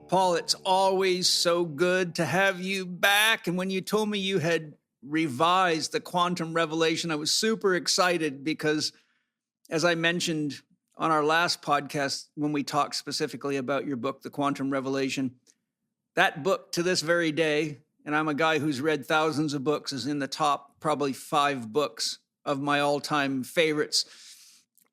Paul, it's always so good to have you back. And when you told me you had revised the quantum revelation, I was super excited because, as I mentioned on our last podcast, when we talked specifically about your book, The Quantum Revelation, that book to this very day, and I'm a guy who's read thousands of books, is in the top probably 5 books of my all-time favorites.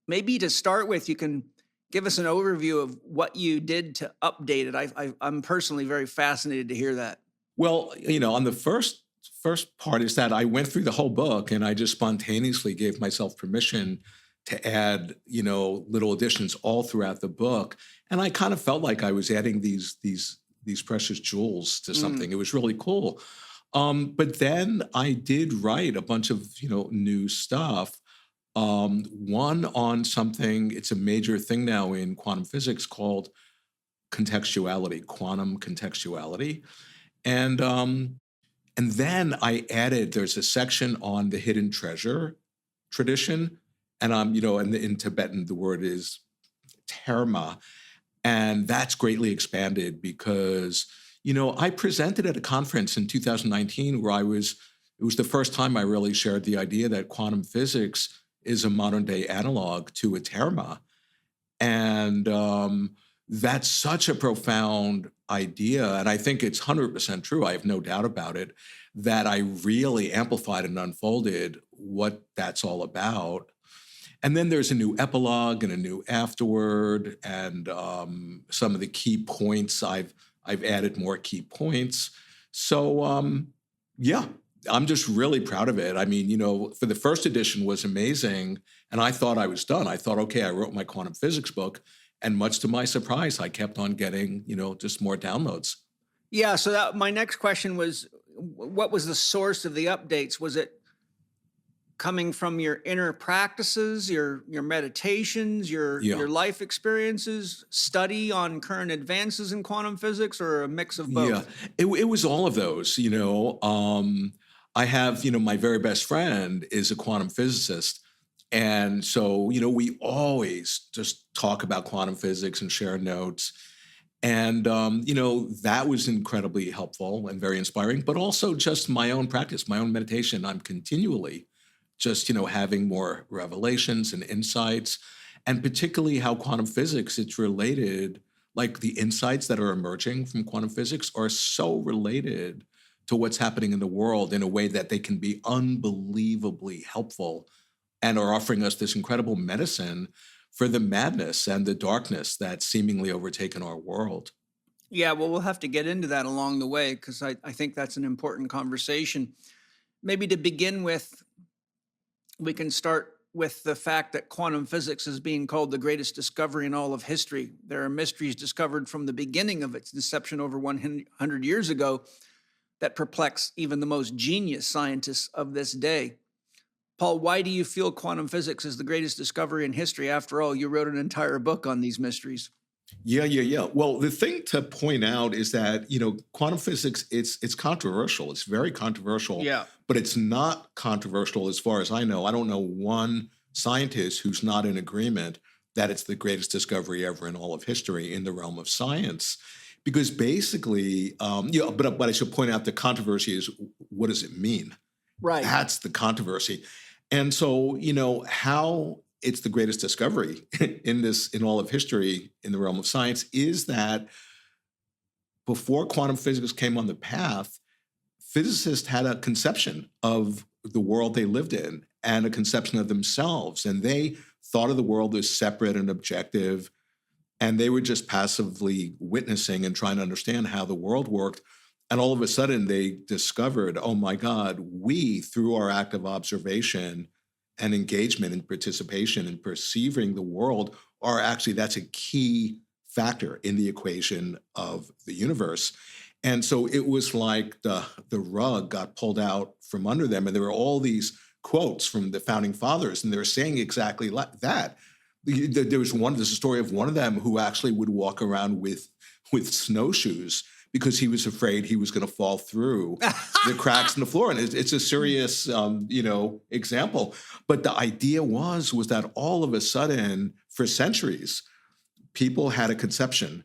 Maybe to start with, you can give us an overview of what you did to update it. I'm personally very fascinated to hear that. Well, on the first part is that I went through the whole book and I just spontaneously gave myself permission to add, little additions all throughout the book. And I kind of felt like I was adding these precious jewels to something. It was really cool. But then I did write a bunch of, new stuff. One on something, it's a major thing now in quantum physics called contextuality, quantum contextuality. And then I added, there's a section on the hidden treasure tradition. And in Tibetan, the word is Terma. And that's greatly expanded because, I presented at a conference in 2019 where it was the first time I really shared the idea that quantum physics is a modern day analog to a Terma. And that's such a profound idea. And I think it's 100% true. I have no doubt about it, that I really amplified and unfolded what that's all about. And then there's a new epilogue and a new afterword, and some of the key points, I've added more key points. So, yeah, I'm just really proud of it. I mean, for the first edition was amazing, and I thought I was done. I thought, okay, I wrote my quantum physics book, and much to my surprise, I kept on getting, just more downloads. Yeah, so my next question was, what was the source of the updates? Was it coming from your inner practices, your meditations, your life experiences, study on current advances in quantum physics, or a mix of both? Yeah, it was all of those, I have, my very best friend is a quantum physicist. And so, we always just talk about quantum physics and share notes. And, that was incredibly helpful and very inspiring, but also just my own practice, my own meditation. I'm continually just, having more revelations and insights, and particularly how quantum physics, it's related, like the insights that are emerging from quantum physics are so related to what's happening in the world in a way that they can be unbelievably helpful and are offering us this incredible medicine for the madness and the darkness that's seemingly overtaken our world. Yeah, well, we'll have to get into that along the way because I think that's an important conversation. Maybe to begin with, we can start with the fact that quantum physics is being called the greatest discovery in all of history. There are mysteries discovered from the beginning of its inception over 100 years ago that perplex even the most genius scientists of this day. Paul, why do you feel quantum physics is the greatest discovery in history? After all, you wrote an entire book on these mysteries. Yeah. Well, the thing to point out is that, quantum physics, it's controversial. It's very controversial. Yeah. But it's not controversial as far as I know. I don't know one scientist who's not in agreement that it's the greatest discovery ever in all of history in the realm of science. Because basically, but I should point out the controversy is, what does it mean? Right. That's the controversy. And so, how it's the greatest discovery in all of history in the realm of science is that before quantum physics came on the path, physicists had a conception of the world they lived in and a conception of themselves. And they thought of the world as separate and objective. And they were just passively witnessing and trying to understand how the world worked. And all of a sudden they discovered, oh my God, we, through our active observation and engagement and participation in perceiving the world, are actually, that's a key factor in the equation of the universe. And so it was like the rug got pulled out from under them. And there were all these quotes from the founding fathers, and they were saying exactly like that. There's a story of one of them who actually would walk around with snowshoes because he was afraid he was going to fall through the cracks in the floor. And it's a serious, example. But the idea was that all of a sudden, for centuries, people had a conception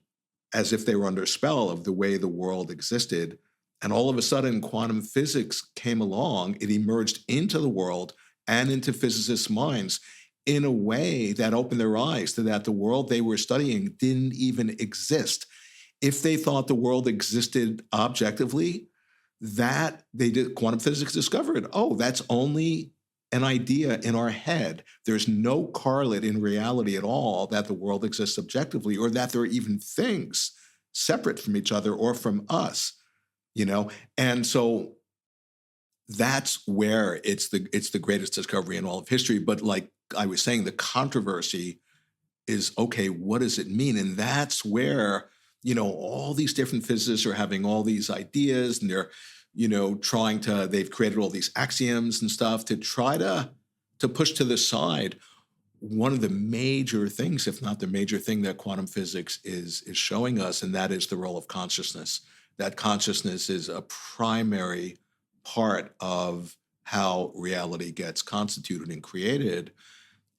as if they were under a spell of the way the world existed. And all of a sudden, quantum physics came along. It emerged into the world and into physicists' minds in a way that opened their eyes to that the world they were studying didn't even exist. If they thought the world existed objectively, quantum physics discovered, oh, that's only an idea in our head. There's no correlate in reality at all that the world exists objectively, or that there are even things separate from each other or from us, you know? And so that's where it's the greatest discovery in all of history. But like I was saying, the controversy is, okay, what does it mean? And that's where, you know, all these different physicists are having all these ideas, and they're, you know, they've created all these axioms and stuff to try to push to the side one of the major things, if not the major thing, that quantum physics is showing us, and that is the role of consciousness. That consciousness is a primary part of how reality gets constituted and created.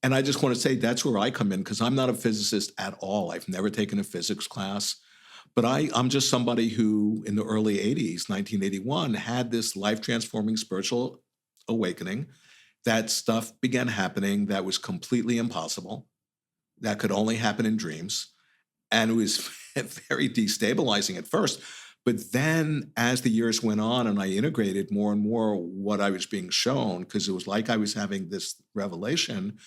And I just want to say that's where I come in, because I'm not a physicist at all. I've never taken a physics class. But I'm just somebody who, in the early 80s, 1981, had this life-transforming spiritual awakening. That stuff began happening that was completely impossible, that could only happen in dreams. And it was very destabilizing at first. But then as the years went on and I integrated more and more what I was being shown, because it was like I was having this revelation,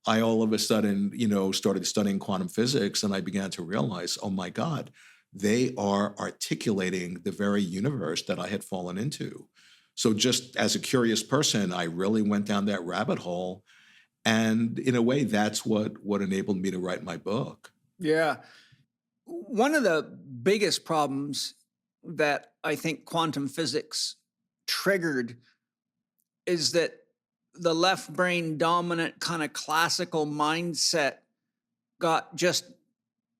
I all of a sudden, you know, started studying quantum physics, and I began to realize, oh my God, they are articulating the very universe that I had fallen into. So just as a curious person, I really went down that rabbit hole. And in a way, that's what enabled me to write my book. Yeah. One of the biggest problems that I think quantum physics triggered is that the left brain dominant kind of classical mindset got just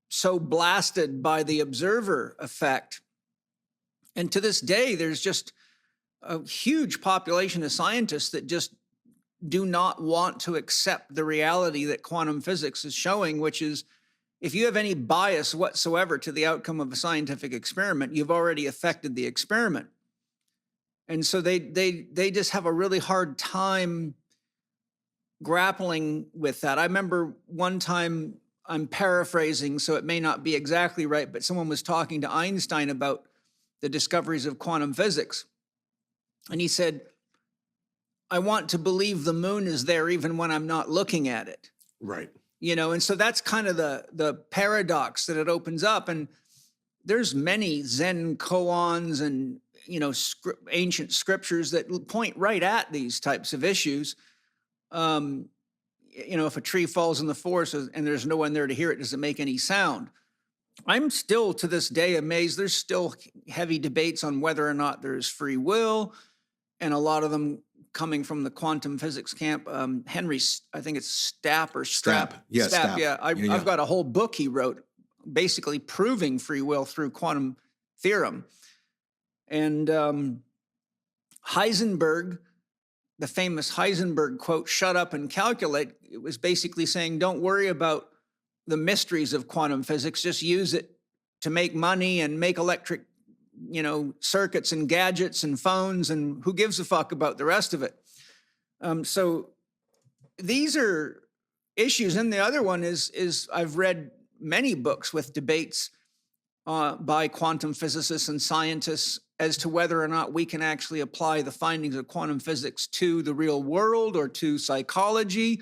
so blasted by the observer effect. And to this day, there's just a huge population of scientists that just do not want to accept the reality that quantum physics is showing, which is, if you have any bias whatsoever to the outcome of a scientific experiment, you've already affected the experiment. And so they just have a really hard time grappling with that. I remember one time, I'm paraphrasing, so it may not be exactly right, but someone was talking to Einstein about the discoveries of quantum physics. And he said, I want to believe the moon is there even when I'm not looking at it. Right. You know, and so that's kind of the paradox that it opens up. And there's many Zen koans and, you know, ancient scriptures that point right at these types of issues. You know, if a tree falls in the forest and there's no one there to hear it, does it make any sound? I'm still to this day amazed. There's still heavy debates on whether or not there's free will, and a lot of them coming from the quantum physics camp. Henry, I think it's Stapp. Yeah, Stapp. Yeah. I've got a whole book he wrote basically proving free will through quantum theorem. And Heisenberg, the famous Heisenberg quote, shut up and calculate, it was basically saying, don't worry about the mysteries of quantum physics, just use it to make money and make electric, you know, circuits and gadgets and phones, and who gives a fuck about the rest of it? So these are issues. And the other one is I've read many books with debates by quantum physicists and scientists as to whether or not we can actually apply the findings of quantum physics to the real world or to psychology.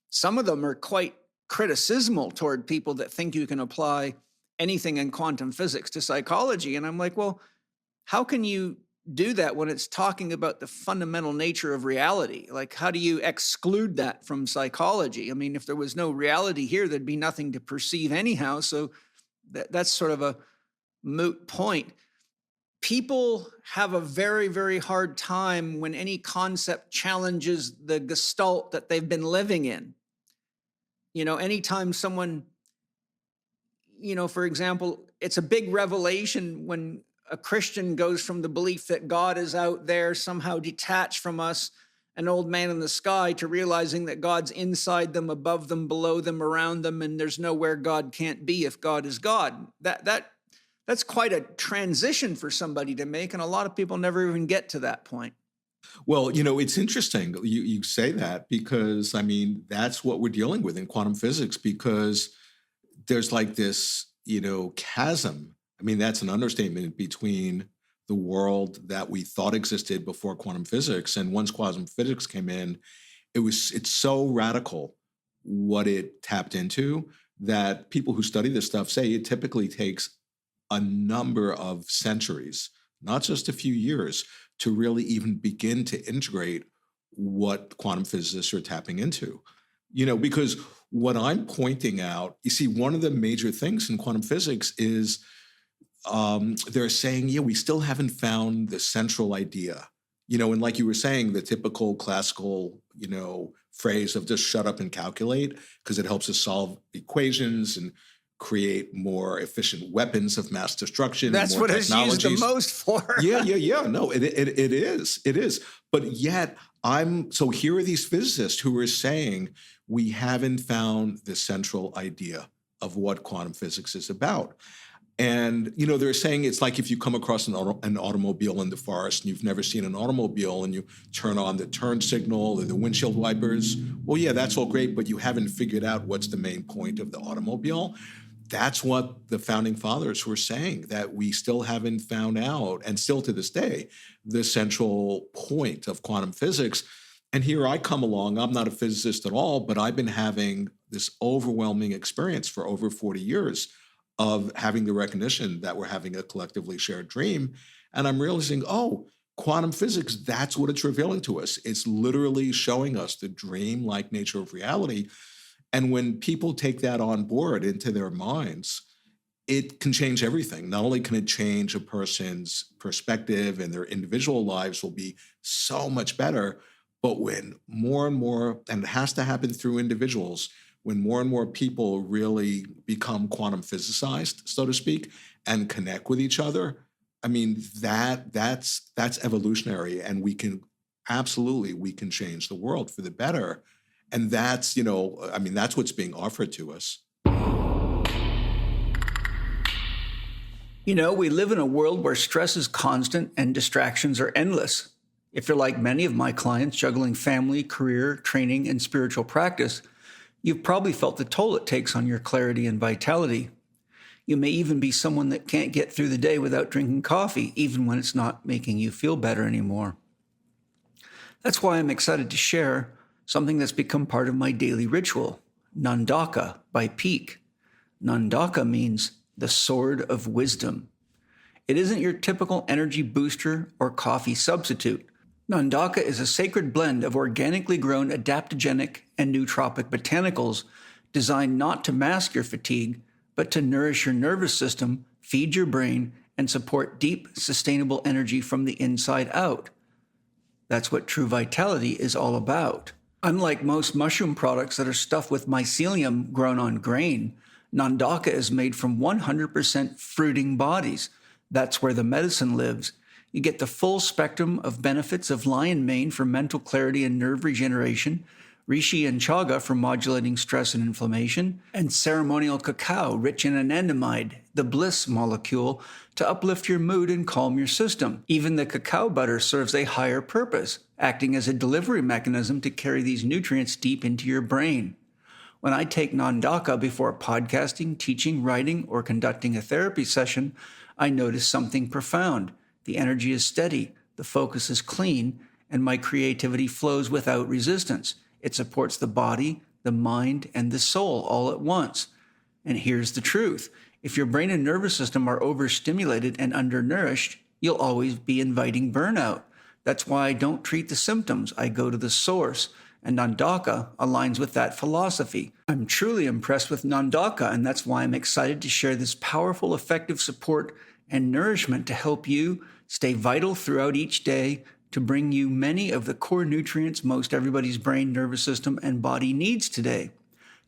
Some of them are quite criticismal toward people that think you can apply anything in quantum physics to psychology. And I'm like, well, how can you do that when it's talking about the fundamental nature of reality? Like, how do you exclude that from psychology? I mean, if there was no reality here, there'd be nothing to perceive anyhow. So that's sort of a moot point. People have a very, very hard time when any concept challenges the gestalt that they've been living in. You know, anytime someone, you know, for example, it's a big revelation when a Christian goes from the belief that God is out there somehow detached from us an old man in the sky to realizing that God's inside them, above them, below them, around them, and there's nowhere God can't be if God is God. That's quite a transition for somebody to make, and a lot of people never even get to that point. Well, it's interesting you say that, because, I mean, that's what we're dealing with in quantum physics, because there's like this, chasm. I mean, that's an understatement, between the world that we thought existed before quantum physics. And once quantum physics came in, it's so radical what it tapped into that people who study this stuff say it typically takes a number of centuries, not just a few years, to really even begin to integrate what quantum physicists are tapping into. Because what I'm pointing out, you see, one of the major things in quantum physics is they're saying, yeah, we still haven't found the central idea. And like you were saying, the typical classical, phrase of just shut up and calculate, because it helps us solve equations and create more efficient weapons of mass destruction. That's and more what it's used the most for. Yeah. No, it is. But yet so here are these physicists who are saying we haven't found the central idea of what quantum physics is about. And, they're saying it's like if you come across an automobile in the forest and you've never seen an automobile, and you turn on the turn signal or the windshield wipers. Well, yeah, that's all great, but you haven't figured out what's the main point of the automobile. That's what the founding fathers were saying, that we still haven't found out, and still to this day, the central point of quantum physics. And here I come along. I'm not a physicist at all, but I've been having this overwhelming experience for over 40 years of having the recognition that we're having a collectively shared dream. And I'm realizing, quantum physics, that's what it's revealing to us. It's literally showing us the dream-like nature of reality. And when people take that on board into their minds, it can change everything. Not only can it change a person's perspective, and their individual lives will be so much better, but when more and more, and it has to happen through individuals, when more and more people really become quantum physicized, so to speak, and connect with each other, I mean, that's evolutionary, and we can change the world for the better. And that's, that's what's being offered to us. We live in a world where stress is constant and distractions are endless. If you're like many of my clients, juggling family, career, training, and spiritual practice, you've probably felt the toll it takes on your clarity and vitality. You may even be someone that can't get through the day without drinking coffee, even when it's not making you feel better anymore. That's why I'm excited to share something that's become part of my daily ritual, Nandaka by Peak. Nandaka means the sword of wisdom. It isn't your typical energy booster or coffee substitute. Nandaka is a sacred blend of organically grown adaptogenic and nootropic botanicals designed not to mask your fatigue, but to nourish your nervous system, feed your brain, and support deep, sustainable energy from the inside out. That's what true vitality is all about. Unlike most mushroom products that are stuffed with mycelium grown on grain, Nandaka is made from 100% fruiting bodies. That's where the medicine lives. You get the full spectrum of benefits of lion mane for mental clarity and nerve regeneration, reishi and chaga for modulating stress and inflammation, and ceremonial cacao rich in anandamide, the bliss molecule, to uplift your mood and calm your system. Even the cacao butter serves a higher purpose, acting as a delivery mechanism to carry these nutrients deep into your brain. When I take Nandaka before podcasting, teaching, writing, or conducting a therapy session, I notice something profound. The energy is steady, the focus is clean, and my creativity flows without resistance. It supports the body, the mind, and the soul all at once. And here's the truth. If your brain and nervous system are overstimulated and undernourished, you'll always be inviting burnout. That's why I don't treat the symptoms. I go to the source. And Nandaka aligns with that philosophy. I'm truly impressed with Nandaka, and that's why I'm excited to share this powerful, effective support and nourishment to help you stay vital throughout each day, to bring you many of the core nutrients most everybody's brain, nervous system, and body needs today.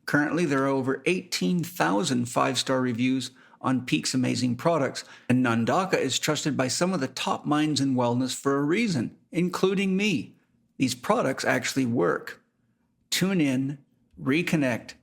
Currently, there are over 18,000 five-star reviews on Peak's amazing products, and Nandaka is trusted by some of the top minds in wellness for a reason, including me. These products actually work. Tune in, reconnect,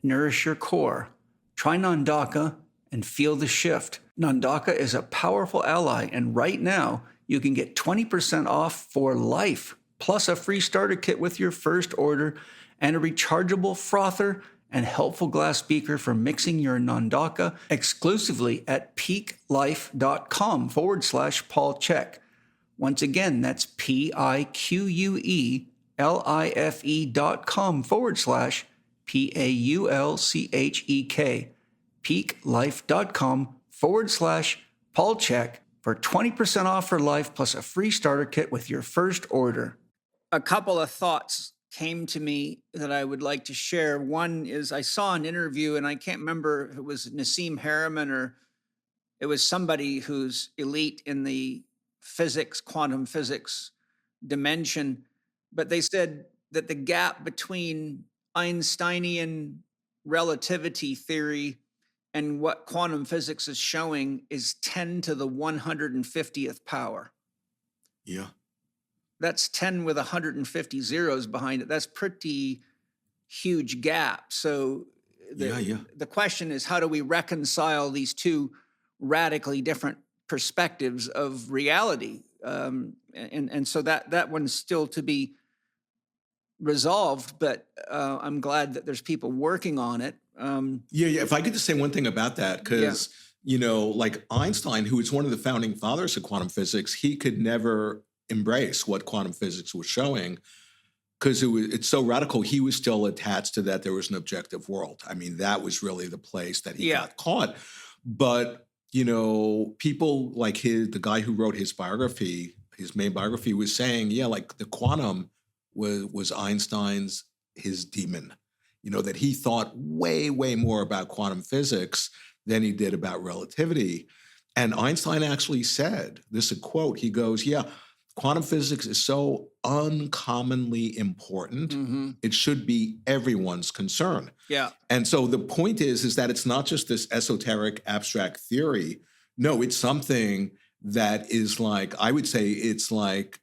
nourish your core. Try Nandaka and feel the shift. Nandaka is a powerful ally, and right now you can get 20% off for life, plus a free starter kit with your first order and a rechargeable frother and helpful glass beaker for mixing your Nandaka exclusively at peaklife.com/Paul Chek. Once again, that's PIQUELIFE.com/PAULCHEK. peaklife.com/Paul Chek for 20% off for life plus a free starter kit with your first order. A couple of thoughts came to me that I would like to share. One is I saw an interview, and I can't remember if it was Nassim Harriman or it was somebody who's elite in the physics, quantum physics dimension, but they said that the gap between Einsteinian relativity theory and what quantum physics is showing is 10 to the 150th power. Yeah. That's 10 with 150 zeros behind it. That's pretty huge gap. So the question is, how do we reconcile these two radically different perspectives of reality? And so that one's still to be resolved, but I'm glad that there's people working on it. If I could just say one thing about that, because, like Einstein, who is one of the founding fathers of quantum physics, he could never embrace what quantum physics was showing because it's so radical. He was still attached to that there was an objective world. I mean, that was really the place that he got caught. But, people like the guy who wrote his biography, his main biography, was saying, like the quantum was Einstein's, his demon, that he thought way, way more about quantum physics than he did about relativity. And Einstein actually said, this is a quote, he goes, quantum physics is so uncommonly important, it should be everyone's concern. Yeah. And so the point is that it's not just this esoteric abstract theory. No, it's something that is like, I would say it's like,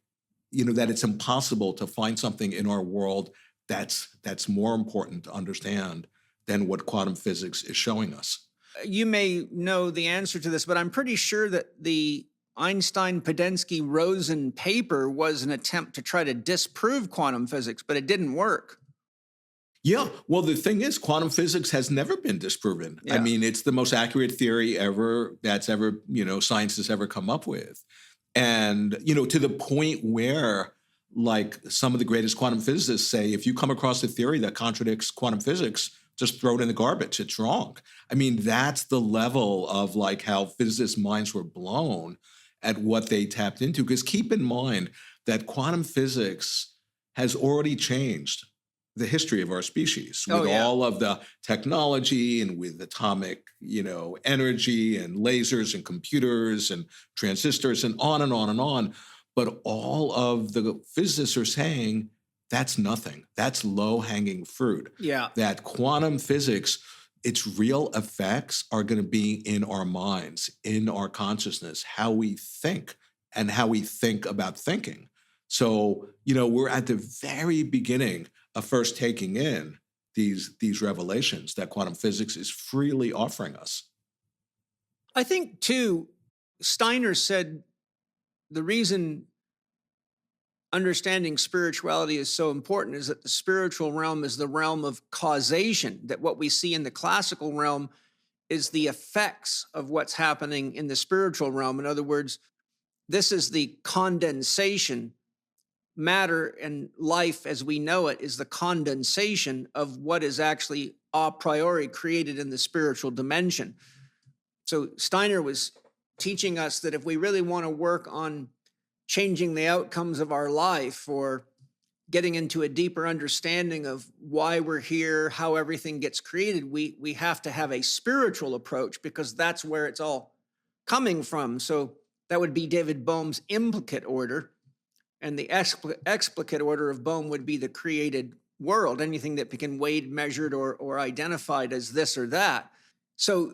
that it's impossible to find something in our world that's more important to understand than what quantum physics is showing us. You may know the answer to this, but I'm pretty sure that the Einstein-Podensky-Rosen paper was an attempt to try to disprove quantum physics, but it didn't work. Yeah, well, the thing is, quantum physics has never been disproven. I mean, it's the most accurate theory science has ever come up with. And, to the point where, like, some of the greatest quantum physicists say, if you come across a theory that contradicts quantum physics, just throw it in the garbage. It's wrong. I mean, that's the level of, like, how physicists' minds were blown at what they tapped into. Because keep in mind that quantum physics has already changed the history of our species with all of the technology and with atomic, energy and lasers and computers and transistors and on and on and on. But all of the physicists are saying that's nothing. That's low-hanging fruit. Yeah. That quantum physics, its real effects are going to be in our minds, in our consciousness, how we think and how we think about thinking. So, we're at the very beginning of first taking in these revelations that quantum physics is freely offering us. I think, too, Steiner said the reason understanding spirituality is so important is that the spiritual realm is the realm of causation, that what we see in the classical realm is the effects of what's happening in the spiritual realm. In other words, this is the condensation. Matter and life as we know it is the condensation of what is actually a priori created in the spiritual dimension. So Steiner was teaching us that if we really want to work on changing the outcomes of our life or getting into a deeper understanding of why we're here, how everything gets created, we have to have a spiritual approach because that's where it's all coming from. So that would be David Bohm's implicate order. And the explicate order of Bohm would be the created world, anything that can weighed, measured, or identified as this or that. So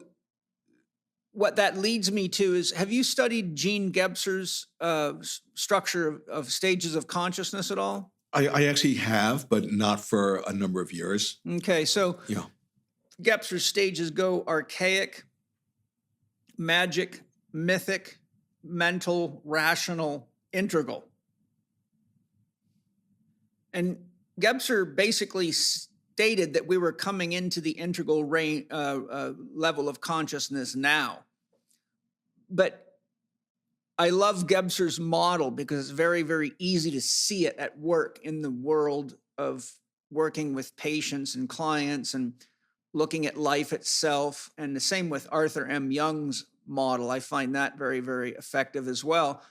what that leads me to is, have you studied Jean Gebser's structure of stages of consciousness at all? I actually have, but not for a number of years. Okay, so Yeah. Gebser's stages go archaic, magic, mythic, mental, rational, integral. And Gebser basically stated that we were coming into the integral level of consciousness now. But I love Gebser's model because it's very, very easy to see it at work in the world of working with patients and clients and looking at life itself. And the same with Arthur M. Young's model. I find that very, very effective as well.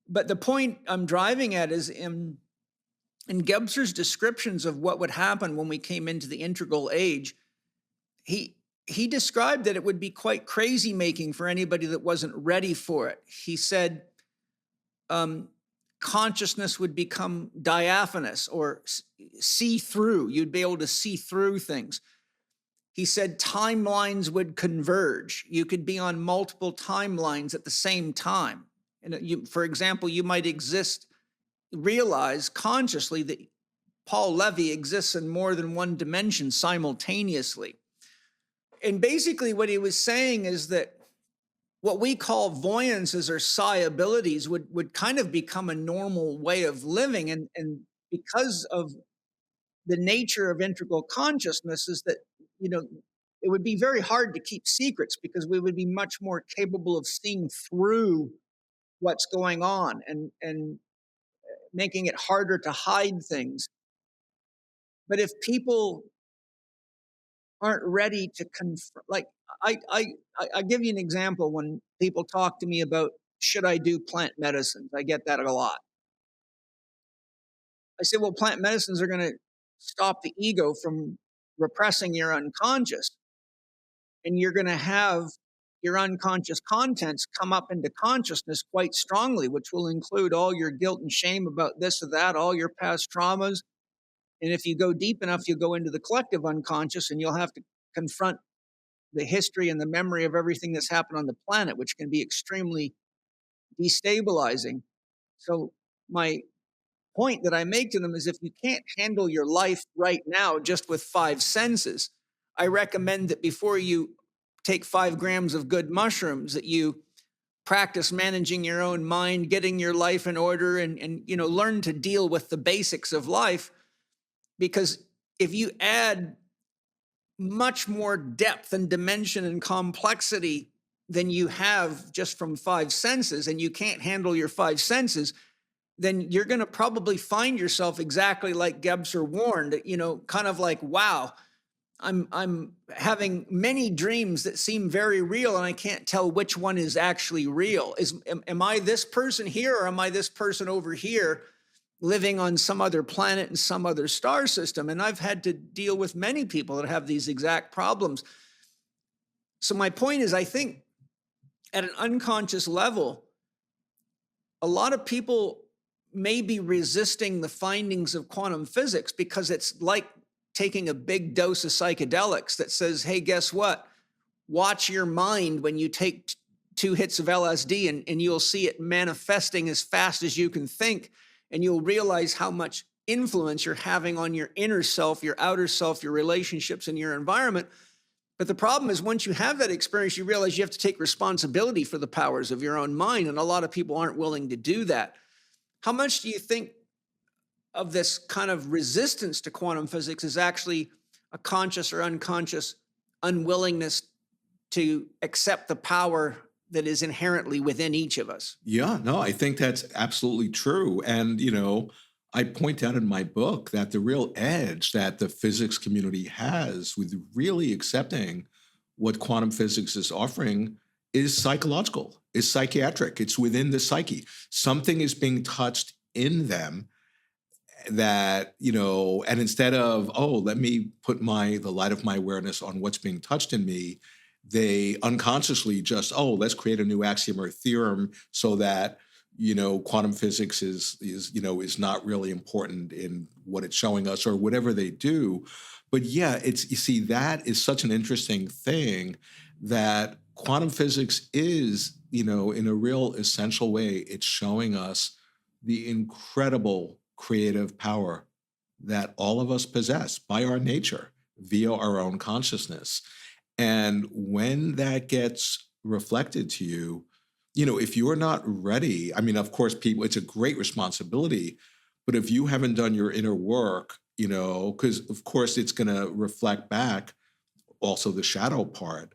But the point I'm driving at is in Gebser's descriptions of what would happen when we came into the integral age, he described that it would be quite crazy making for anybody that wasn't ready for it. He said consciousness would become diaphanous or see-through. You'd be able to see through things. He said timelines would converge. You could be on multiple timelines at the same time. And for example, you might realize consciously that Paul Levy exists in more than one dimension simultaneously. And basically what he was saying is that what we call voyances or psi abilities would kind of become a normal way of living. And because of the nature of integral consciousness is that, it would be very hard to keep secrets because we would be much more capable of seeing through what's going on and making it harder to hide things. But if people aren't ready to confront, like I give you an example when people talk to me about should I do plant medicines? I get that a lot. I say, well, plant medicines are going to stop the ego from repressing your unconscious, and you're going to have your unconscious contents come up into consciousness quite strongly, which will include all your guilt and shame about this or that, all your past traumas. And if you go deep enough, you'll go into the collective unconscious and you'll have to confront the history and the memory of everything that's happened on the planet, which can be extremely destabilizing. So my point that I make to them is if you can't handle your life right now just with 5 senses, I recommend that before you take 5 grams of good mushrooms, that you practice managing your own mind, getting your life in order, and learn to deal with the basics of life. Because if you add much more depth and dimension and complexity than you have just from 5 senses, and you can't handle your 5 senses, then you're going to probably find yourself exactly like Gebser warned, kind of like, wow, I'm having many dreams that seem very real and I can't tell which one is actually real. Am I this person here or am I this person over here living on some other planet in some other star system? And I've had to deal with many people that have these exact problems. So my point is, I think at an unconscious level, a lot of people may be resisting the findings of quantum physics because it's like taking a big dose of psychedelics that says, hey, guess what? Watch your mind when you take 2 hits of LSD and you'll see it manifesting as fast as you can think. And you'll realize how much influence you're having on your inner self, your outer self, your relationships, and your environment. But the problem is once you have that experience, you realize you have to take responsibility for the powers of your own mind. And a lot of people aren't willing to do that. How much do you think of this kind of resistance to quantum physics is actually a conscious or unconscious unwillingness to accept the power that is inherently within each of us? Yeah, no, I think that's absolutely true. And, I point out in my book that the real edge that the physics community has with really accepting what quantum physics is offering is psychological, is psychiatric. It's within the psyche. Something is being touched in them that, and instead of, oh, let me put the light of my awareness on what's being touched in me, they unconsciously just, oh, let's create a new axiom or theorem so that, quantum physics is not really important in what it's showing us or whatever they do. But yeah, you see, that is such an interesting thing that quantum physics is, in a real essential way, it's showing us the incredible creative power that all of us possess by our nature via our own consciousness. And when that gets reflected to you, if you're not ready, I mean, of course, people, it's a great responsibility, but if you haven't done your inner work, because of course it's going to reflect back also the shadow part,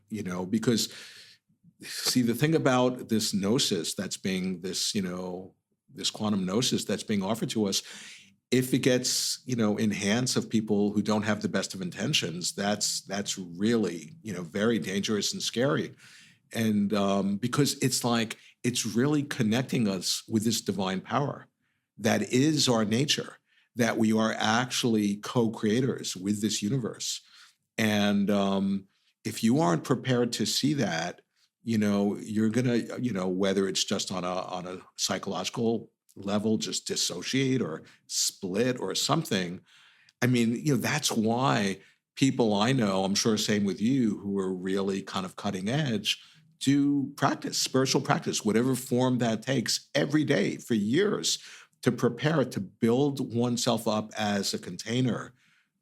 because see, the thing about this gnosis that's being this quantum gnosis that's being offered to us, if it gets, in hands of people who don't have the best of intentions, that's really, very dangerous and scary. And because it's really connecting us with this divine power that is our nature, that we are actually co-creators with this universe. And if you aren't prepared to see that, you're gonna, whether it's just on a psychological level, just dissociate or split or something. I mean, that's why people I know, I'm sure same with you, who are really kind of cutting edge, do practice, spiritual practice, whatever form that takes every day for years to prepare to build oneself up as a container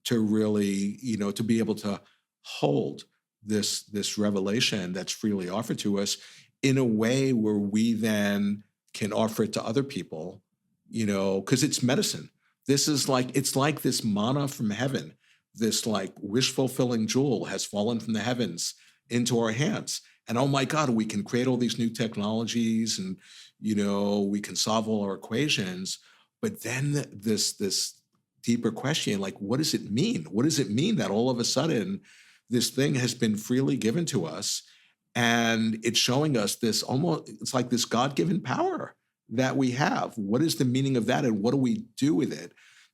to really, to be able to hold this revelation that's freely offered to us in a way where we then can offer it to other people, because it's medicine. This is it's like this manna from heaven, this wish fulfilling jewel has fallen from the heavens into our hands. And oh my God, we can create all these new technologies and, we can solve all our equations. But then this deeper question, what does it mean? What does it mean that all of a sudden this thing has been freely given to us and it's showing us it's like this God-given power that we have? What is the meaning of that and what do we do with it?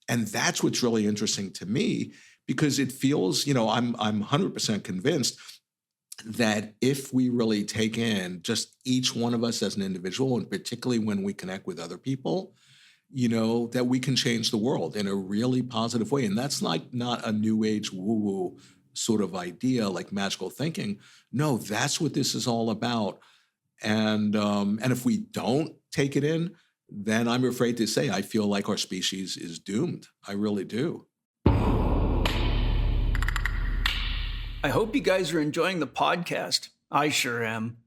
And that's what's really interesting to me, because it feels, I'm 100% convinced that if we really take in just each one of us as an individual, and particularly when we connect with other people, that we can change the world in a really positive way. And that's not a new age woo-woo sort of idea like magical thinking. No, that's what this is all about. And if we don't take it in, then I'm afraid to say I feel like our species is doomed. I really do. I hope you guys are enjoying the podcast. I sure am.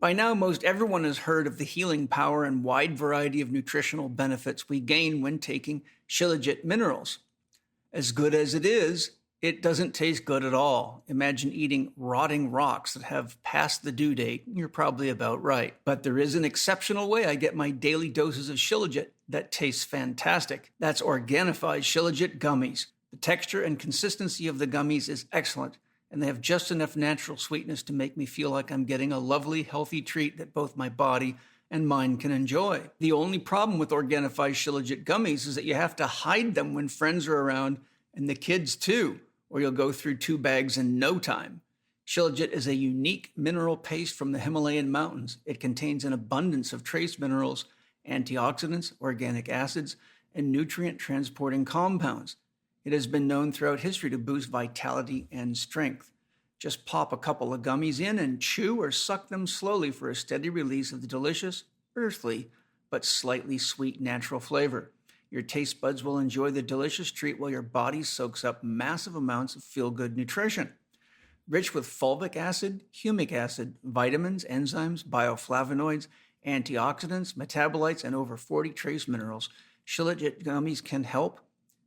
By now, most everyone has heard of the healing power and wide variety of nutritional benefits we gain when taking Shilajit minerals. As good as it is, it doesn't taste good at all. Imagine eating rotting rocks that have passed the due date. You're probably about right. But there is an exceptional way I get my daily doses of Shilajit that tastes fantastic. That's Organifi's Shilajit gummies. The texture and consistency of the gummies is excellent, and they have just enough natural sweetness to make me feel like I'm getting a lovely, healthy treat that both my body and mind can enjoy. The only problem with Organifi's Shilajit gummies is that you have to hide them when friends are around, and the kids too, or you'll go through 2 bags in no time. Shilajit is a unique mineral paste from the Himalayan mountains. It contains an abundance of trace minerals, antioxidants, organic acids, and nutrient-transporting compounds. It has been known throughout history to boost vitality and strength. Just pop a couple of gummies in and chew or suck them slowly for a steady release of the delicious, earthly, but slightly sweet natural flavor. Your taste buds will enjoy the delicious treat while your body soaks up massive amounts of feel-good nutrition. Rich with fulvic acid, humic acid, vitamins, enzymes, bioflavonoids, antioxidants, metabolites, and over 40 trace minerals, Shilajit gummies can help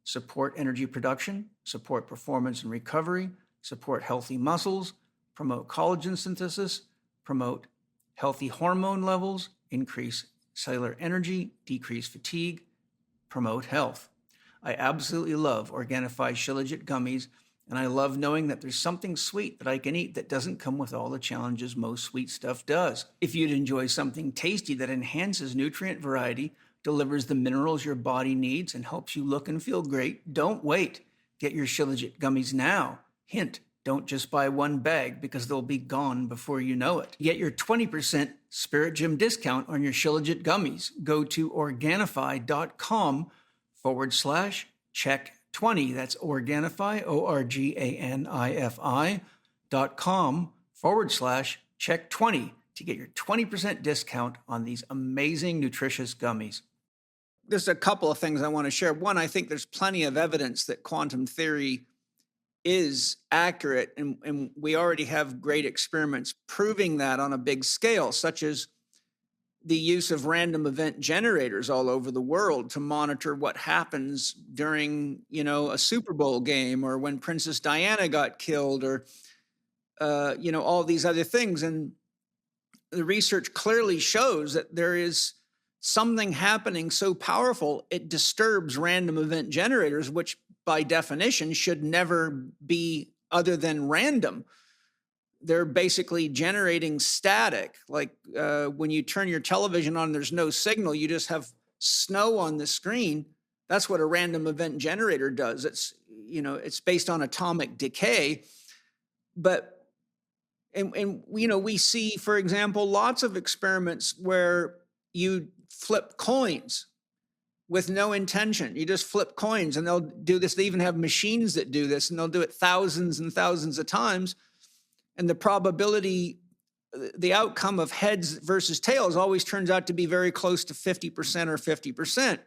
support energy production, support performance and recovery, support healthy muscles, promote collagen synthesis, promote healthy hormone levels, increase cellular energy, decrease fatigue, promote health. I absolutely love Organifi's Shilajit gummies, and I love knowing that there's something sweet that I can eat that doesn't come with all the challenges most sweet stuff does. If you'd enjoy something tasty that enhances nutrient variety, delivers the minerals your body needs, and helps you look and feel great, don't wait. Get your Shilajit gummies now. Hint, don't just buy 1 bag because they'll be gone before you know it. Get your 20% Spirit Gym discount on your Shilajit gummies. Go to Organifi.com/Chek20. That's Organifi, ORGANIFI.com/Chek20 to get your 20% discount on these amazing nutritious gummies. there's a couple of things I want to share. One, I think there's plenty of evidence that quantum theory is accurate, and we already have great experiments proving that on a big scale, such as the use of random event generators all over the world to monitor what happens during, a Super Bowl game, or when Princess Diana got killed, or all these other things. And the research clearly shows that there is something happening so powerful it disturbs random event generators, which by definition should never be other than random. They're basically generating static. Like when you turn your television on, there's no signal. You just have snow on the screen. That's what a random event generator does. It's based on atomic decay. But, we see, for example, lots of experiments where you flip coins with no intention. You just flip coins, and they'll do this. They even have machines that do this, and they'll do it thousands and thousands of times. And the probability, the outcome of heads versus tails always turns out to be very close to 50% or 50%.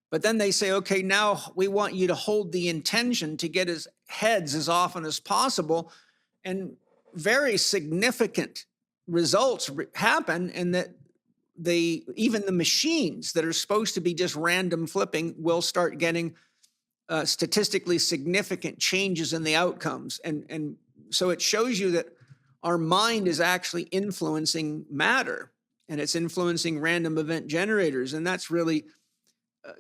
But then they say, okay, now we want you to hold the intention to get his heads as often as possible. And very significant results happen, and that even the machines that are supposed to be just random flipping will start getting statistically significant changes in the outcomes. And so it shows you that our mind is actually influencing matter, and it's influencing random event generators. And that's really,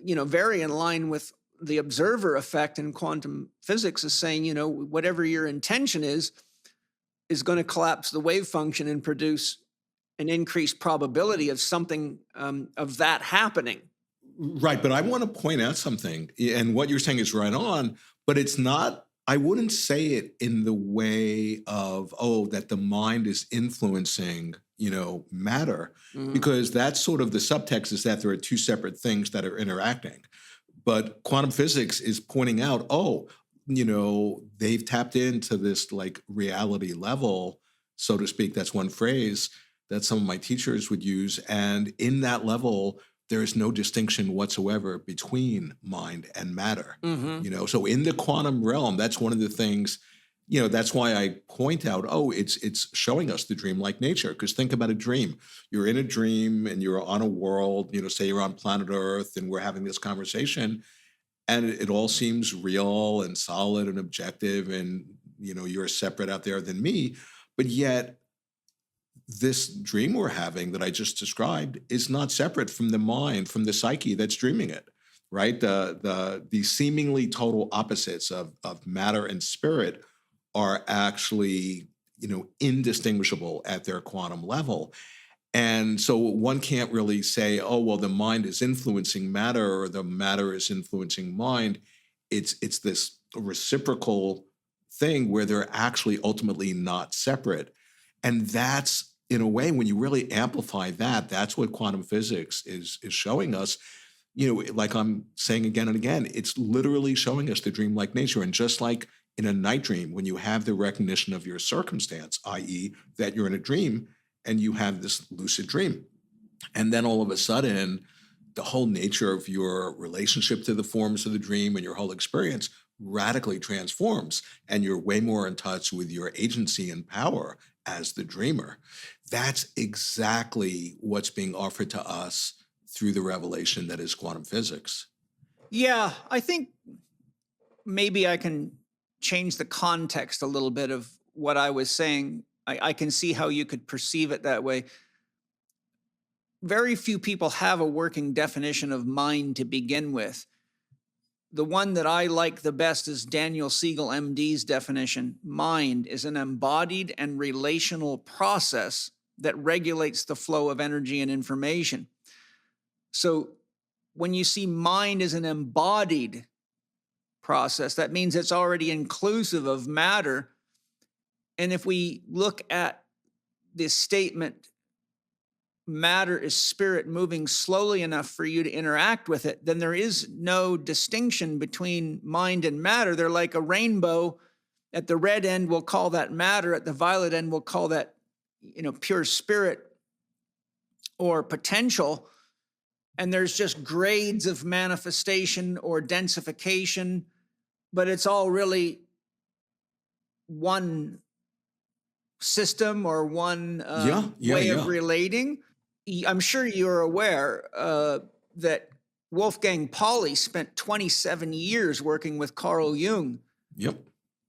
very in line with the observer effect in quantum physics, is saying, whatever your intention is going to collapse the wave function and produce an increased probability of something of that happening. Right. But I want to point out something, and what you're saying is right on, but it's not, I wouldn't say it in the way of, that the mind is influencing, matter, because that's sort of the subtext, is that there are two separate things that are interacting. But quantum physics is pointing out, they've tapped into this like reality level, so to speak. That's one phrase that some of my teachers would use. And in that level, there is no distinction whatsoever between mind and matter. So in the quantum realm, that's one of the things, that's why I point out, it's showing us the dreamlike nature. Because think about a dream. You're in a dream and you're on a world, say you're on planet Earth and we're having this conversation, and it all seems real and solid and objective, and, you're separate out there than me. But yet, this dream we're having that I just described is not separate from the mind, from the psyche that's dreaming it, right? The seemingly total opposites of matter and spirit are actually, indistinguishable at their quantum level. And so one can't really say, the mind is influencing matter or the matter is influencing mind. It's this reciprocal thing where they're actually ultimately not separate. And that's, in a way, when you really amplify that, that's what quantum physics is showing us. Like I'm saying again and again, it's literally showing us the dreamlike nature. And just like in a night dream, when you have the recognition of your circumstance, i.e., that you're in a dream and you have this lucid dream, and then all of a sudden, the whole nature of your relationship to the forms of the dream and your whole experience radically transforms, and you're way more in touch with your agency and power as the dreamer. That's exactly what's being offered to us through the revelation that is quantum physics. Yeah, I think maybe I can change the context a little bit of what I was saying. I can see how you could perceive it that way. Very few people have a working definition of mind to begin with. The one that I like the best is Daniel Siegel, MD's definition. Mind is an embodied and relational process that regulates the flow of energy and information. So when you see mind as an embodied process, that means it's already inclusive of matter. And if we look at this statement, matter is spirit moving slowly enough for you to interact with it, then there is no distinction between mind and matter. They're like a rainbow. At the red end, we'll call that matter. At the violet end, we'll call that, pure spirit or potential. and there's just grades of manifestation or densification, but it's all really one system or one way of relating. I'm sure you're aware that Wolfgang Pauli spent 27 years working with Carl Jung. Yep.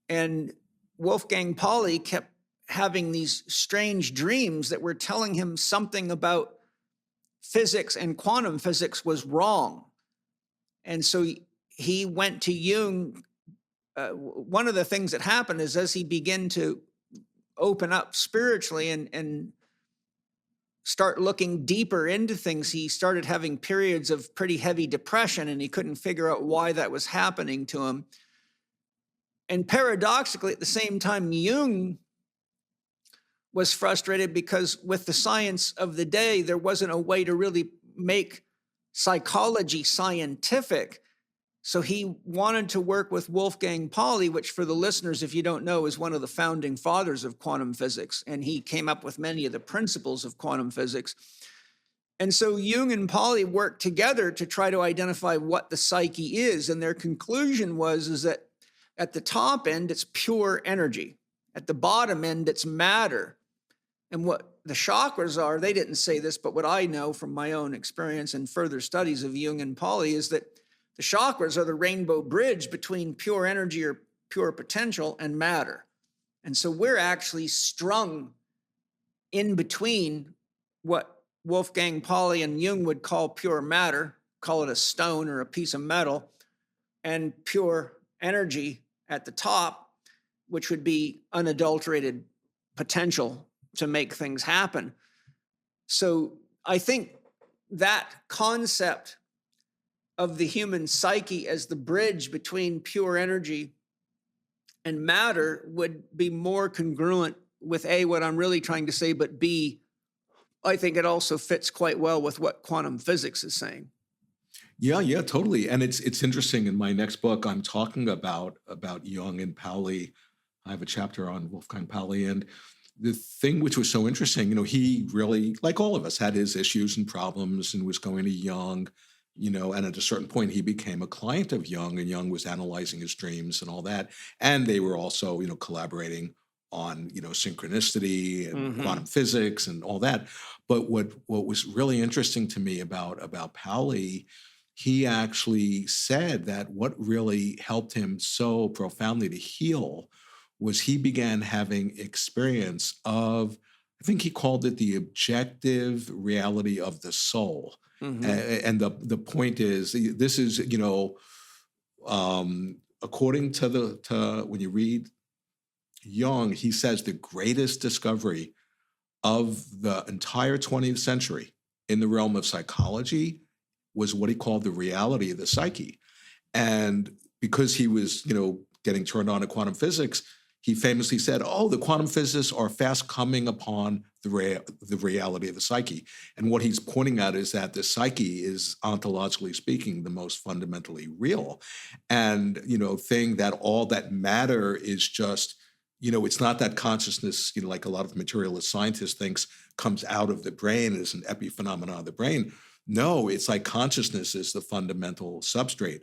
And Wolfgang Pauli kept having these strange dreams that were telling him something about physics and quantum physics was wrong. And so he went to Jung. One of the things that happened is as he began to open up spiritually and start looking deeper into things, he started having periods of pretty heavy depression, and he couldn't figure out why that was happening to him. And paradoxically, at the same time, Jung was frustrated because with the science of the day, there wasn't a way to really make psychology scientific. So he wanted to work with Wolfgang Pauli, which for the listeners, if you don't know, is one of the founding fathers of quantum physics. And he came up with many of the principles of quantum physics. And so Jung and Pauli worked together to try to identify what the psyche is. And their conclusion is that at the top end, it's pure energy. At the bottom end, it's matter. And what the chakras are, they didn't say this, but what I know from my own experience and further studies of Jung and Pauli is that the chakras are the rainbow bridge between pure energy or pure potential and matter. And so we're actually strung in between what Wolfgang Pauli and Jung would call pure matter, call it a stone or a piece of metal, and pure energy at the top, which would be unadulterated potential to make things happen. So I think that concept of the human psyche as the bridge between pure energy and matter would be more congruent with A, what I'm really trying to say, but B, I think it also fits quite well with what quantum physics is saying. Yeah, totally. And it's interesting. In my next book, I'm talking about Jung and Pauli. I have a chapter on Wolfgang Pauli, and the thing which was so interesting, he really, like all of us, had his issues and problems and was going to Jung, and at a certain point he became a client of Jung, and Jung was analyzing his dreams and all that. And they were also, collaborating on, synchronicity and quantum physics and all that. But what was really interesting to me about Pauli, he actually said that what really helped him so profoundly to heal was he began having experience of, I think he called it the objective reality of the soul. And the point is, this is, according to when you read Jung, he says the greatest discovery of the entire 20th century in the realm of psychology was what he called the reality of the psyche. And because he was, getting turned on to quantum physics, he famously said, the quantum physicists are fast coming upon the reality of the psyche. And what he's pointing out is that the psyche is, ontologically speaking, the most fundamentally real. And, thing that all that matter is just, it's not that consciousness, like a lot of materialist scientists thinks comes out of the brain as an epiphenomenon of the brain. No, it's like consciousness is the fundamental substrate,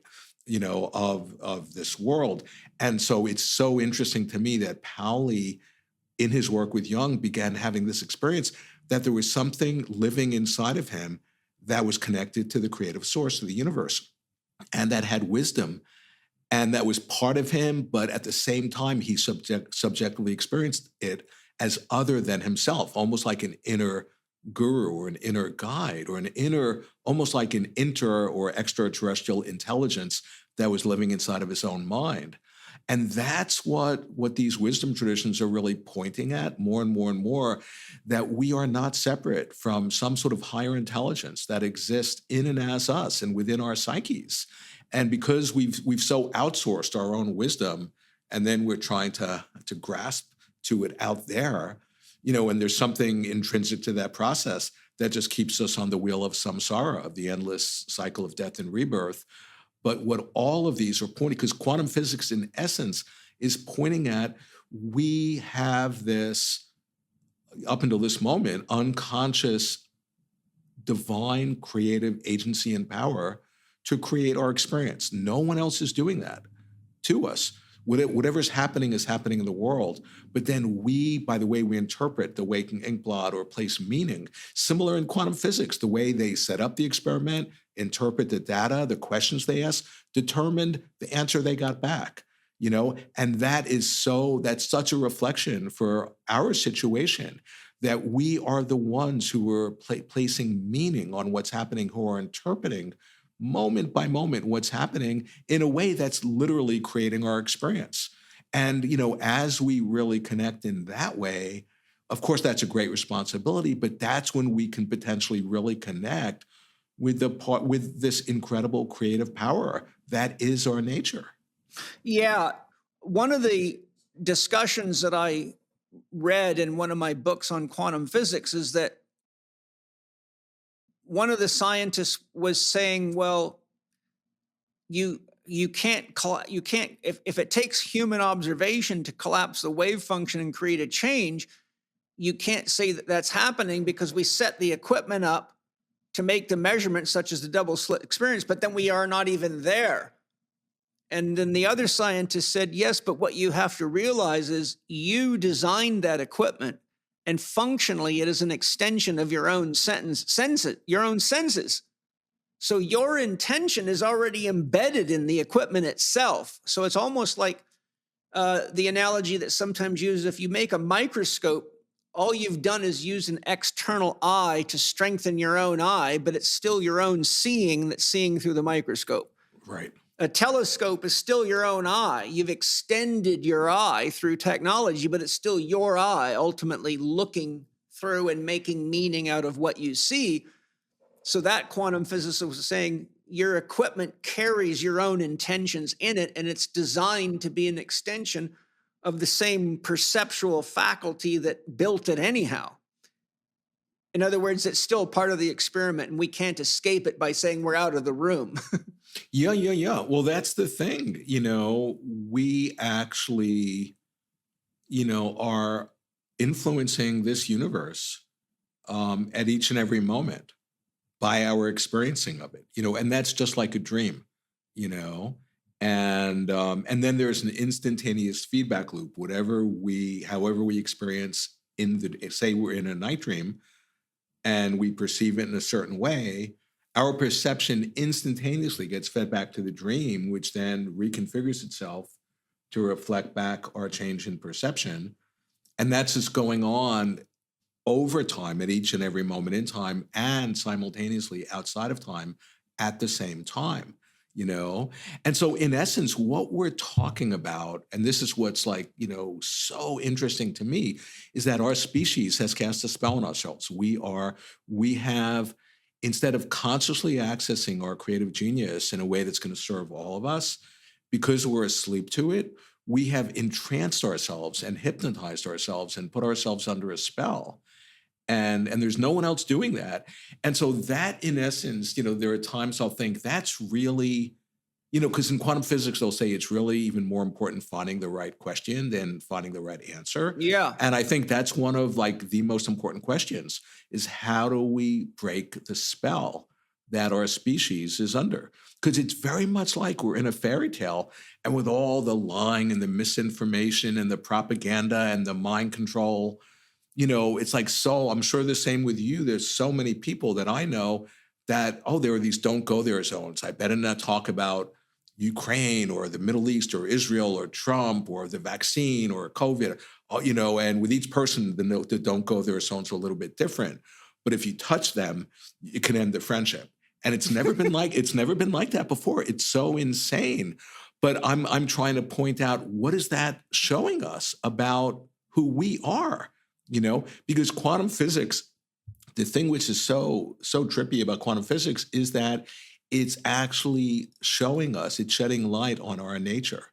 of this world. And so it's so interesting to me that Pauli, in his work with Jung, began having this experience that there was something living inside of him that was connected to the creative source of the universe, and that had wisdom, and that was part of him, but at the same time, he subjectively experienced it as other than himself, almost like an inner guru or an inner guide or an inner, almost like an inter or extraterrestrial intelligence that was living inside of his own mind. And that's what these wisdom traditions are really pointing at more and more and more, that we are not separate from some sort of higher intelligence that exists in and as us and within our psyches. And because we've so outsourced our own wisdom, and then we're trying to grasp to it out there, and there's something intrinsic to that process that just keeps us on the wheel of samsara, of the endless cycle of death and rebirth. But what all of these are pointing, because quantum physics in essence is pointing at, we have this, up until this moment, unconscious divine creative agency and power to create our experience. No one else is doing that to us. Whatever's happening is happening in the world. But then we, by the way we interpret the waking ink blot or place meaning, similar in quantum physics, the way they set up the experiment, interpret the data, the questions they asked, determined the answer they got back. And that's such a reflection for our situation, that we are the ones who are placing meaning on what's happening, who are interpreting moment by moment what's happening in a way that's literally creating our experience. And, as we really connect in that way, of course, that's a great responsibility, but that's when we can potentially really connect with with this incredible creative power that is our nature. Yeah. One of the discussions that I read in one of my books on quantum physics is that one of the scientists was saying, well, you can't if it takes human observation to collapse the wave function and create a change, you can't say that that's happening because we set the equipment up to make the measurements such as the double slit experience, but then we are not even there. And then the other scientist said, yes, but what you have to realize is you designed that equipment, and functionally it is an extension of your own senses. So your intention is already embedded in the equipment itself. So it's almost like the analogy that's sometimes used: if you make a microscope, all you've done is use an external eye to strengthen your own eye, but it's still your own seeing that's seeing through the microscope. Right. A telescope is still your own eye. You've extended your eye through technology, but it's still your eye ultimately looking through and making meaning out of what you see. So that quantum physicist was saying your equipment carries your own intentions in it, and it's designed to be an extension of the same perceptual faculty that built it anyhow. In other words, it's still part of the experiment, and we can't escape it by saying we're out of the room. Yeah. Well, that's the thing. We actually, are influencing this universe at each and every moment by our experiencing of it, and that's just like a dream, and then there's an instantaneous feedback loop. However we experience say we're in a night dream and we perceive it in a certain way, our perception instantaneously gets fed back to the dream, which then reconfigures itself to reflect back our change in perception. And that's just going on over time at each and every moment in time, and simultaneously outside of time at the same time, And so in essence, what we're talking about, and this is what's so interesting to me, is that our species has cast a spell on ourselves. We have, instead of consciously accessing our creative genius in a way that's going to serve all of us, because we're asleep to it, we have entranced ourselves and hypnotized ourselves and put ourselves under a spell. And there's no one else doing that. And so that, in essence, there are times I'll think that's really, because in quantum physics, they'll say it's really even more important finding the right question than finding the right answer. Yeah. And I think that's one of the most important questions, is how do we break the spell that our species is under? Because it's very much like we're in a fairy tale, and with all the lying and the misinformation and the propaganda and the mind control, it's so I'm sure the same with you. There's so many people that I know that, there are these don't go there zones. I better not talk about Ukraine or the Middle East or Israel or Trump or the vaccine or COVID, and with each person, the don't go there zones are a little bit different. But if you touch them, it can end the friendship. And it's never been like that before. It's so insane. But I'm trying to point out, what is that showing us about who we are? Because quantum physics, the thing which is so trippy about quantum physics is that it's actually showing us, it's shedding light on our nature.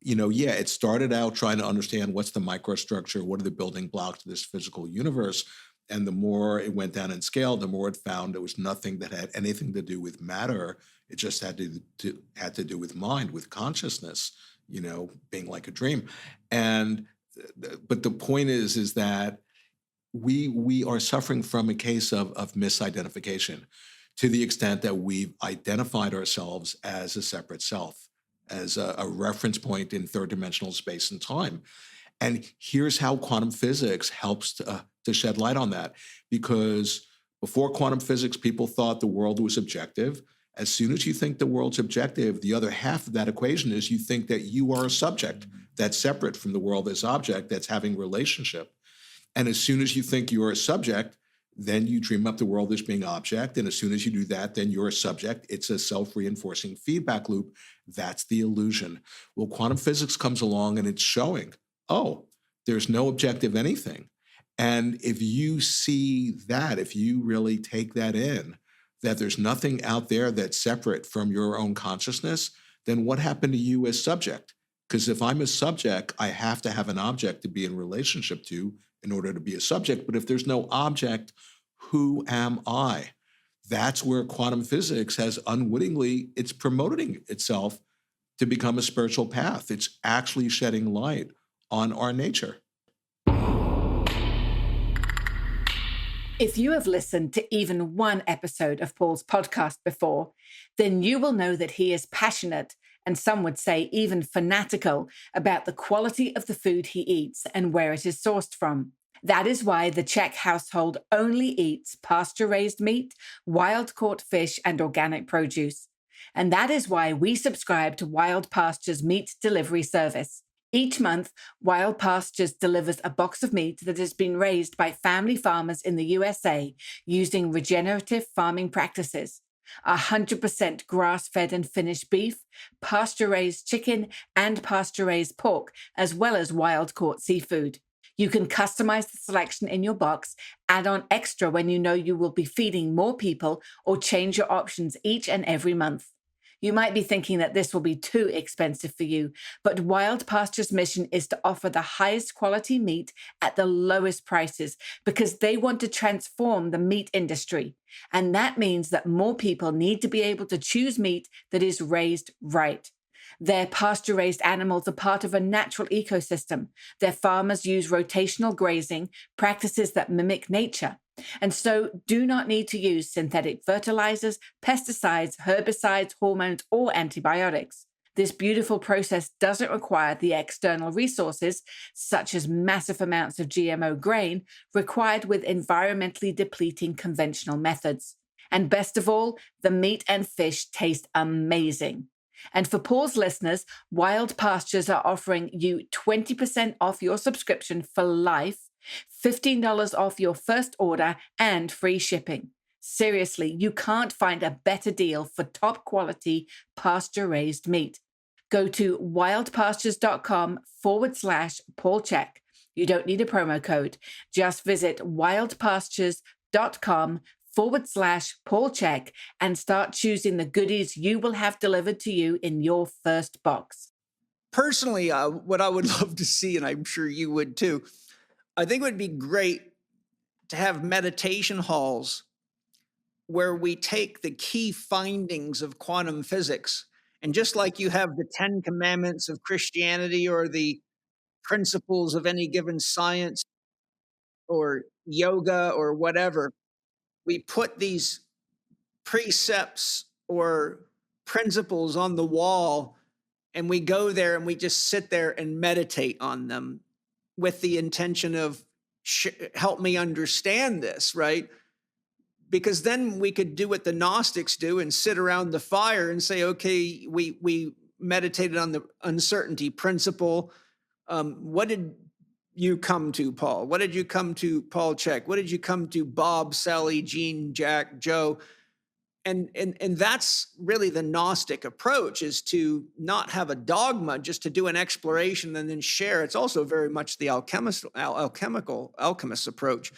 It started out trying to understand what's the microstructure, what are the building blocks of this physical universe. And the more it went down in scale, the more it found it was nothing that had anything to do with matter. It just had to do with mind, with consciousness, being like a dream. But the point is that we are suffering from a case of misidentification to the extent that we've identified ourselves as a separate self, as a reference point in third dimensional space and time. And here's how quantum physics helps to shed light on that. Because before quantum physics, people thought the world was objective. As soon as you think the world's objective, the other half of that equation is you think that you are a subject that's separate from the world as object that's having relationship. And as soon as you think you're a subject, then you dream up the world as being object. And as soon as you do that, then you're a subject. It's a self-reinforcing feedback loop. That's the illusion. Well, quantum physics comes along and it's showing, oh, there's no objective anything. And if you see that, if you really take that in, that there's nothing out there that's separate from your own consciousness, then what happened to you as subject? Because if I'm a subject, I have to have an object to be in relationship to in order to be a subject. But if there's no object, who am I? That's where quantum physics has unwittingly, it's promoting itself to become a spiritual path. It's actually shedding light on our nature. If you have listened to even one episode of Paul's podcast before, then you will know that he is passionate, and some would say even fanatical, about the quality of the food he eats and where it is sourced from. That is why the Chek household only eats pasture-raised meat, wild-caught fish, and organic produce. And that is why we subscribe to Wild Pasture's meat delivery service. Each month, Wild Pastures delivers a box of meat that has been raised by family farmers in the USA using regenerative farming practices. 100% grass-fed and finished beef, pasture-raised chicken, and pasture-raised pork, as well as wild-caught seafood. You can customize the selection in your box, add on extra when you know you will be feeding more people, or change your options each and every month. You might be thinking that this will be too expensive for you, but Wild Pasture's mission is to offer the highest quality meat at the lowest prices because they want to transform the meat industry. And that means that more people need to be able to choose meat that is raised right. Their pasture-raised animals are part of a natural ecosystem. Their farmers use rotational grazing, practices that mimic nature, and so do not need to use synthetic fertilizers, pesticides, herbicides, hormones, or antibiotics. This beautiful process doesn't require the external resources, such as massive amounts of GMO grain, required with environmentally depleting conventional methods. And best of all, the meat and fish taste amazing. And for Paul's listeners, Wild Pastures are offering you 20% off your subscription for life, $15 off your first order, and free shipping. Seriously, you can't find a better deal for top quality pasture-raised meat. Go to wildpastures.com/Paul Chek. You don't need a promo code. Just visit wildpastures.com/Paul Chek and start choosing the goodies you will have delivered to you in your first box. Personally, what I would love to see, and I'm sure you would too, I think it would be great to have meditation halls where we take the key findings of quantum physics, and just like you have the 10 commandments of Christianity or the principles of any given science or yoga or whatever, we put these precepts or principles on the wall and we go there and we just sit there and meditate on them with the intention of help me understand this, right? Because then we could do what the Gnostics do and sit around the fire and say, okay, we meditated on the uncertainty principle. What did you come to, Paul? What did you come to, Paul Chek? What did you come to, Bob, Sally, Jean, Jack, Joe? And that's really the Gnostic approach, is to not have a dogma, just to do an exploration and then share. It's also very much the alchemist approach.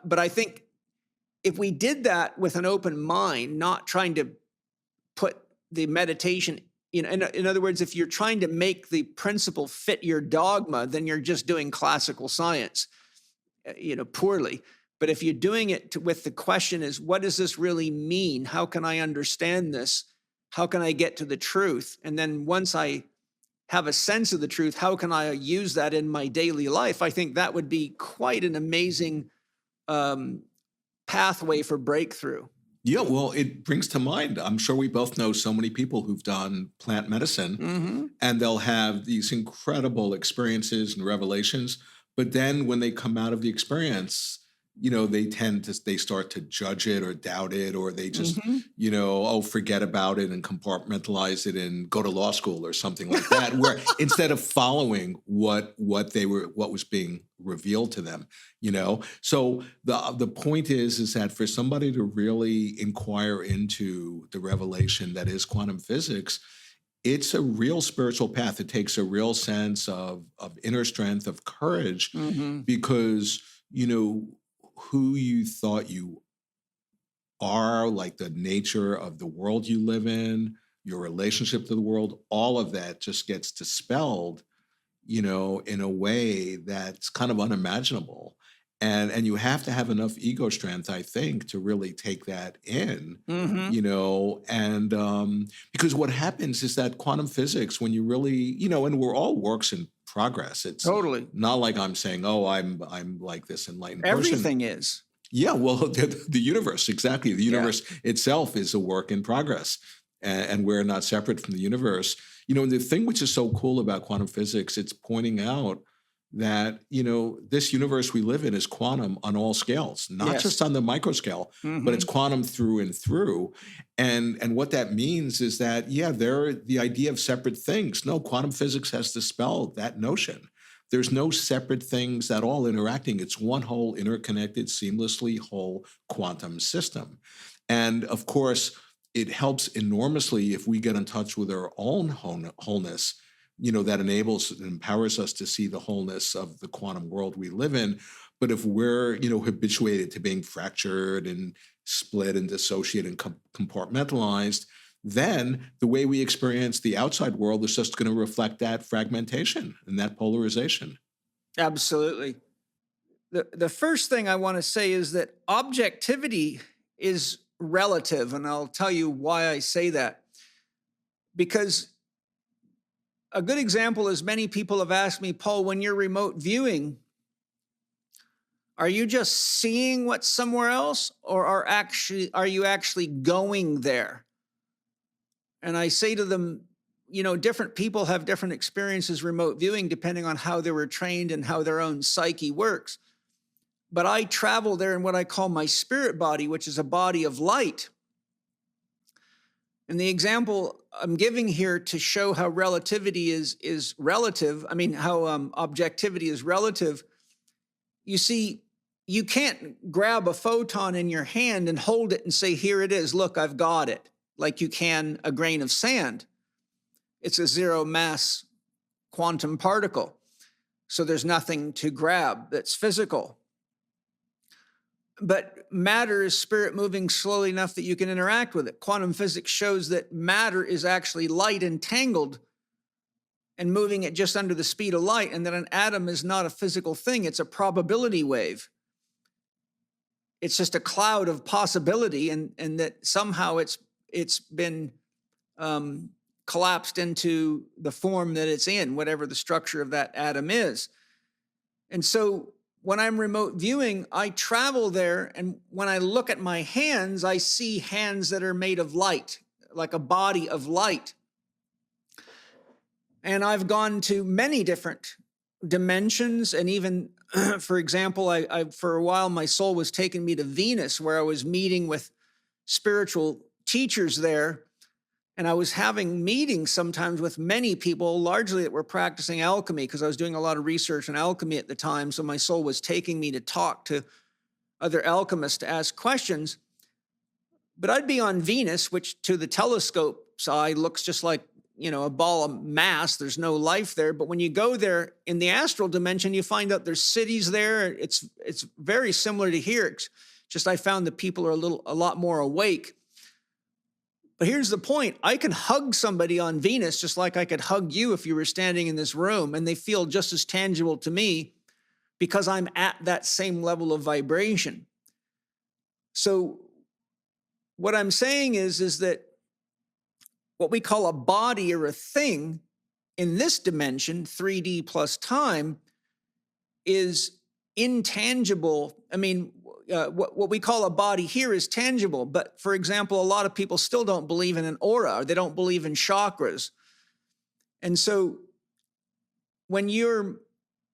But I think if we did that with an open mind, not trying to put the meditation, in other words, if you're trying to make the principle fit your dogma, then you're just doing classical science, poorly. But if you're doing it with the question is, what does this really mean? How can I understand this? How can I get to the truth? And then once I have a sense of the truth, how can I use that in my daily life? I think that would be quite an amazing pathway for breakthrough. Yeah, well, it brings to mind, I'm sure we both know so many people who've done plant medicine, and they'll have these incredible experiences and revelations. But then when they come out of the experience, they start to judge it or doubt it, or they just, forget about it and compartmentalize it and go to law school or something like that, where instead of following what was being revealed to them, So the point is that for somebody to really inquire into the revelation that is quantum physics, it's a real spiritual path. It takes a real sense of inner strength, of courage, because, who you thought you are, like the nature of the world you live in, your relationship to the world, all of that just gets dispelled, in a way that's kind of unimaginable. And you have to have enough ego strength, I think, to really take that in, because what happens is that quantum physics, when you really, and we're all works in progress. It's totally not like I'm saying, oh, I'm like this enlightened person. Everything is. Yeah, well, the universe, exactly. The universe itself is a work in progress, and we're not separate from the universe. And the thing which is so cool about quantum physics, it's pointing out that, this universe we live in is quantum on all scales, not just on the micro scale, but it's quantum through and through. And what that means is that, they're the idea of separate things. No, quantum physics has dispelled that notion. There's no separate things at all interacting. It's one whole interconnected, seamlessly whole quantum system. And of course, it helps enormously if we get in touch with our own wholeness, that enables and empowers us to see the wholeness of the quantum world we live in. But if we're, habituated to being fractured and split and dissociated and compartmentalized, then the way we experience the outside world is just going to reflect that fragmentation and that polarization. Absolutely. The first thing I want to say is that objectivity is relative, and I'll tell you why I say that. Because a good example is many people have asked me, Paul, when you're remote viewing, are you just seeing what's somewhere else, or are you actually going there? And I say to them, different people have different experiences remote viewing depending on how they were trained and how their own psyche works. But I travel there in what I call my spirit body, which is a body of light. And the example I'm giving here to show how relativity is relative, how objectivity is relative, you see, you can't grab a photon in your hand and hold it and say, here it is, look, I've got it, like you can a grain of sand. It's a zero mass quantum particle. So there's nothing to grab that's physical. But matter is spirit moving slowly enough that you can interact with it. Quantum physics shows that matter is actually light entangled and moving at just under the speed of light, and that an atom is not a physical thing. It's a probability wave. It's just a cloud of possibility, and that somehow it's been collapsed into the form that it's in, whatever the structure of that atom is. And so when I'm remote viewing, I travel there, and when I look at my hands, I see hands that are made of light, like a body of light. And I've gone to many different dimensions, and even, for example, I for a while, my soul was taking me to Venus, where I was meeting with spiritual teachers there. And I was having meetings sometimes with many people, largely that were practicing alchemy, because I was doing a lot of research on alchemy at the time. So my soul was taking me to talk to other alchemists to ask questions. But I'd be on Venus, which to the telescope's eye looks just like, a ball of mass. There's no life there. But when you go there in the astral dimension, you find out there's cities there. It's very similar to here. It's just I found that people are a lot more awake. But here's the point. I can hug somebody on Venus just like I could hug you if you were standing in this room, and they feel just as tangible to me because I'm at that same level of vibration. So what I'm saying is that what we call a body or a thing in this dimension, 3D plus time, is intangible. I mean, what we call a body here is tangible. But for example, a lot of people still don't believe in an aura, or they don't believe in chakras. And so when you're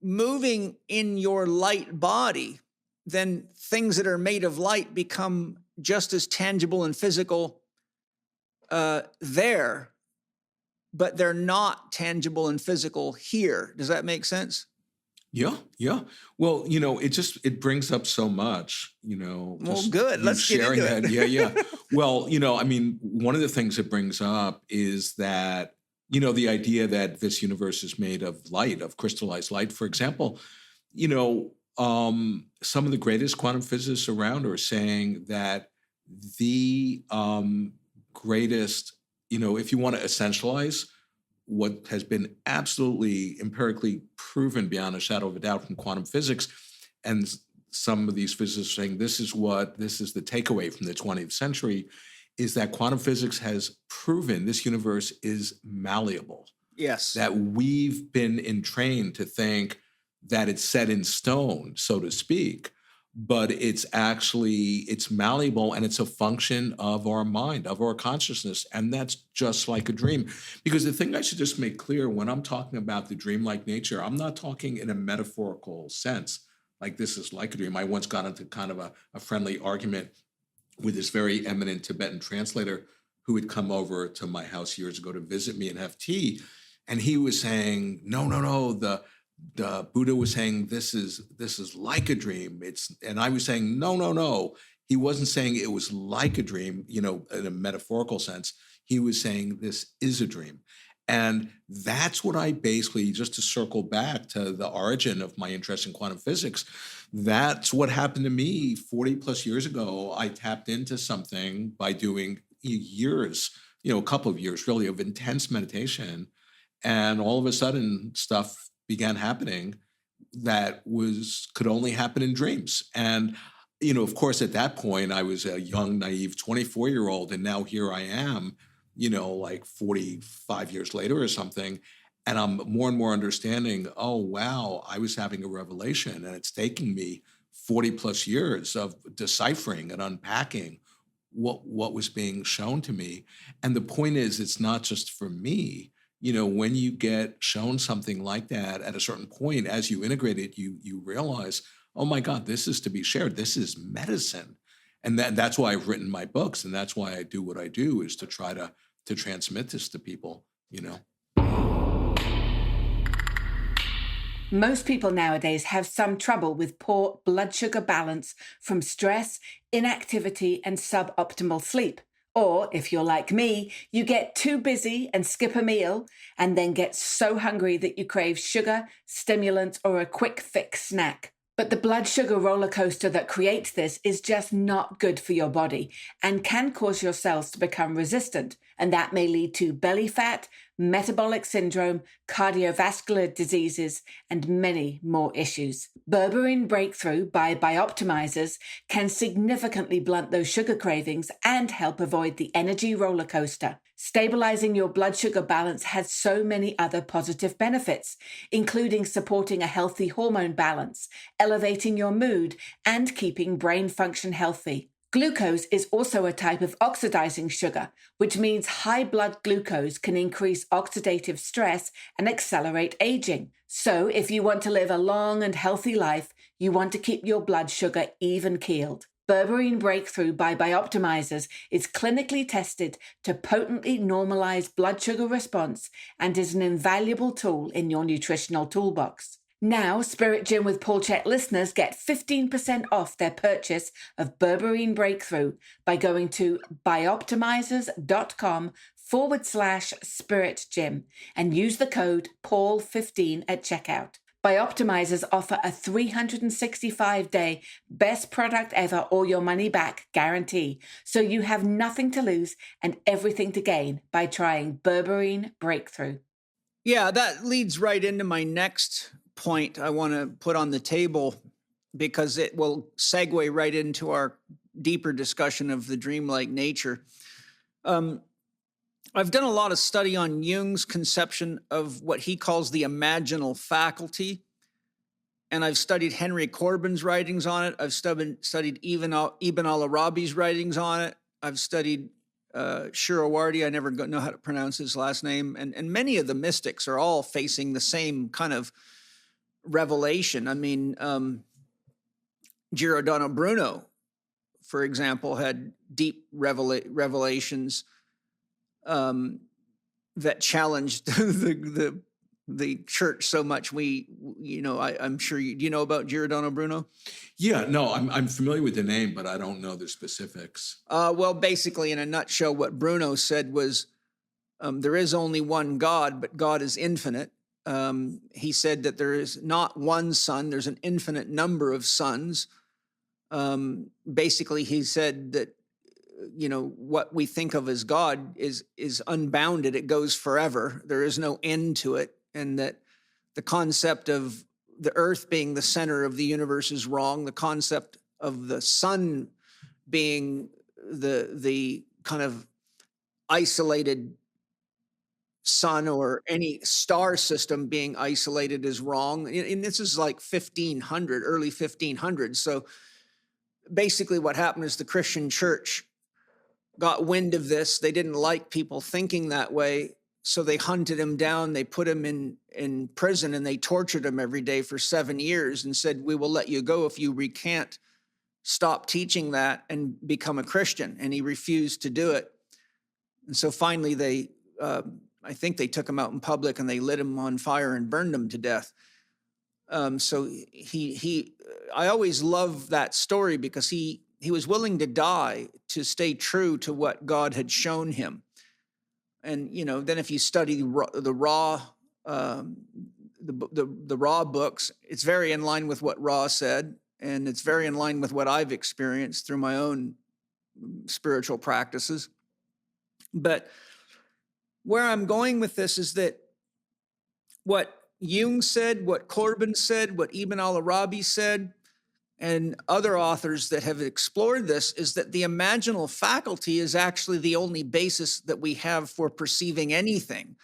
moving in your light body, then things that are made of light become just as tangible and physical there, but they're not tangible and physical here. Does that make sense? Yeah, yeah. Well, it brings up so much, Well, good. Let's get into it. Yeah. Well, I mean, one of the things it brings up is that, the idea that this universe is made of light, of crystallized light, for example, some of the greatest quantum physicists around are saying that the greatest, if you want to essentialize what has been absolutely empirically proven beyond a shadow of a doubt from quantum physics, and some of these physicists are saying this is the takeaway from the 20th century, is that quantum physics has proven this universe is malleable. Yes. That we've been entrained to think that it's set in stone, so to speak, but it's malleable, and it's a function of our mind, of our consciousness. And that's just like a dream. Because the thing I should just make clear, when I'm talking about the dreamlike nature, I'm not talking in a metaphorical sense, like this is like a dream. I once got into kind of a friendly argument with this very eminent Tibetan translator who had come over to my house years ago to visit me and have tea. And he was saying, no, the Buddha was saying this is like a dream. And I was saying, no. He wasn't saying it was like a dream, in a metaphorical sense. He was saying this is a dream. And that's what I basically, just to circle back to the origin of my interest in quantum physics, that's what happened to me 40 plus years ago. I tapped into something by doing years, a couple of years really of intense meditation. And all of a sudden stuff began happening that could only happen in dreams. And, of course, at that point, I was a young, naive 24-year-old. And now here I am, like 45 years later or something. And I'm more and more understanding, oh, wow, I was having a revelation, and it's taking me 40 plus years of deciphering and unpacking what was being shown to me. And the point is, it's not just for me. When you get shown something like that at a certain point, as you integrate it, you realize, oh my God, this is to be shared. This is medicine. And that's why I've written my books. And that's why I do what I do, is to try to transmit this to people, Most people nowadays have some trouble with poor blood sugar balance from stress, inactivity, and suboptimal sleep. Or, if you're like me, you get too busy and skip a meal, and then get so hungry that you crave sugar, stimulants, or a quick fix snack. But the blood sugar roller coaster that creates this is just not good for your body and can cause your cells to become resistant, and that may lead to belly fat, metabolic syndrome, cardiovascular diseases, and many more issues. Berberine Breakthrough by Bioptimizers can significantly blunt those sugar cravings and help avoid the energy roller coaster. Stabilizing your blood sugar balance has so many other positive benefits, including supporting a healthy hormone balance, elevating your mood, and keeping brain function healthy. Glucose is also a type of oxidizing sugar, which means high blood glucose can increase oxidative stress and accelerate aging. So if you want to live a long and healthy life, you want to keep your blood sugar even-keeled. Berberine Breakthrough by Bioptimizers is clinically tested to potently normalize blood sugar response and is an invaluable tool in your nutritional toolbox. Now, Spirit Gym with Paul Chek listeners get 15% off their purchase of Berberine Breakthrough by going to bioptimizers.com/Spirit Gym and use the code PAUL15 at checkout. Bioptimizers offer a 365-day best product ever or your money back guarantee, so you have nothing to lose and everything to gain by trying Berberine Breakthrough. Yeah, that leads right into my next point I want to put on the table, because it will segue right into our deeper discussion of the dreamlike nature. I've done a lot of study on Jung's conception of what he calls the imaginal faculty. And I've studied Henry Corbin's writings on it. I've studied Ibn al-Arabi's writings on it. I've studied Shirawardi. I never know how to pronounce his last name. And many of the mystics are all facing the same kind of revelation. I mean, Giordano Bruno, for example, had deep revelations that challenged the church so much. I'm sure do you know about Giordano Bruno? Yeah, no, I'm familiar with the name, but I don't know the specifics. Well, basically, in a nutshell, what Bruno said was there is only one God, but God is infinite. He said that there is not one sun, there's an infinite number of suns. Basically, he said that what we think of as God is unbounded. It goes forever. There is no end to it. And that the concept of the earth being the center of the universe is wrong. The concept of the sun being the kind of isolated sun or any star system being isolated is wrong. And this is like 1500, early 1500s. So basically what happened is the Christian church got wind of this. They didn't like people thinking that way. So they hunted him down. They put him in prison and they tortured him every day for 7 years and said, we will let you go if you recant, stop teaching that and become a Christian. And he refused to do it. And so finally I think they took him out in public and they lit him on fire and burned him to death. So I always love that story because he was willing to die to stay true to what God had shown him. And, then if you study the Ra books, it's very in line with what Ra said. And it's very in line with what I've experienced through my own spiritual practices. But where I'm going with this is that what Jung said, what Corbin said, what Ibn al-Arabi said, and other authors that have explored this is that the imaginal faculty is actually the only basis that we have for perceiving anything,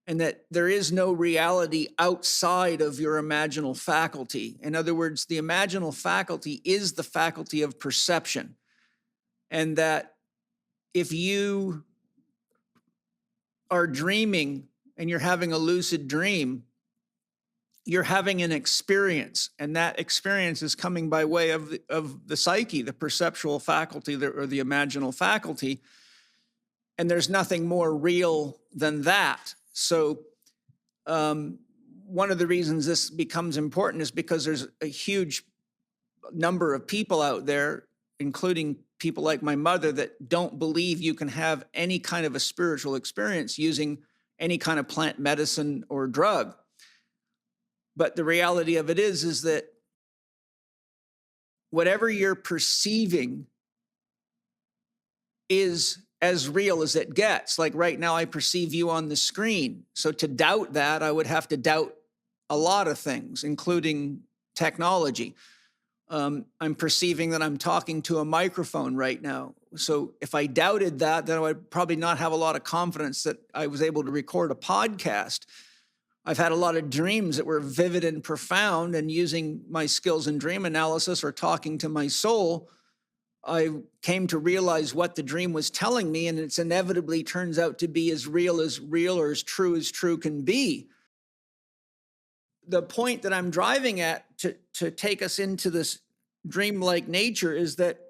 and that there is no reality outside of your imaginal faculty. In other words, the imaginal faculty is the faculty of perception, and that if you are dreaming and you're having a lucid dream, you're having an experience, and that experience is coming by way of the psyche, the perceptual faculty, or the imaginal faculty, and there's nothing more real than that. So one of the reasons this becomes important is because there's a huge number of people out there, including people like my mother, that don't believe you can have any kind of a spiritual experience using any kind of plant medicine or drug. But the reality of it is that whatever you're perceiving is as real as it gets. Like right now, I perceive you on the screen. So to doubt that, I would have to doubt a lot of things, including technology. I'm perceiving that I'm talking to a microphone right now. So if I doubted that, then I would probably not have a lot of confidence that I was able to record a podcast. I've had a lot of dreams that were vivid and profound, and using my skills in dream analysis or talking to my soul, I came to realize what the dream was telling me, and it's inevitably turns out to be as real or as true can be. The point that I'm driving at to take us into this dreamlike nature is that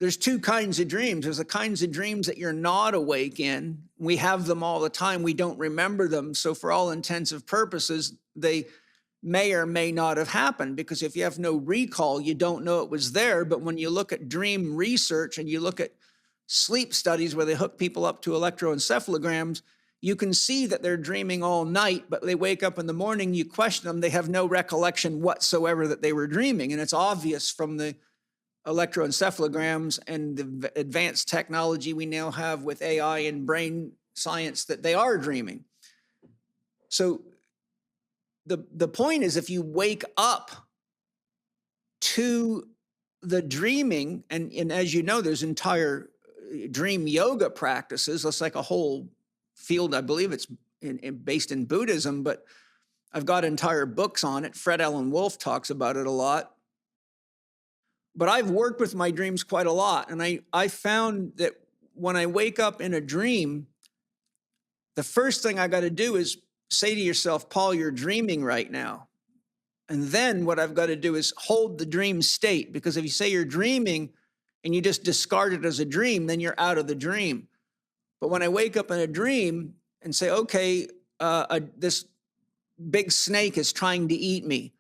there's two kinds of dreams. There's the kinds of dreams that you're not awake in. We have them all the time. We don't remember them. So for all intensive purposes, they may or may not have happened, because if you have no recall, you don't know it was there. But when you look at dream research and you look at sleep studies where they hook people up to electroencephalograms, you can see that they're dreaming all night, but they wake up in the morning, you question them, they have no recollection whatsoever that they were dreaming. And it's obvious from the electroencephalograms and the advanced technology we now have with AI and brain science that they are dreaming. So the point is, if you wake up to the dreaming, and as you know, there's entire dream yoga practices. It's like a whole field. I believe it's based in Buddhism, but I've got entire books on it. Fred Allen Wolf talks about it a lot. But I've worked with my dreams quite a lot. And I found that when I wake up in a dream, the first thing I got to do is say to yourself, Paul, you're dreaming right now. And then what I've got to do is hold the dream state, because if you say you're dreaming and you just discard it as a dream, then you're out of the dream. But when I wake up in a dream and say, okay, this big snake is trying to eat me,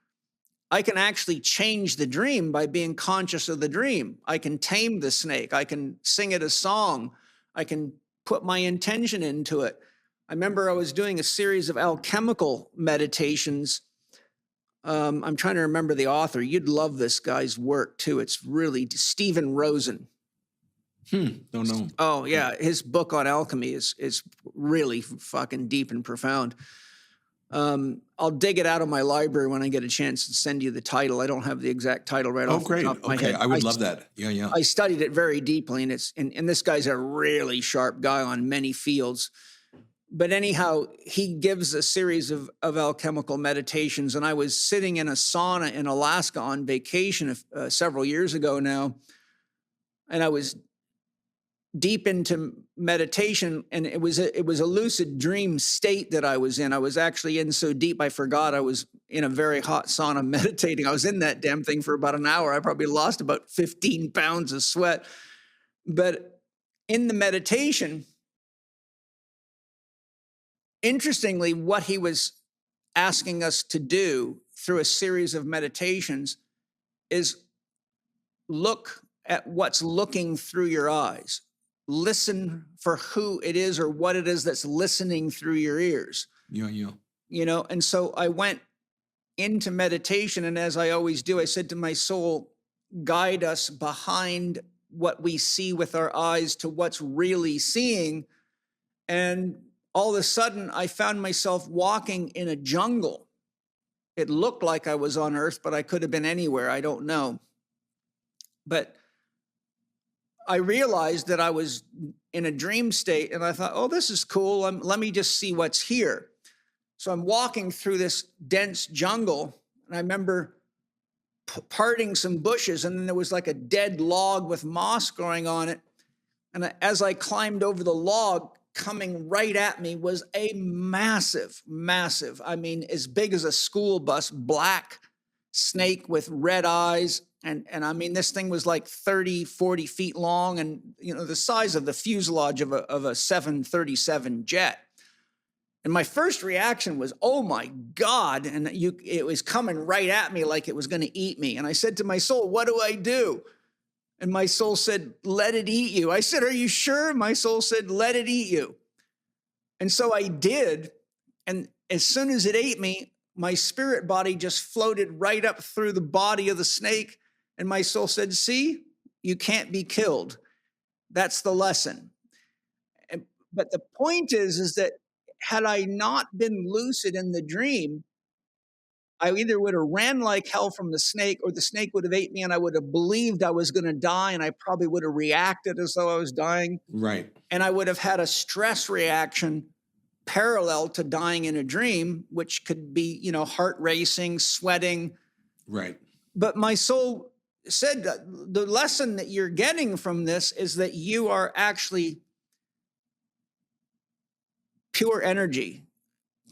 I can actually change the dream by being conscious of the dream. I can tame the snake. I can sing it a song. I can put my intention into it. I remember I was doing a series of alchemical meditations. I'm trying to remember the author. You'd love this guy's work too. It's really Stephen Rosen. Don't know. Oh yeah, his book on alchemy is really fucking deep and profound. I'll dig it out of my library when I get a chance to send you the title. I don't have the exact title right off the top of my head. I would love that. Yeah. I studied it very deeply, and this guy's a really sharp guy on many fields. But anyhow, he gives a series of alchemical meditations, and I was sitting in a sauna in Alaska on vacation several years ago now, and I was deep into meditation, and it was a lucid dream state that I was in. I was actually in so deep I forgot I was in a very hot sauna meditating. I was in that damn thing for about an hour. I probably lost about 15 pounds of sweat. But in the meditation, interestingly, what he was asking us to do through a series of meditations is look at what's looking through your eyes. Listen for who it is or what it is that's listening through your ears. Yeah. You know, and so I went into meditation, and as I always do, I said to my soul, guide us behind what we see with our eyes to what's really seeing. And all of a sudden, I found myself walking in a jungle. It looked like I was on Earth, but I could have been anywhere. I don't know. But I realized that I was in a dream state, and I thought, oh, this is cool. Let me just see what's here. So I'm walking through this dense jungle, and I remember parting some bushes, and then there was like a dead log with moss growing on it. And as I climbed over the log, coming right at me was a massive, I mean, as big as a school bus, black snake with red eyes. And I mean, this thing was like 30, 40 feet long, and, you know, the size of the fuselage of a 737 jet. And my first reaction was, oh my God. And it was coming right at me like it was going to eat me. And I said to my soul, what do I do? And my soul said, let it eat you. I said, are you sure? My soul said, let it eat you. And so I did. And as soon as it ate me, my spirit body just floated right up through the body of the snake. And my soul said, see, you can't be killed. That's the lesson. But the point is that had I not been lucid in the dream, I either would have ran like hell from the snake, or the snake would have ate me, and I would have believed I was going to die, and I probably would have reacted as though I was dying. Right. And I would have had a stress reaction parallel to dying in a dream, which could be, you know, heart racing, sweating. Right. But my soul said that the lesson that you're getting from this is that you are actually pure energy,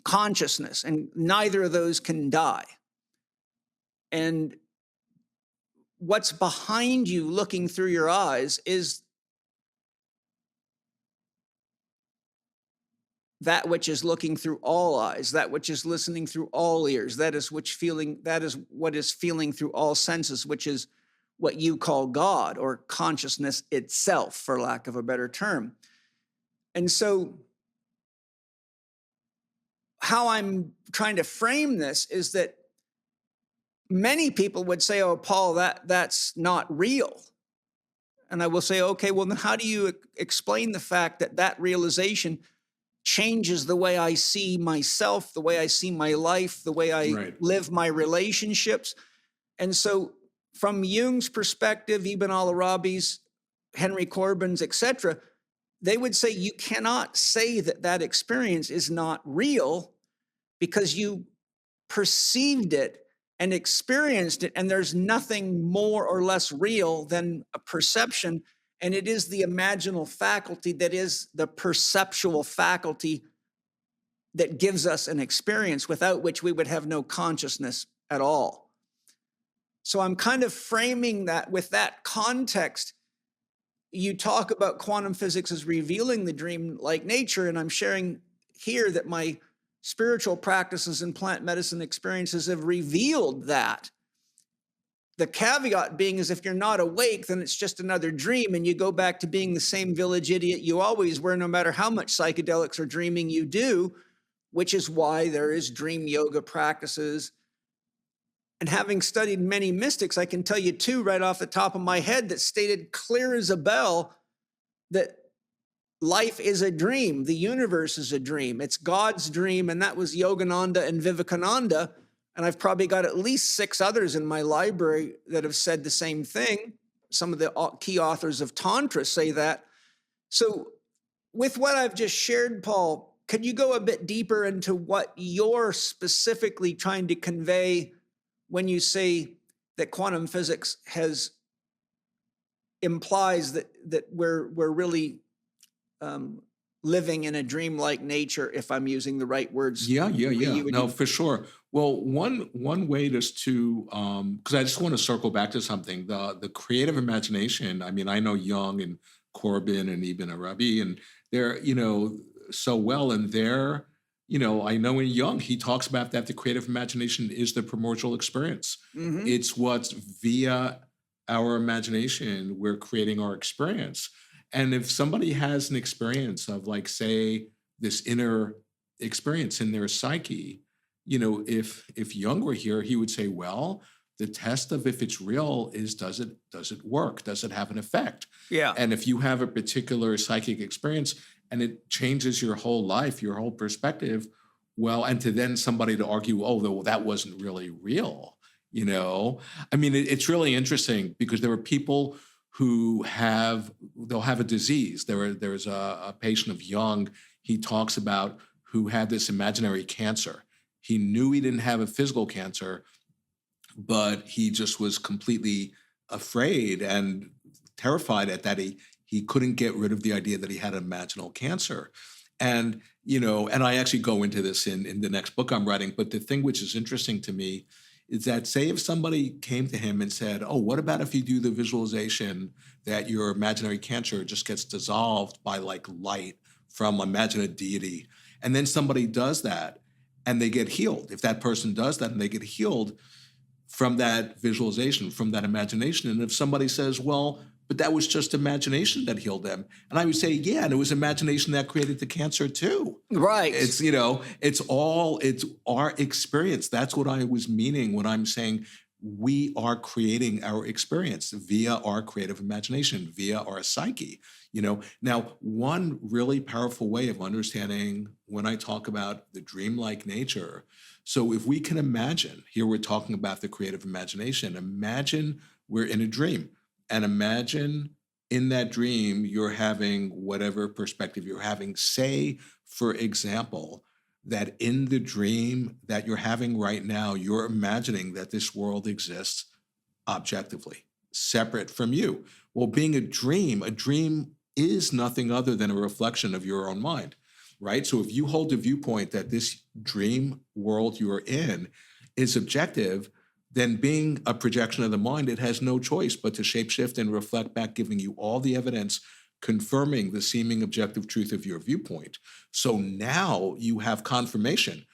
consciousness, and neither of those can die. And what's behind you looking through your eyes is that which is looking through all eyes, that which is listening through all ears, that is what is feeling through all senses, which is what you call God, or consciousness itself, for lack of a better term. And so how I'm trying to frame this is that many people would say, oh, Paul, that's not real. And I will say, okay, well, then how do you explain the fact that realization changes the way I see myself, the way I see my life, the way I live my relationships? And so from Jung's perspective, Ibn al-Arabi's, Henry Corbin's, etc., they would say you cannot say that that experience is not real because you perceived it and experienced it, and there's nothing more or less real than a perception, and it is the imaginal faculty that is the perceptual faculty that gives us an experience, without which we would have no consciousness at all. So I'm kind of framing that with that context. You talk about quantum physics as revealing the dream-like nature, and I'm sharing here that my spiritual practices and plant medicine experiences have revealed that. The caveat being is if you're not awake, then it's just another dream, and you go back to being the same village idiot you always were, no matter how much psychedelics or dreaming you do, which is why there is dream yoga practices. And having studied many mystics, I can tell you two right off the top of my head that stated clear as a bell that life is a dream. The universe is a dream. It's God's dream. And that was Yogananda and Vivekananda. And I've probably got at least 6 others in my library that have said the same thing. Some of the key authors of Tantra say that. So with what I've just shared, Paul, could you go a bit deeper into what you're specifically trying to convey when you say that quantum physics implies that we're really living in a dreamlike nature, if I'm using the right words? Yeah. No, for sure. Well, one way just to, because I just want to circle back to something, the creative imagination. I mean, I know Jung and Corbin and Ibn Arabi, and they're, so well, and they're, I know in Jung, he talks about that the creative imagination is the primordial experience. Mm-hmm. It's what's via our imagination, we're creating our experience. And if somebody has an experience of, like, say, this inner experience in their psyche, if Jung were here, he would say, well, the test of if it's real is, does it work? Does it have an effect? Yeah. And if you have a particular psychic experience and it changes your whole life, your whole perspective, well, and to then somebody to argue, oh, that wasn't really real, I mean, it's really interesting because there are people who they'll have a disease. There's a patient of Jung, he talks about, who had this imaginary cancer. He knew he didn't have a physical cancer, but he just was completely afraid and terrified at that he couldn't get rid of the idea that he had an imaginal cancer. And, and I actually go into this in the next book I'm writing, but the thing which is interesting to me is that, say if somebody came to him and said, oh, what about if you do the visualization that your imaginary cancer just gets dissolved by, like, light from, imagine, a deity, and then somebody does that and they get healed. If that person does that and they get healed from that visualization, from that imagination, and if somebody says, well, but that was just imagination that healed them. And I would say, yeah, and it was imagination that created the cancer too. Right. It's, it's our experience. That's what I was meaning when I'm saying we are creating our experience via our creative imagination, via our psyche. Now, one really powerful way of understanding when I talk about the dreamlike nature. So if we can imagine, here we're talking about the creative imagination, imagine we're in a dream. And imagine in that dream, you're having whatever perspective you're having. Say, for example, that in the dream that you're having right now, you're imagining that this world exists objectively, separate from you. Well, being a dream is nothing other than a reflection of your own mind, right? So if you hold the viewpoint that this dream world you're in is objective, then being a projection of the mind, it has no choice but to shapeshift and reflect back, giving you all the evidence confirming the seeming objective truth of your viewpoint. So now you have confirmation,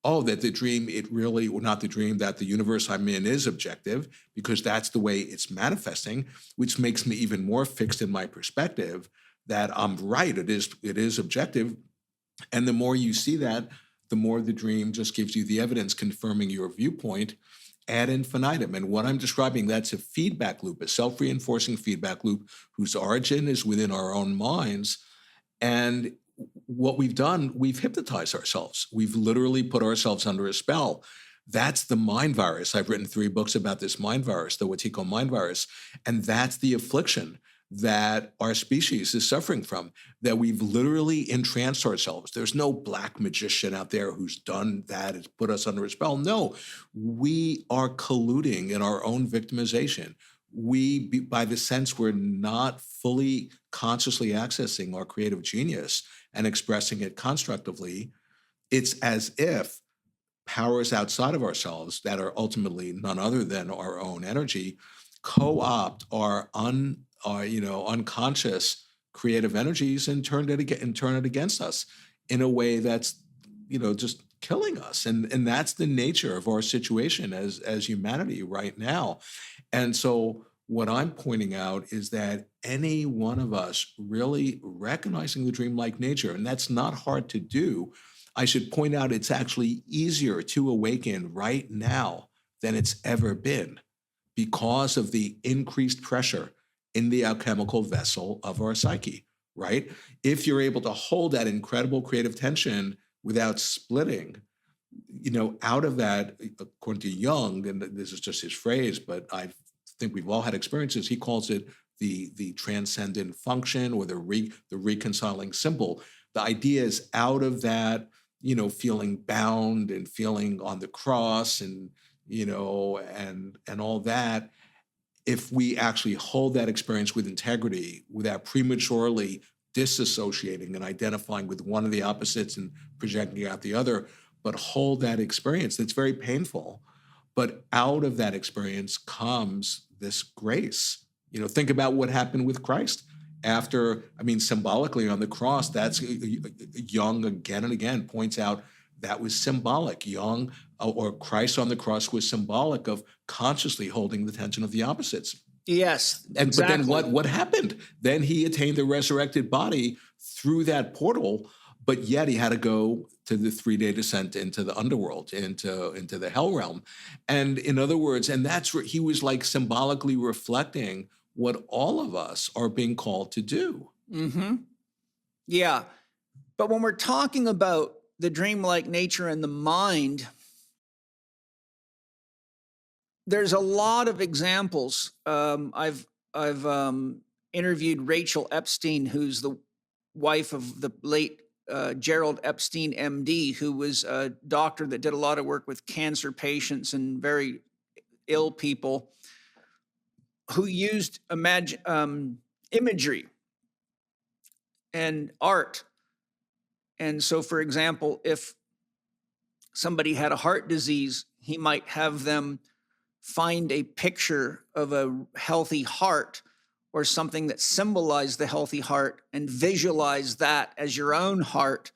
that the dream, that the universe I'm in is objective, because that's the way it's manifesting, which makes me even more fixed in my perspective that I'm right, it is objective. And the more you see that, the more the dream just gives you the evidence confirming your viewpoint ad infinitum. And what I'm describing, that's a feedback loop, a self-reinforcing feedback loop whose origin is within our own minds. And what we've done, we've hypnotized ourselves. We've literally put ourselves under a spell. That's the mind virus. I've written 3 books about this mind virus, the Wetiko mind virus. And that's the affliction, that our species is suffering from, that we've literally entranced ourselves. There's no black magician out there who's done that, has put us under a spell. No, we are colluding in our own victimization. By the sense we're not fully consciously accessing our creative genius and expressing it constructively, it's as if powers outside of ourselves that are ultimately none other than our own energy co-opt our unconscious creative energies and turn it against us in a way that's just killing us. And that's the nature of our situation as humanity right now. And so what I'm pointing out is that any one of us really recognizing the dreamlike nature, and that's not hard to do. I should point out it's actually easier to awaken right now than it's ever been because of the increased pressure in the alchemical vessel of our psyche, right? If you're able to hold that incredible creative tension without splitting, out of that, according to Jung, and this is just his phrase, but I think we've all had experiences, he calls it the transcendent function or the reconciling symbol. The idea is out of that, feeling bound and feeling on the cross and all that, if we actually hold that experience with integrity without prematurely disassociating and identifying with one of the opposites and projecting out the other, but hold that experience that's very painful. But out of that experience comes this grace. Think about what happened with Christ. Symbolically on the cross, that's Jung again and again points out that was symbolic. Jung or Christ on the cross was symbolic of consciously holding the tension of the opposites. Yes, exactly. But then what happened? Then he attained the resurrected body through that portal, but yet he had to go to the 3-day descent into the underworld, into the hell realm. And in other words, and that's where he was like symbolically reflecting what all of us are being called to do. Mm-hmm. Yeah. But when we're talking about the dreamlike nature and the mind, there's a lot of examples. I've interviewed Rachel Epstein, who's the wife of the late Gerald Epstein, MD, who was a doctor that did a lot of work with cancer patients and very ill people, who used imagery and art. And so, for example, if somebody had a heart disease, he might have them find a picture of a healthy heart or something that symbolized the healthy heart and visualize that as your own heart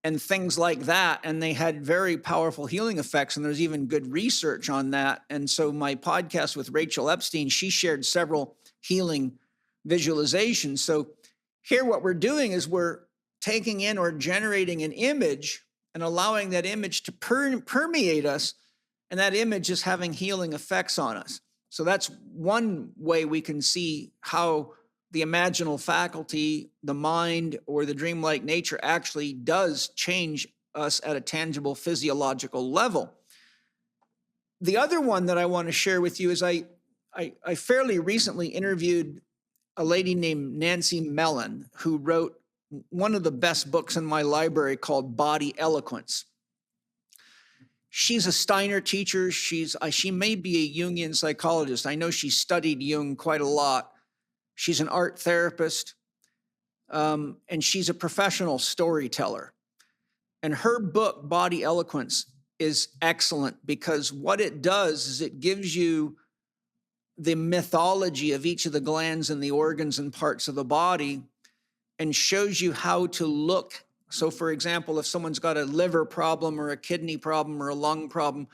and things like that. And they had very powerful healing effects. And there's even good research on that. And so my podcast with Rachel Epstein, she shared several healing visualizations. So here what we're doing is we're taking in or generating an image and allowing that image to permeate us. And that image is having healing effects on us. So that's one way we can see how the imaginal faculty, the mind, or the dreamlike nature actually does change us at a tangible physiological level. The other one that I want to share with you is I fairly recently interviewed a lady named Nancy Mellon, who wrote one of the best books in my library called Body Eloquence. She's a Steiner teacher. She may be a Jungian psychologist. I know she studied Jung quite a lot. She's an art therapist, and she's a professional storyteller. And her book, Body Eloquence, is excellent because what it does is it gives you the mythology of each of the glands and the organs and parts of the body and shows you how to look. So, for example, if someone's got a liver problem or a kidney problem or a lung problem,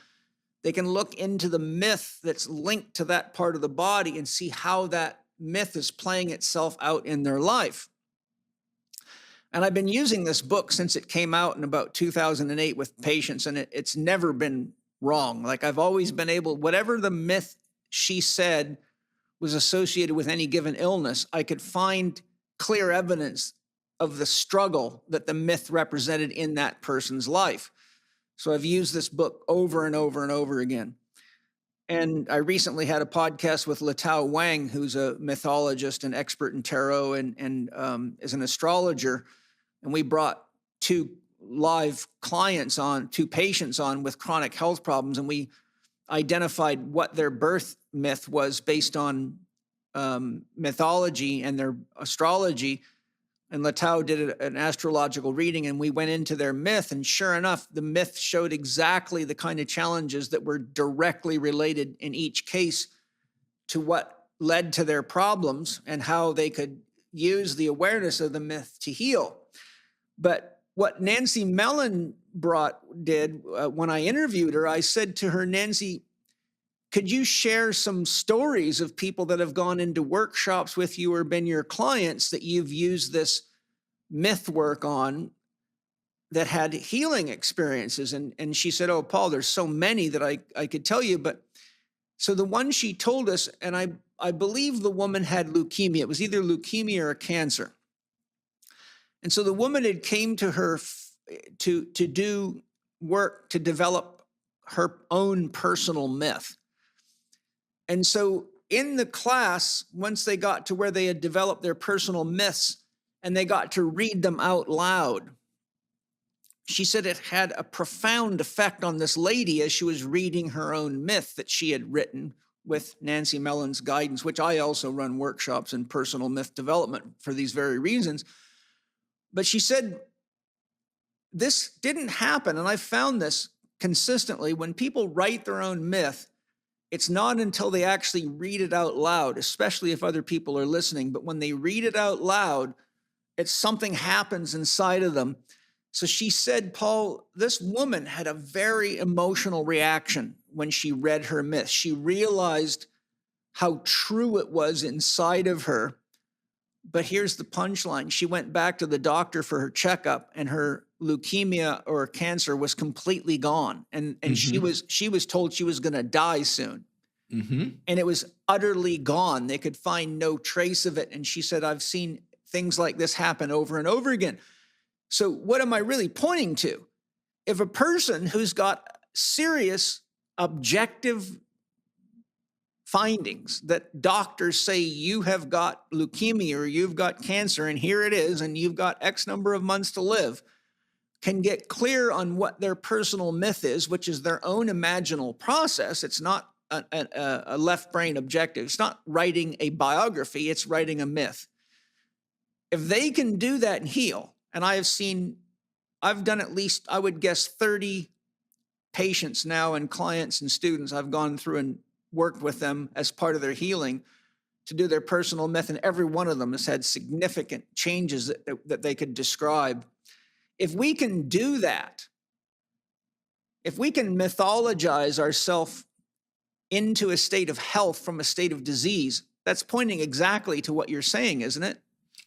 they can look into the myth that's linked to that part of the body and see how that myth is playing itself out in their life. And I've been using this book since it came out in about 2008 with patients, and it's never been wrong. Like I've always been able, whatever the myth she said was associated with any given illness, I could find clear evidence of the struggle that the myth represented in that person's life. So I've used this book over and over and over again. And I recently had a podcast with Latao Wang, who's a mythologist and expert in tarot and is an astrologer. And we brought two live clients on, two patients on with chronic health problems. And we identified what their birth myth was based on mythology and their astrology. And Latau did an astrological reading, and we went into their myth. And sure enough, the myth showed exactly the kind of challenges that were directly related in each case to what led to their problems and how they could use the awareness of the myth to heal. But what Nancy Mellon did when I interviewed her, I said to her, Nancy, could you share some stories of people that have gone into workshops with you or been your clients that you've used this myth work on that had healing experiences? And she said, oh, Paul, there's so many that I could tell you. But so the one she told us, and I believe the woman had leukemia. It was either leukemia or a cancer. And so the woman had came to her to do work to develop her own personal myth. And so in the class, once they got to where they had developed their personal myths and they got to read them out loud, she said it had a profound effect on this lady as she was reading her own myth that she had written with Nancy Mellon's guidance, which I also run workshops in personal myth development for these very reasons. But she said, this didn't happen. And I found this consistently when people write their own myth. It's not until they actually read it out loud, especially if other people are listening, but when they read it out loud, it's something happens inside of them. So she said, Paul, this woman had a very emotional reaction when she read her myth. She realized how true it was inside of her. But here's the punchline. She went back to the doctor for her checkup and her leukemia or cancer was completely gone. And she was told she was going to die soon. And it was utterly gone. They could find no trace of it. And she said, I've seen things like this happen over and over again. So what am I really pointing to? If a person who's got serious objective findings that doctors say you have got leukemia or you've got cancer and here it is and you've got X number of months to live, can get clear on what their personal myth is, which is their own imaginal process. It's not a left brain objective. It's not writing a biography, it's writing a myth. If they can do that and heal, and I've done at least, I would guess 30 patients now and clients and students I've gone through and worked with them as part of their healing to do their personal myth, and every one of them has had significant changes that they could describe. If we can do that, if we can mythologize ourselves into a state of health from a state of disease, that's pointing exactly to what you're saying, isn't it?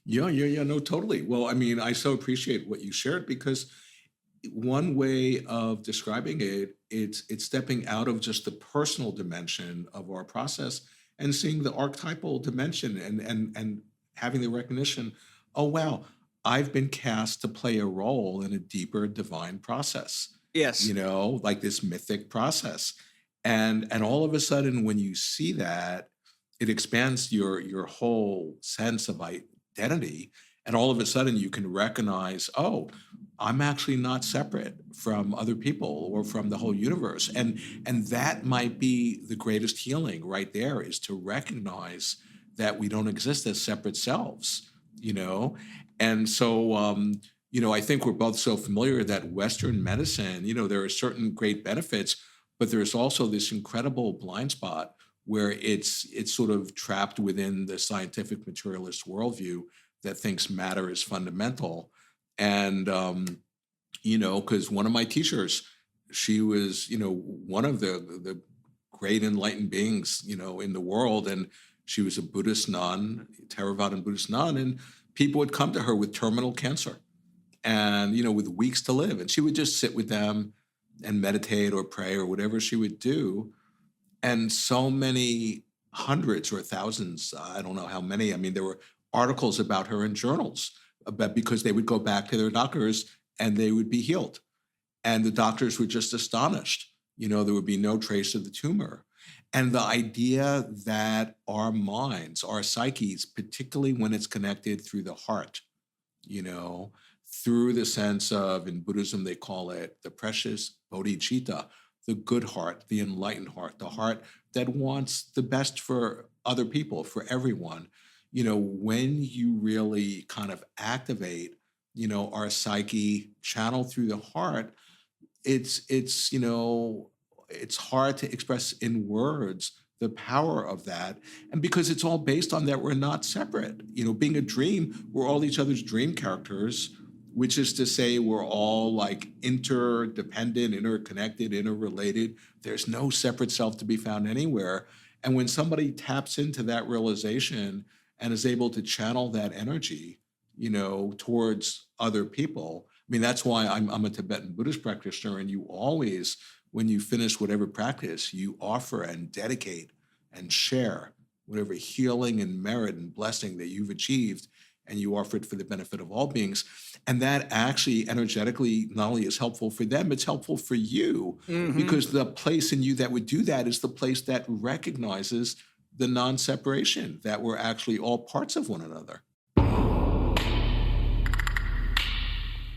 Yeah, no, totally. Well, I mean, I so appreciate what you shared because one way of describing it, it's stepping out of just the personal dimension of our process and seeing the archetypal dimension and having the recognition, oh, wow, I've been cast to play a role in a deeper divine process. Yes. You know, like this mythic process. And all of a sudden, when you see that, it expands your whole sense of identity. And all of a sudden you can recognize, oh, I'm actually not separate from other people or from the whole universe. And that might be the greatest healing right there, is to recognize that we don't exist as separate selves, you know? And so, I think we're both so familiar that Western medicine, there are certain great benefits, but there's also this incredible blind spot where it's sort of trapped within the scientific materialist worldview that thinks matter is fundamental. And, because one of my teachers, she was, one of the great enlightened beings, in the world. And she was a Buddhist nun, Theravadan Buddhist nun, and people would come to her with terminal cancer and, with weeks to live. And she would just sit with them and meditate or pray or whatever she would do. And so many hundreds or thousands, I don't know how many, I mean, there were articles about her in journals because they would go back to their doctors and they would be healed. And the doctors were just astonished. There would be no trace of the tumor. And the idea that our minds, our psyches, particularly when it's connected through the heart, you know, through the sense of, in Buddhism, they call it the precious bodhicitta, the good heart, the enlightened heart, the heart that wants the best for other people, for everyone. You know, when you really kind of activate, you know, our psyche channel through the heart, it's you know, it's hard to express in words the power of that. And because it's all based on that we're not separate. You know, being a dream, we're all each other's dream characters, which is to say we're all like interdependent, interconnected, interrelated. There's no separate self to be found anywhere. And when somebody taps into that realization and is able to channel that energy, you know, towards other people. I mean, that's why I'm a Tibetan Buddhist practitioner, and you always, when you finish whatever practice, you offer and dedicate and share whatever healing and merit and blessing that you've achieved, and you offer it for the benefit of all beings. And that actually energetically not only is helpful for them, it's helpful for you, because the place in you that would do that is the place that recognizes the non-separation, that we're actually all parts of one another.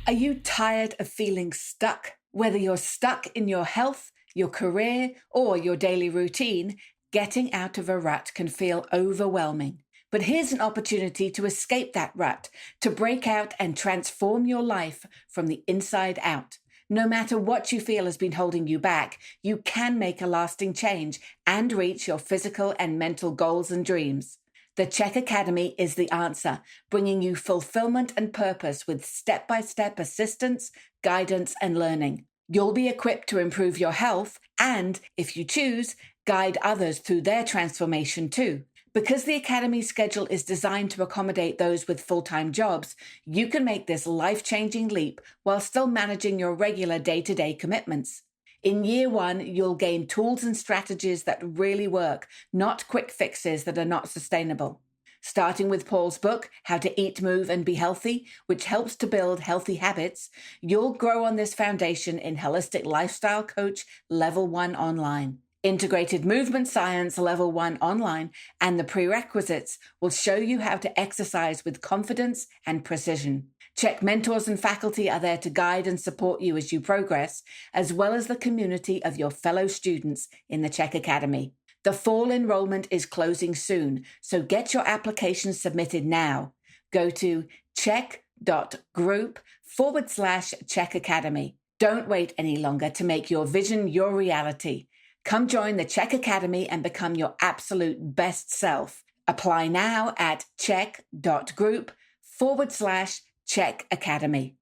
Are you tired of feeling stuck? Whether you're stuck in your health, your career, or your daily routine, getting out of a rut can feel overwhelming. But here's an opportunity to escape that rut, to break out and transform your life from the inside out. No matter what you feel has been holding you back, you can make a lasting change and reach your physical and mental goals and dreams. The Chek Academy is the answer, bringing you fulfillment and purpose with step-by-step assistance, guidance, and learning. You'll be equipped to improve your health and, if you choose, guide others through their transformation too. Because the Academy's schedule is designed to accommodate those with full-time jobs, you can make this life-changing leap while still managing your regular day-to-day commitments. In year one, you'll gain tools and strategies that really work, not quick fixes that are not sustainable. Starting with Paul's book, How to Eat, Move, and Be Healthy, which helps to build healthy habits, you'll grow on this foundation in Holistic Lifestyle Coach Level 1 online. Integrated Movement Science Level 1 online, and the prerequisites will show you how to exercise with confidence and precision. Chek mentors and faculty are there to guide and support you as you progress, as well as the community of your fellow students in the Chek Academy. The fall enrollment is closing soon, so get your application submitted now. Go to chek.group/Chek Academy. Don't wait any longer to make your vision your reality. Come join the Chek Academy and become your absolute best self. Apply now at chek.group/Chek Academy.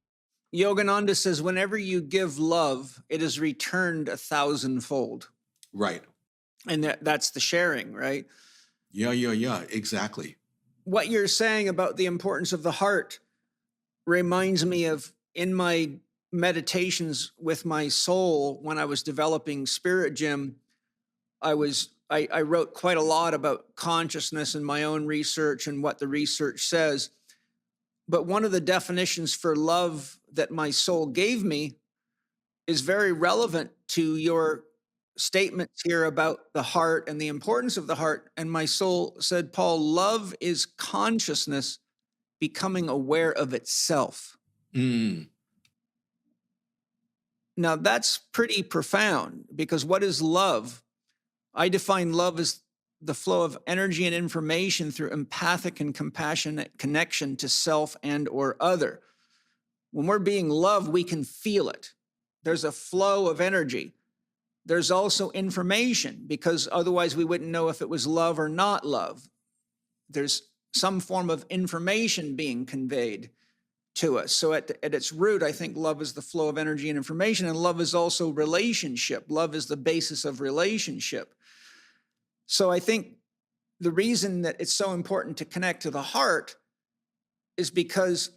Yogananda says, whenever you give love, it is returned 1,000-fold. Right. And that's the sharing, right? Yeah, exactly. What you're saying about the importance of the heart reminds me of in my meditations with my soul when I was developing Spirit Gym. I wrote quite a lot about consciousness in my own research and what the research says. But one of the definitions for love that my soul gave me is very relevant to your statements here about the heart and the importance of the heart. And my soul said, Paul, love is consciousness becoming aware of itself. Now, that's pretty profound, because what is love? I define love as the flow of energy and information through empathic and compassionate connection to self and or other. When we're being loved, we can feel it. There's a flow of energy. There's also information, because otherwise we wouldn't know if it was love or not love. There's some form of information being conveyed to us. So at its root, I think love is the flow of energy and information, and love is also relationship. Love is the basis of relationship. So I think the reason that it's so important to connect to the heart is because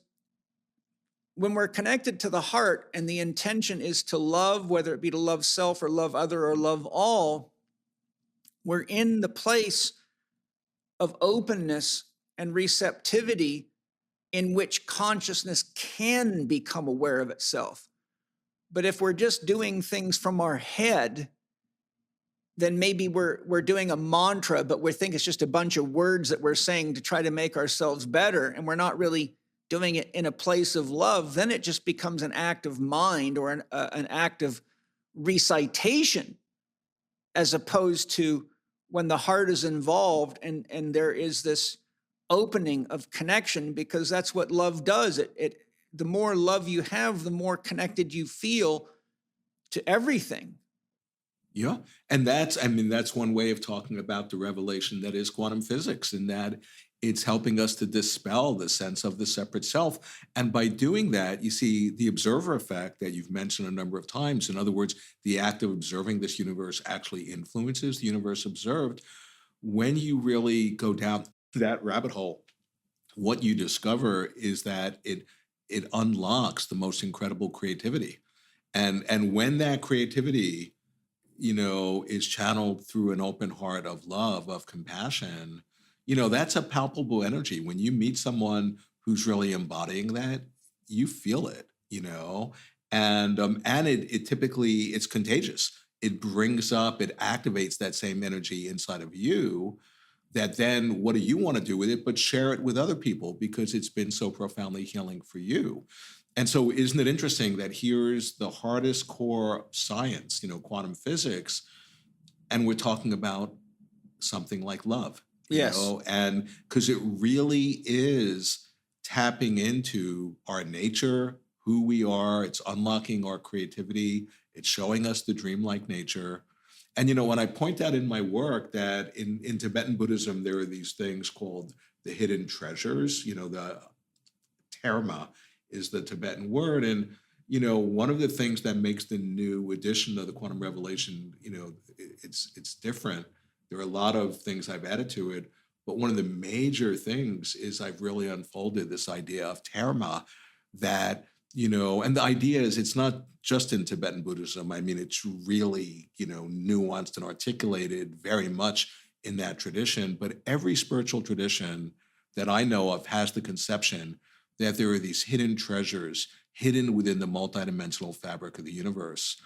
when we're connected to the heart and the intention is to love, whether it be to love self or love other or love all, we're in the place of openness and receptivity in which consciousness can become aware of itself. But if we're just doing things from our head, then maybe we're doing a mantra, but we think it's just a bunch of words that we're saying to try to make ourselves better, and we're not really doing it in a place of love, then it just becomes an act of mind or an act of recitation, as opposed to when the heart is involved and there is this opening of connection, because that's what love does. The more love you have, the more connected you feel to everything. Yeah. And that's one way of talking about the revelation that is quantum physics, in that it's helping us to dispel the sense of the separate self. And by doing that, you see the observer effect that you've mentioned a number of times. In other words, the act of observing this universe actually influences the universe observed. When you really go down that rabbit hole, what you discover is that it unlocks the most incredible creativity. And when that creativity, is channeled through an open heart of love, of compassion, that's a palpable energy. When you meet someone who's really embodying that, you feel it, and it typically, it's contagious. It brings up, it activates that same energy inside of you, that then what do you want to do with it but share it with other people, because it's been so profoundly healing for you. And so isn't it interesting that here's the hardest core science, quantum physics, and we're talking about something like love, Yes. And because it really is tapping into our nature, who we are, it's unlocking our creativity, it's showing us the dreamlike nature. And, when I point out in my work that in Tibetan Buddhism, there are these things called the hidden treasures, the Terma is the Tibetan word. And, one of the things that makes the new edition of the quantum revelation, it's different. There are a lot of things I've added to it, but one of the major things is I've really unfolded this idea of Terma, that, and the idea is it's not just in Tibetan Buddhism. I mean, it's really, nuanced and articulated very much in that tradition, but every spiritual tradition that I know of has the conception that there are these hidden treasures hidden within the multidimensional fabric of the universe,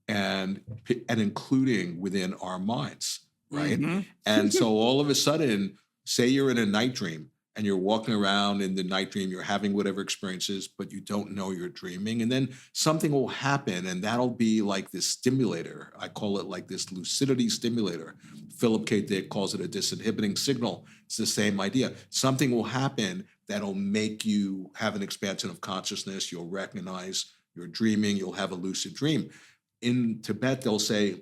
and including within our minds, right? Mm-hmm. And so all of a sudden, say you're in a night dream and you're walking around in the night dream, you're having whatever experiences, but you don't know you're dreaming. And then something will happen, and that'll be like this stimulator. I call it like this lucidity stimulator. Philip K. Dick calls it a disinhibiting signal. It's the same idea. Something will happen that'll make you have an expansion of consciousness. You'll recognize you're dreaming. You'll have a lucid dream. In Tibet, they'll say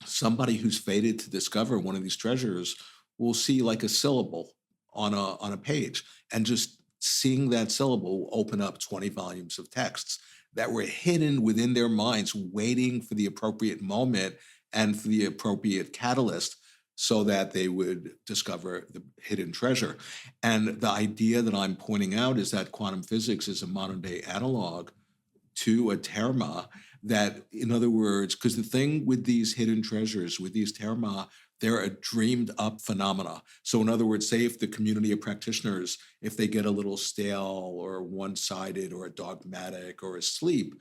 somebody who's fated to discover one of these treasures will see like a syllable on a page, and just seeing that syllable will open up 20 volumes of texts that were hidden within their minds, waiting for the appropriate moment and for the appropriate catalyst so that they would discover the hidden treasure. And the idea that I'm pointing out is that quantum physics is a modern day analog to a Terma, that, in other words, because the thing with these hidden treasures, with these Terma, they're a dreamed up phenomena. So in other words, say if the community of practitioners, if they get a little stale or one-sided or dogmatic or asleep,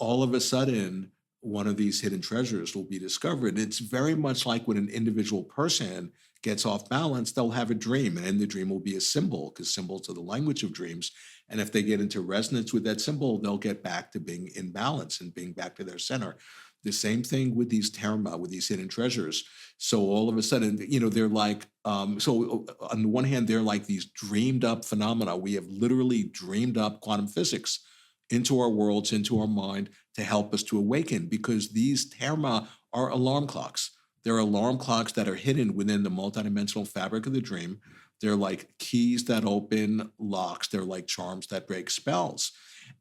all of a sudden, one of these hidden treasures will be discovered. It's very much like when an individual person gets off balance, they'll have a dream, and the dream will be a symbol, because symbols are the language of dreams. And if they get into resonance with that symbol, they'll get back to being in balance and being back to their center. The same thing with these Terma, with these hidden treasures. So all of a sudden, they're like, so on the one hand, they're like these dreamed up phenomena. We have literally dreamed up quantum physics into our worlds, into our mind, to help us to awaken, because these Terma are alarm clocks. They're alarm clocks that are hidden within the multidimensional fabric of the dream. They're like keys that open locks. They're like charms that break spells.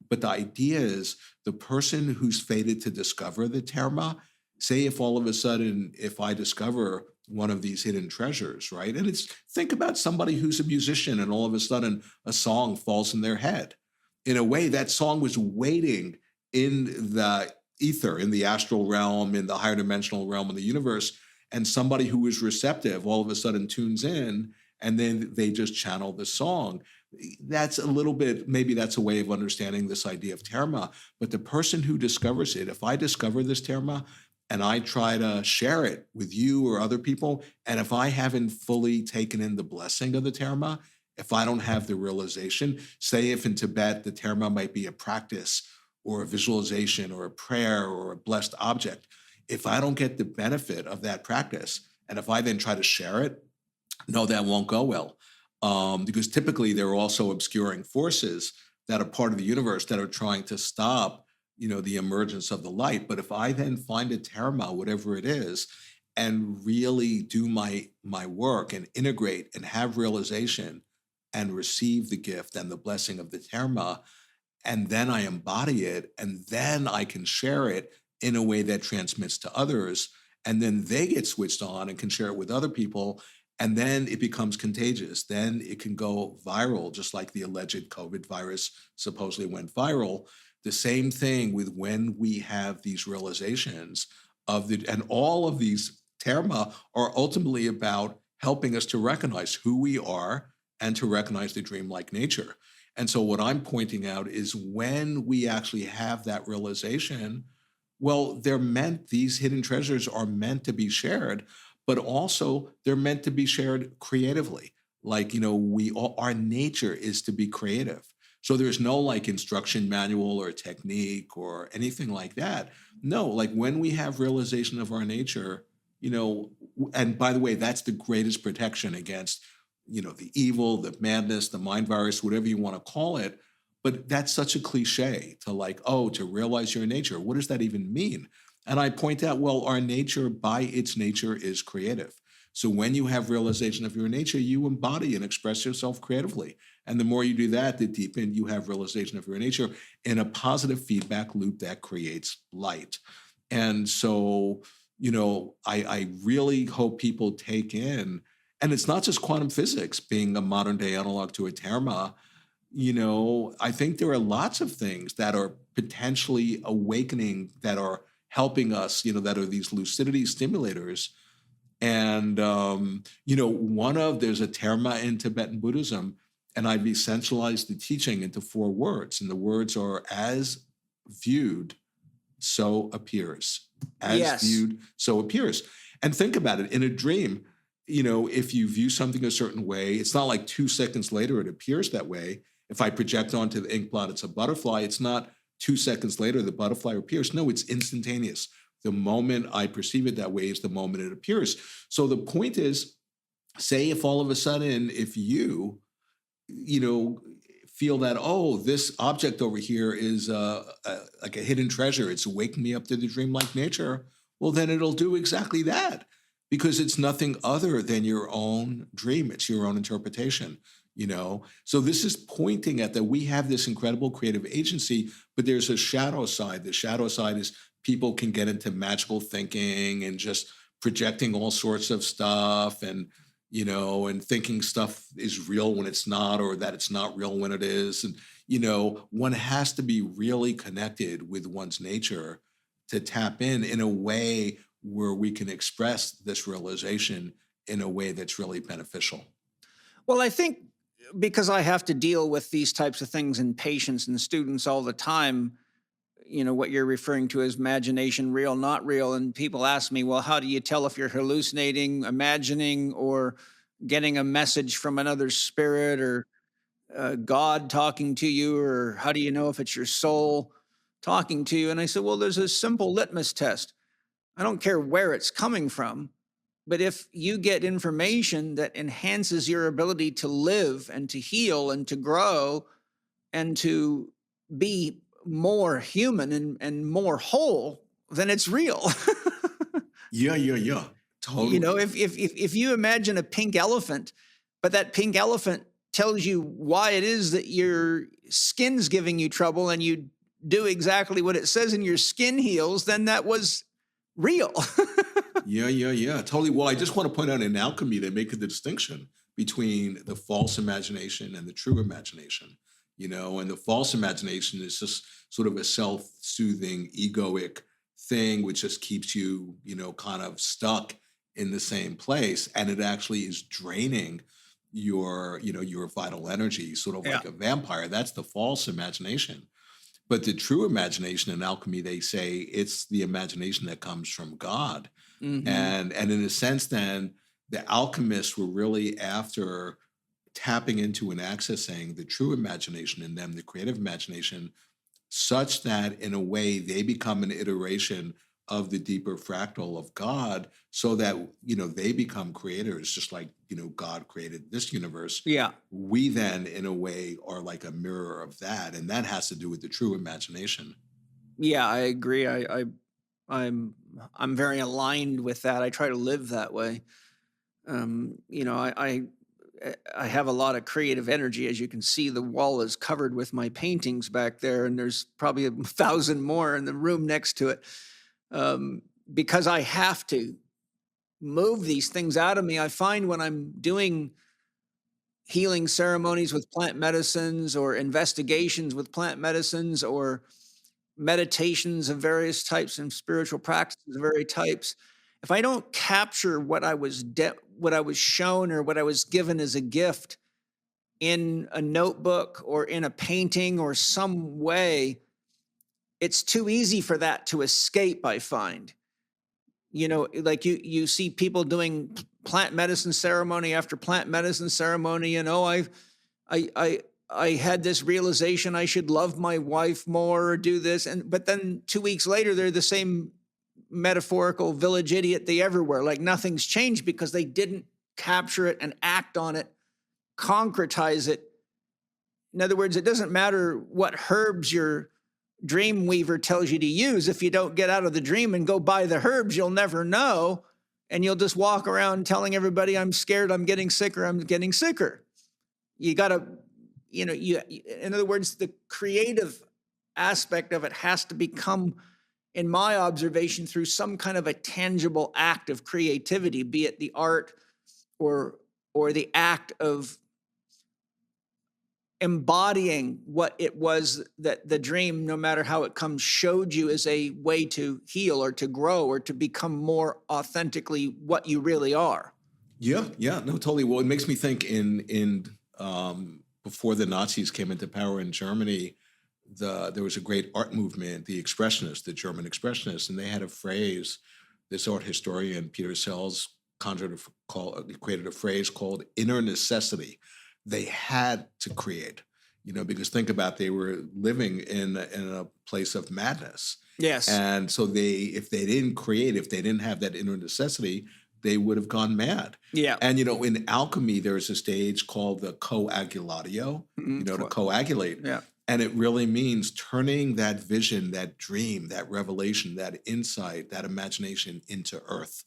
But the idea is the person who's fated to discover the Terma, say if all of a sudden, if I discover one of these hidden treasures, right? And think about somebody who's a musician and all of a sudden a song falls in their head. In a way, that song was waiting in the ether, in the astral realm, in the higher dimensional realm of the universe. And somebody who was receptive all of a sudden tunes in, and then they just channel the song. That's a little bit, maybe that's a way of understanding this idea of Terma. But the person who discovers it, if I discover this Terma and I try to share it with you or other people. And if I haven't fully taken in the blessing of the Terma, if I don't have the realization, say if in Tibet the Terma might be a practice or a visualization or a prayer or a blessed object, if I don't get the benefit of that practice, and if I then try to share it, no, that won't go well. Because typically there are also obscuring forces that are part of the universe that are trying to stop, the emergence of the light. But if I then find a Terma, whatever it is, and really do my work and integrate and have realization and receive the gift and the blessing of the Terma, and then I embody it, and then I can share it in a way that transmits to others, and then they get switched on and can share it with other people, and then it becomes contagious. Then it can go viral, just like the alleged COVID virus supposedly went viral. The same thing with when we have these realizations and all of these Terma are ultimately about helping us to recognize who we are and to recognize the dreamlike nature. And so what I'm pointing out is when we actually have that realization, well, these hidden treasures are meant to be shared, but also they're meant to be shared creatively. Like, our nature is to be creative. So there's no like instruction manual or technique or anything like that. No, like when we have realization of our nature, and by the way, that's the greatest protection against, the evil, the madness, the mind virus, whatever you want to call it. But that's such a cliche to realize your nature. What does that even mean? And I point out, well, our nature by its nature is creative. So when you have realization of your nature, you embody and express yourself creatively. And the more you do that, the deeper you have realization of your nature in a positive feedback loop that creates light. And so, I really hope people take in, and it's not just quantum physics being a modern day analog to a Terma. I think there are lots of things that are potentially awakening, that are helping us, that are these lucidity stimulators. And, there's a Terma in Tibetan Buddhism, and I've essentialized the teaching into 4 words. And the words are as viewed, so appears. As viewed, so appears. And think about it, in a dream, if you view something a certain way, it's not like 2 seconds later it appears that way. If I project onto the ink blot, it's a butterfly. It's not 2 seconds later the butterfly appears. No, it's instantaneous. The moment I perceive it that way is the moment it appears. So the point is, say if all of a sudden, if you, feel that, oh, this object over here is like a hidden treasure, it's waking me up to the dreamlike nature, well, then it'll do exactly that, because it's nothing other than your own dream. It's your own interpretation. So this is pointing at that we have this incredible creative agency, but there's a shadow side. The shadow side is people can get into magical thinking and just projecting all sorts of stuff, and and thinking stuff is real when it's not, or that it's not real when it is. And one has to be really connected with one's nature to tap in a way where we can express this realization in a way that's really beneficial. Well, I think because I have to deal with these types of things in patients and students all the time, what you're referring to as imagination, real, not real. And people ask me, well, how do you tell if you're hallucinating, imagining, or getting a message from another spirit, or God talking to you, or how do you know if it's your soul talking to you? And I said, well, there's a simple litmus test. I don't care where it's coming from. But if you get information that enhances your ability to live and to heal and to grow and to be more human and more whole, then it's real. Yeah. Totally. If you imagine a pink elephant, but that pink elephant tells you why it is that your skin's giving you trouble, and you do exactly what it says and your skin heals, then that was real. Yeah. Totally. Well, I just want to point out in alchemy, they make the distinction between the false imagination and the true imagination, and the false imagination is just sort of a self-soothing, egoic thing, which just keeps you, kind of stuck in the same place. And it actually is draining your vital energy, sort of like a vampire. That's the false imagination. But the true imagination in alchemy, they say it's the imagination that comes from God. Mm-hmm. And in a sense, then the alchemists were really after tapping into and accessing the true imagination in them, the creative imagination, such that in a way they become an iteration of the deeper fractal of God, so that, they become creators, just like, God created this universe. Yeah. We then, in a way, are like a mirror of that. And that has to do with the true imagination. Yeah, I agree. I'm very aligned with that. I try to live that way. I have a lot of creative energy. As you can see, the wall is covered with my paintings back there, and there's probably 1,000 more in the room next to it. Because I have to move these things out of me. I find when I'm doing healing ceremonies with plant medicines, or investigations with plant medicines, or meditations of various types and spiritual practices of various types, if I don't capture what I was shown or what I was given as a gift in a notebook or in a painting or some way, it's too easy for that to escape, I find. Like you see people doing plant medicine ceremony after plant medicine ceremony, I had this realization I should love my wife more or do this. But then 2 weeks later, they're the same metaphorical village idiot they ever were. Like nothing's changed because they didn't capture it and act on it, concretize it. In other words, it doesn't matter what herbs your dream weaver tells you to use. If you don't get out of the dream and go buy the herbs, you'll never know. And you'll just walk around telling everybody, I'm scared, I'm getting sicker, I'm getting sicker. You got to, in other words, the creative aspect of it has to become, in my observation, through some kind of a tangible act of creativity, be it the art or the act of embodying what it was that the dream, no matter how it comes, showed you as a way to heal or to grow or to become more authentically what you really are. Yeah, no, totally. Well, it makes me think in before the Nazis came into power in Germany, there was a great art movement, the Expressionists, the German Expressionists, and they had a phrase. This art historian, Peter Sells, created a phrase called inner necessity. They had to create, because think about, they were living in a place of madness. Yes. And so if they didn't create, if they didn't have that inner necessity, they would have gone mad. Yeah. And, in alchemy, there's a stage called the coagulatio, to coagulate. Yeah. And it really means turning that vision, that dream, that revelation, that insight, that imagination into earth.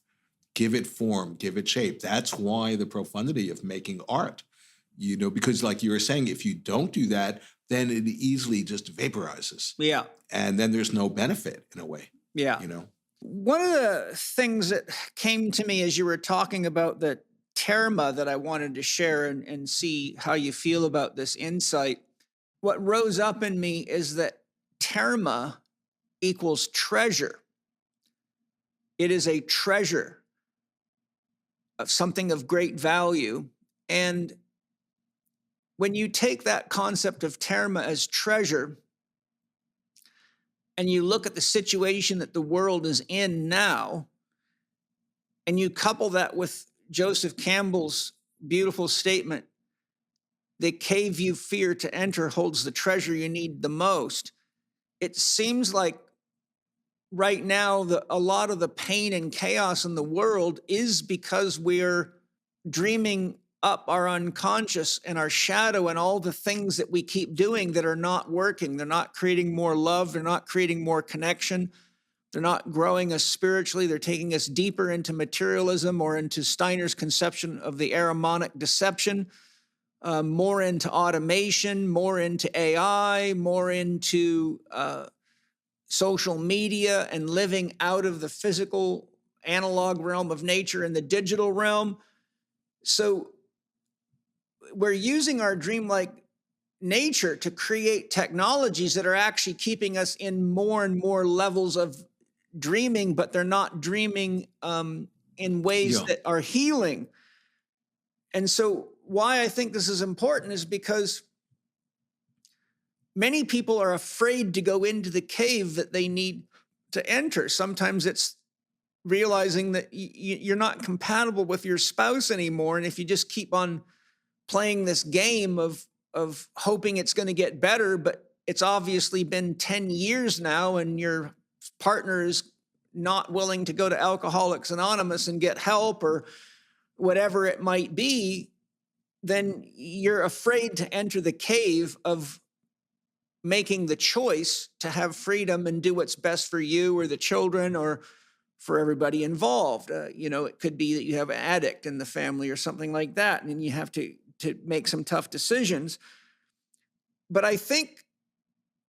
Give it form, give it shape. That's why the profundity of making art, because like you were saying, if you don't do that, then it easily just vaporizes. Yeah. And then there's no benefit in a way. Yeah. One of the things that came to me as you were talking about the Terma that I wanted to share and see how you feel about this insight, what rose up in me is that Terma equals treasure. It is a treasure of something of great value. And when you take that concept of Terma as treasure, and you look at the situation that the world is in now, and you couple that with Joseph Campbell's beautiful statement, the cave you fear to enter holds the treasure you need the most. It seems like right now, a lot of the pain and chaos in the world is because we're dreaming up our unconscious and our shadow and all the things that we keep doing that are not working. They're not creating more love. They're not creating more connection. They're not growing us spiritually. They're taking us deeper into materialism or into Steiner's conception of the Ahrimanic deception, more into automation, more into AI, more into social media and living out of the physical analog realm of nature and the digital realm. So we're using our dreamlike nature to create technologies that are actually keeping us in more and more levels of dreaming, but they're not dreaming in ways that are healing. And so why I think this is important is because many people are afraid to go into the cave that they need to enter. Sometimes it's realizing that you're not compatible with your spouse anymore. And if you just keep on playing this game of hoping it's going to get better, but it's obviously been 10 years now and your partner is not willing to go to Alcoholics Anonymous and get help or whatever it might be, then you're afraid to enter the cave of making the choice to have freedom and do what's best for you or the children or for everybody involved. It could be that you have an addict in the family or something like that, and you have to make some tough decisions. But I think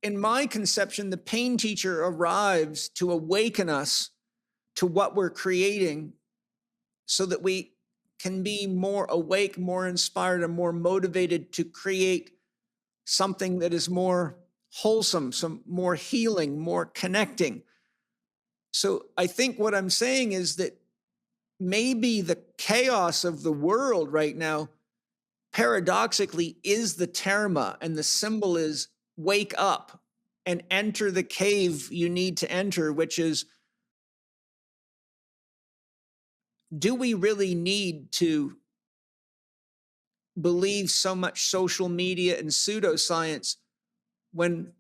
in my conception, the pain teacher arrives to awaken us to what we're creating so that we can be more awake, more inspired, and more motivated to create something that is more wholesome, some more healing, more connecting. So I think what I'm saying is that maybe the chaos of the world right now, paradoxically, is the Terma, and the symbol is wake up and enter the cave you need to enter, which is, do we really need to believe so much social media and pseudoscience when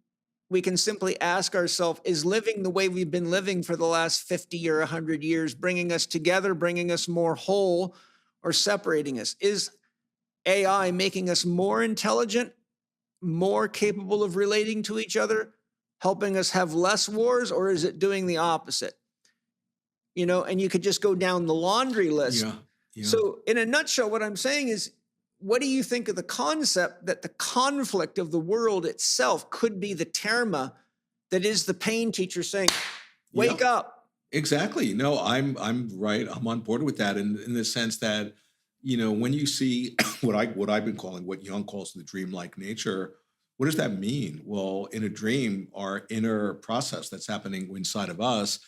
we can simply ask ourselves, is living the way we've been living for the last 50 or 100 years bringing us together, bringing us more whole, or separating us? Is AI making us more intelligent, more capable of relating to each other, helping us have less wars, or is it doing the opposite? And you could just go down the laundry list. Yeah. So in a nutshell, what I'm saying is, what do you think of the concept that the conflict of the world itself could be the Terma that is the pain teacher saying, wake up? Exactly. No, I'm right. I'm on board with that in the sense that, when you see what I've been calling, what Jung calls the dreamlike nature, what does that mean? Well, in a dream, our inner process that's happening inside of us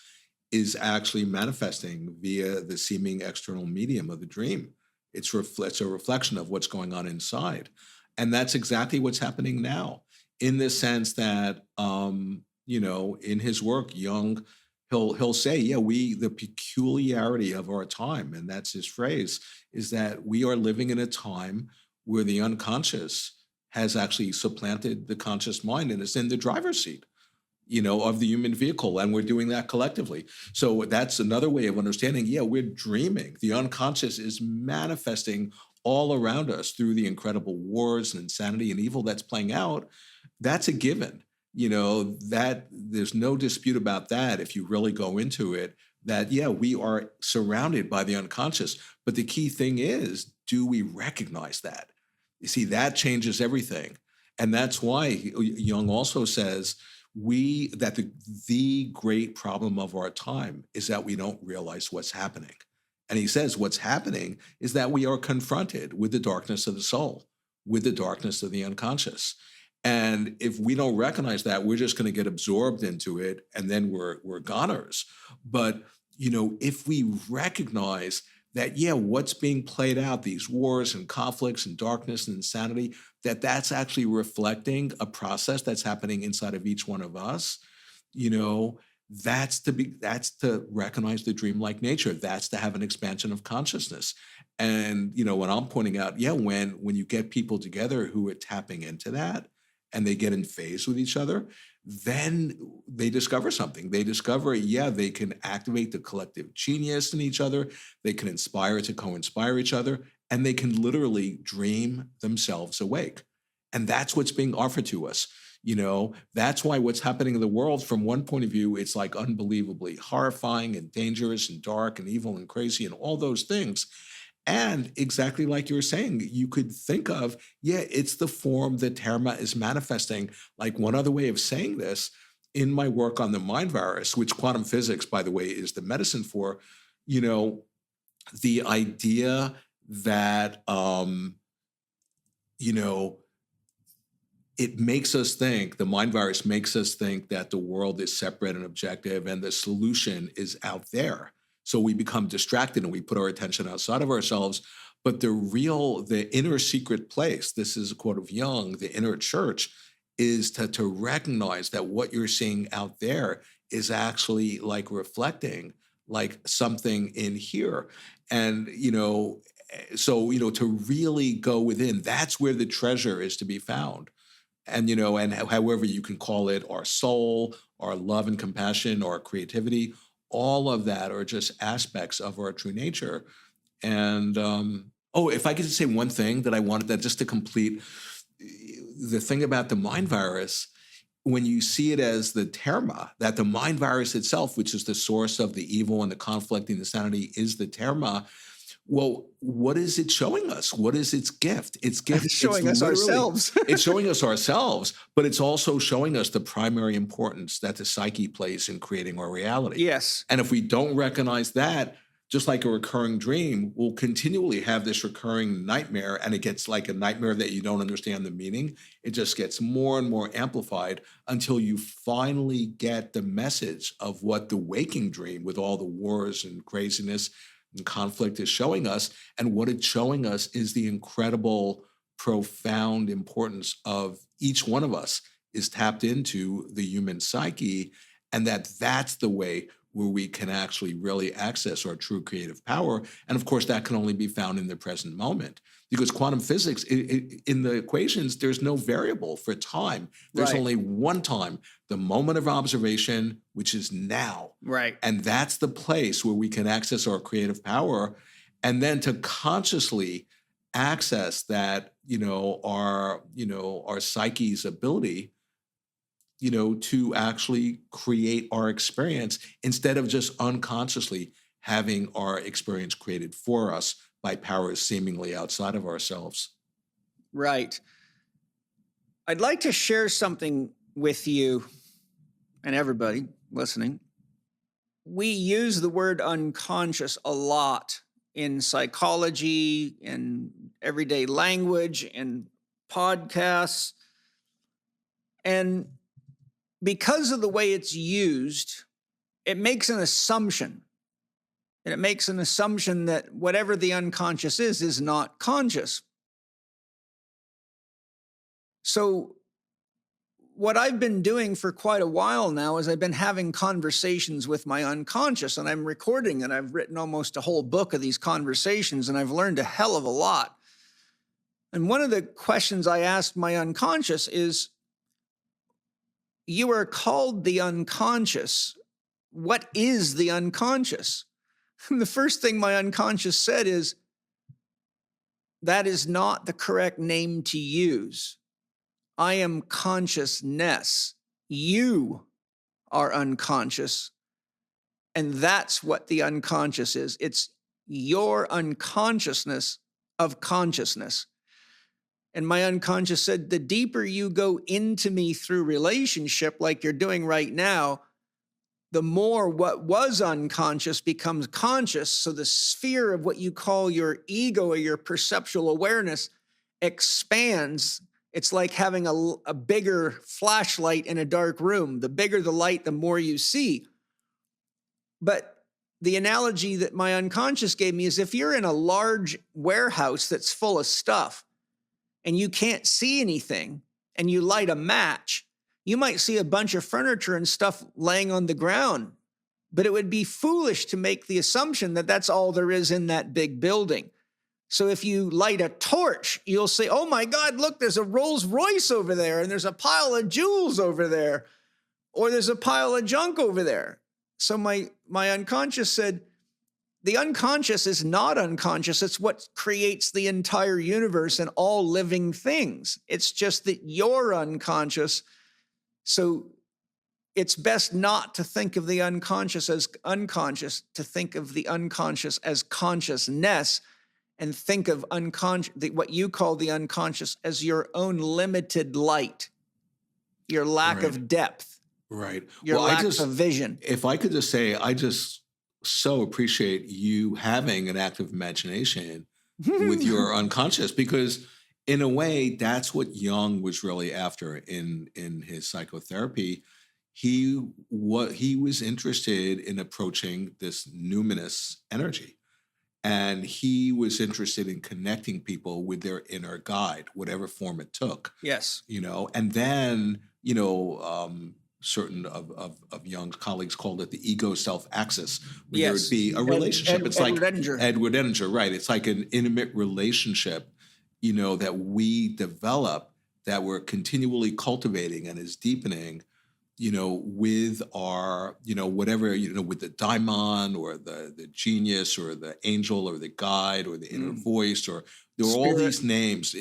is actually manifesting via the seeming external medium of the dream. It's a reflection of what's going on inside. And that's exactly what's happening now, in the sense that, in his work, Jung, he'll say, the peculiarity of our time, and that's his phrase, is that we are living in a time where the unconscious has actually supplanted the conscious mind and is in the driver's seat, of the human vehicle. And we're doing that collectively. So that's another way of understanding, we're dreaming. The unconscious is manifesting all around us through the incredible wars and insanity and evil that's playing out. That's a given. That there's no dispute about that if you really go into it, that, we are surrounded by the unconscious. But the key thing is, do we recognize that? You see, that changes everything. And that's why Jung also says that the great problem of our time is that we don't realize what's happening. And he says what's happening is that we are confronted with the darkness of the soul, with the darkness of the unconscious. And if we don't recognize that, we're just going to get absorbed into it, and then we're goners. But, if we recognize that, what's being played out, these wars and conflicts and darkness and insanity, that's actually reflecting a process that's happening inside of each one of us, that's to recognize the dreamlike nature. That's to have an expansion of consciousness. And, what I'm pointing out, when you get people together who are tapping into that, and they get in phase with each other, then they discover something. They discover, they can activate the collective genius in each other. They can inspire to co-inspire each other, and they can literally dream themselves awake. And that's what's being offered to us. That's why what's happening in the world, from one point of view, it's like unbelievably horrifying and dangerous and dark and evil and crazy and all those things. And exactly like you were saying, you could think of, it's the form that Terma is manifesting. Like, one other way of saying this, in my work on the mind virus, which quantum physics, by the way, is the medicine for, the idea that, it makes us think, the mind virus makes us think that the world is separate and objective and the solution is out there. So we become distracted and we put our attention outside of ourselves. But the inner secret place, this is a quote of Jung, the inner church, is to recognize that what you're seeing out there is actually like reflecting like something in here. And, to really go within, that's where the treasure is to be found. And, and however you can call it, our soul, our love and compassion, our creativity, all of that are just aspects of our true nature. And, if I could just say one thing that I wanted that just to complete the thing about the mind virus, when you see it as the Terma, that the mind virus itself, which is the source of the evil and the conflict and insanity, is the Terma. Well, what is it showing us? What is its gift? Its gift It's showing us ourselves. It's showing us ourselves, but it's also showing us the primary importance that the psyche plays in creating our reality. Yes. And if we don't recognize that, just like a recurring dream, we'll continually have this recurring nightmare, and it gets like a nightmare that you don't understand the meaning. It just gets more and more amplified until you finally get the message of what the waking dream, with all the wars and craziness and conflict, is showing us. And what it's showing us is the incredible, profound importance of each one of us is tapped into the human psyche, and that's the way where we can actually really access our true creative power. And of course, that can only be found in the present moment, because quantum physics, in the equations, there's no variable for time. There's Right. only one time, the moment of observation, which is now. Right. And that's the place where we can access our creative power. And then to consciously access that, our psyche's ability, to actually create our experience instead of just unconsciously having our experience created for us by powers seemingly outside of ourselves. Right. I'd like to share something with you and everybody listening. We use the word unconscious a lot in psychology, in everyday language, in podcasts. And because of the way it's used, it makes an assumption. And it makes an assumption that whatever the unconscious is not conscious. So what I've been doing for quite a while now is I've been having conversations with my unconscious, and I'm recording, and I've written almost a whole book of these conversations, and I've learned a hell of a lot. And one of the questions I asked my unconscious is, you are called the unconscious. What is the unconscious? And the first thing my unconscious said is, that is not the correct name to use. I am consciousness. You are unconscious. And that's what the unconscious is. It's your unconsciousness of consciousness. And my unconscious said, the deeper you go into me through relationship, like you're doing right now, the more what was unconscious becomes conscious. So the sphere of what you call your ego or your perceptual awareness expands. It's like having a bigger flashlight in a dark room. The bigger the light, the more you see. But the analogy that my unconscious gave me is, if you're in a large warehouse that's full of stuff, and you can't see anything, and you light a match, you might see a bunch of furniture and stuff laying on the ground, but it would be foolish to make the assumption that that's all there is in that big building. So if you light a torch, you'll say, oh my God, look, there's a Rolls Royce over there, and there's a pile of jewels over there, or there's a pile of junk over there. So my unconscious said, the unconscious is not unconscious. It's what creates the entire universe and all living things. It's just that you're unconscious. So it's best not to think of the unconscious as unconscious, to think of the unconscious as consciousness, and think of what you call the unconscious as your own limited light, your lack of depth, your lack of vision. If I could just say, I just so appreciate you having an active imagination with your unconscious, because in a way, that's what Jung was really after in his psychotherapy. He was interested in approaching this numinous energy. And he was interested in connecting people with their inner guide, whatever form it took. Yes. And then, certain of Jung's colleagues called it the ego self axis, where there would be a relationship. It's like Edward Edinger, right? It's like an intimate relationship, that we develop, that we're continually cultivating and is deepening, with our, whatever, with the daimon or the genius or the angel or the guide or the inner voice, or there are all these names.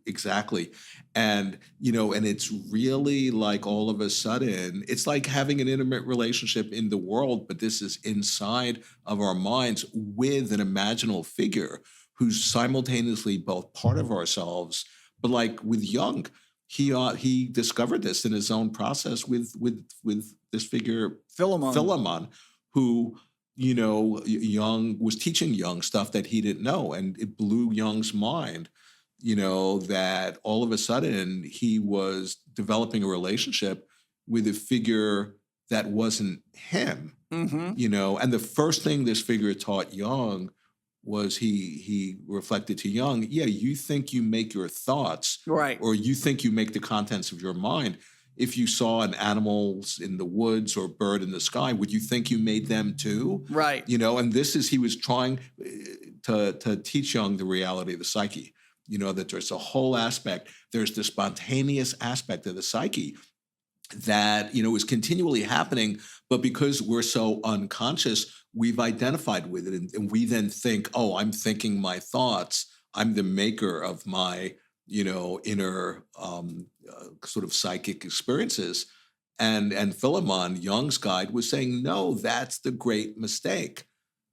Exactly. And, and it's really like all of a sudden, it's like having an intimate relationship in the world, but this is inside of our minds with an imaginal figure who's simultaneously both part of ourselves, but like with Jung, he discovered this in his own process with this figure Philemon, who Jung was teaching Jung stuff that he didn't know, and it blew Jung's mind. That all of a sudden he was developing a relationship with a figure that wasn't him. Mm-hmm. And the first thing this figure taught Jung was he reflected to Jung, you think you make your thoughts, right, or you think you make the contents of your mind. If you saw an animal in the woods or bird in the sky, would you think you made them too? Right. And he was trying to teach Jung the reality of the psyche, that there's a whole aspect, there's the spontaneous aspect of the psyche that, is continually happening, but because we're so unconscious, we've identified with it. And we then think, oh, I'm thinking my thoughts. I'm the maker of my, inner sort of psychic experiences. And Philemon, Jung's guide, was saying, no, that's the great mistake,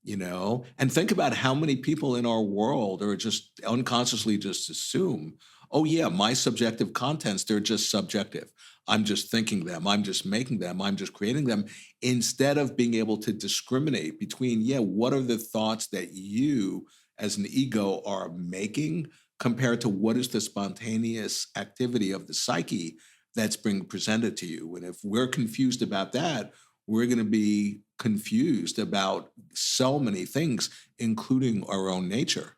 And think about how many people in our world are just unconsciously just assume, oh, yeah, my subjective contents, they're just subjective. I'm just thinking them. I'm just making them. I'm just creating them, instead of being able to discriminate between, what are the thoughts that you as an ego are making compared to what is the spontaneous activity of the psyche that's being presented to you. And if we're confused about that, we're going to be confused about so many things, including our own nature,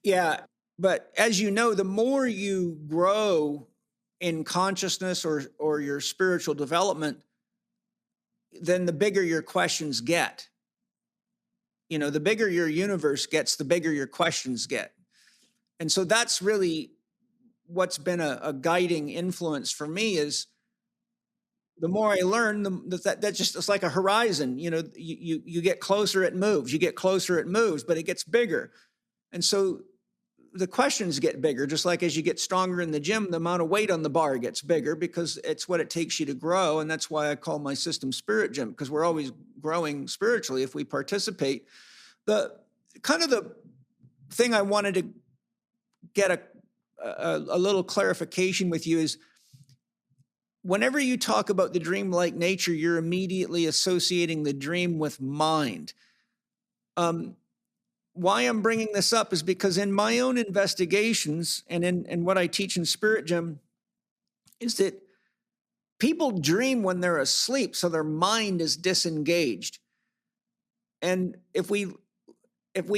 Yeah. But as you know, the more you grow in consciousness or your spiritual development, then the bigger your questions get. The bigger your universe gets, the bigger your questions get. And so that's really what's been a guiding influence for me, is the more I learn, that just, it's like a horizon. You get closer, it moves. You get closer, it moves, but it gets bigger. And so the questions get bigger, just like as you get stronger in the gym, the amount of weight on the bar gets bigger, because it's what it takes you to grow. And that's why I call my system Spirit Gym, because we're always growing spiritually if we participate. The thing I wanted to get a little clarification with you is, whenever you talk about the dreamlike nature, you're immediately associating the dream with mind. Why I'm bringing this up is because in my own investigations and in what I teach in Spirit Gym is that people dream when they're asleep, so their mind is disengaged. And if we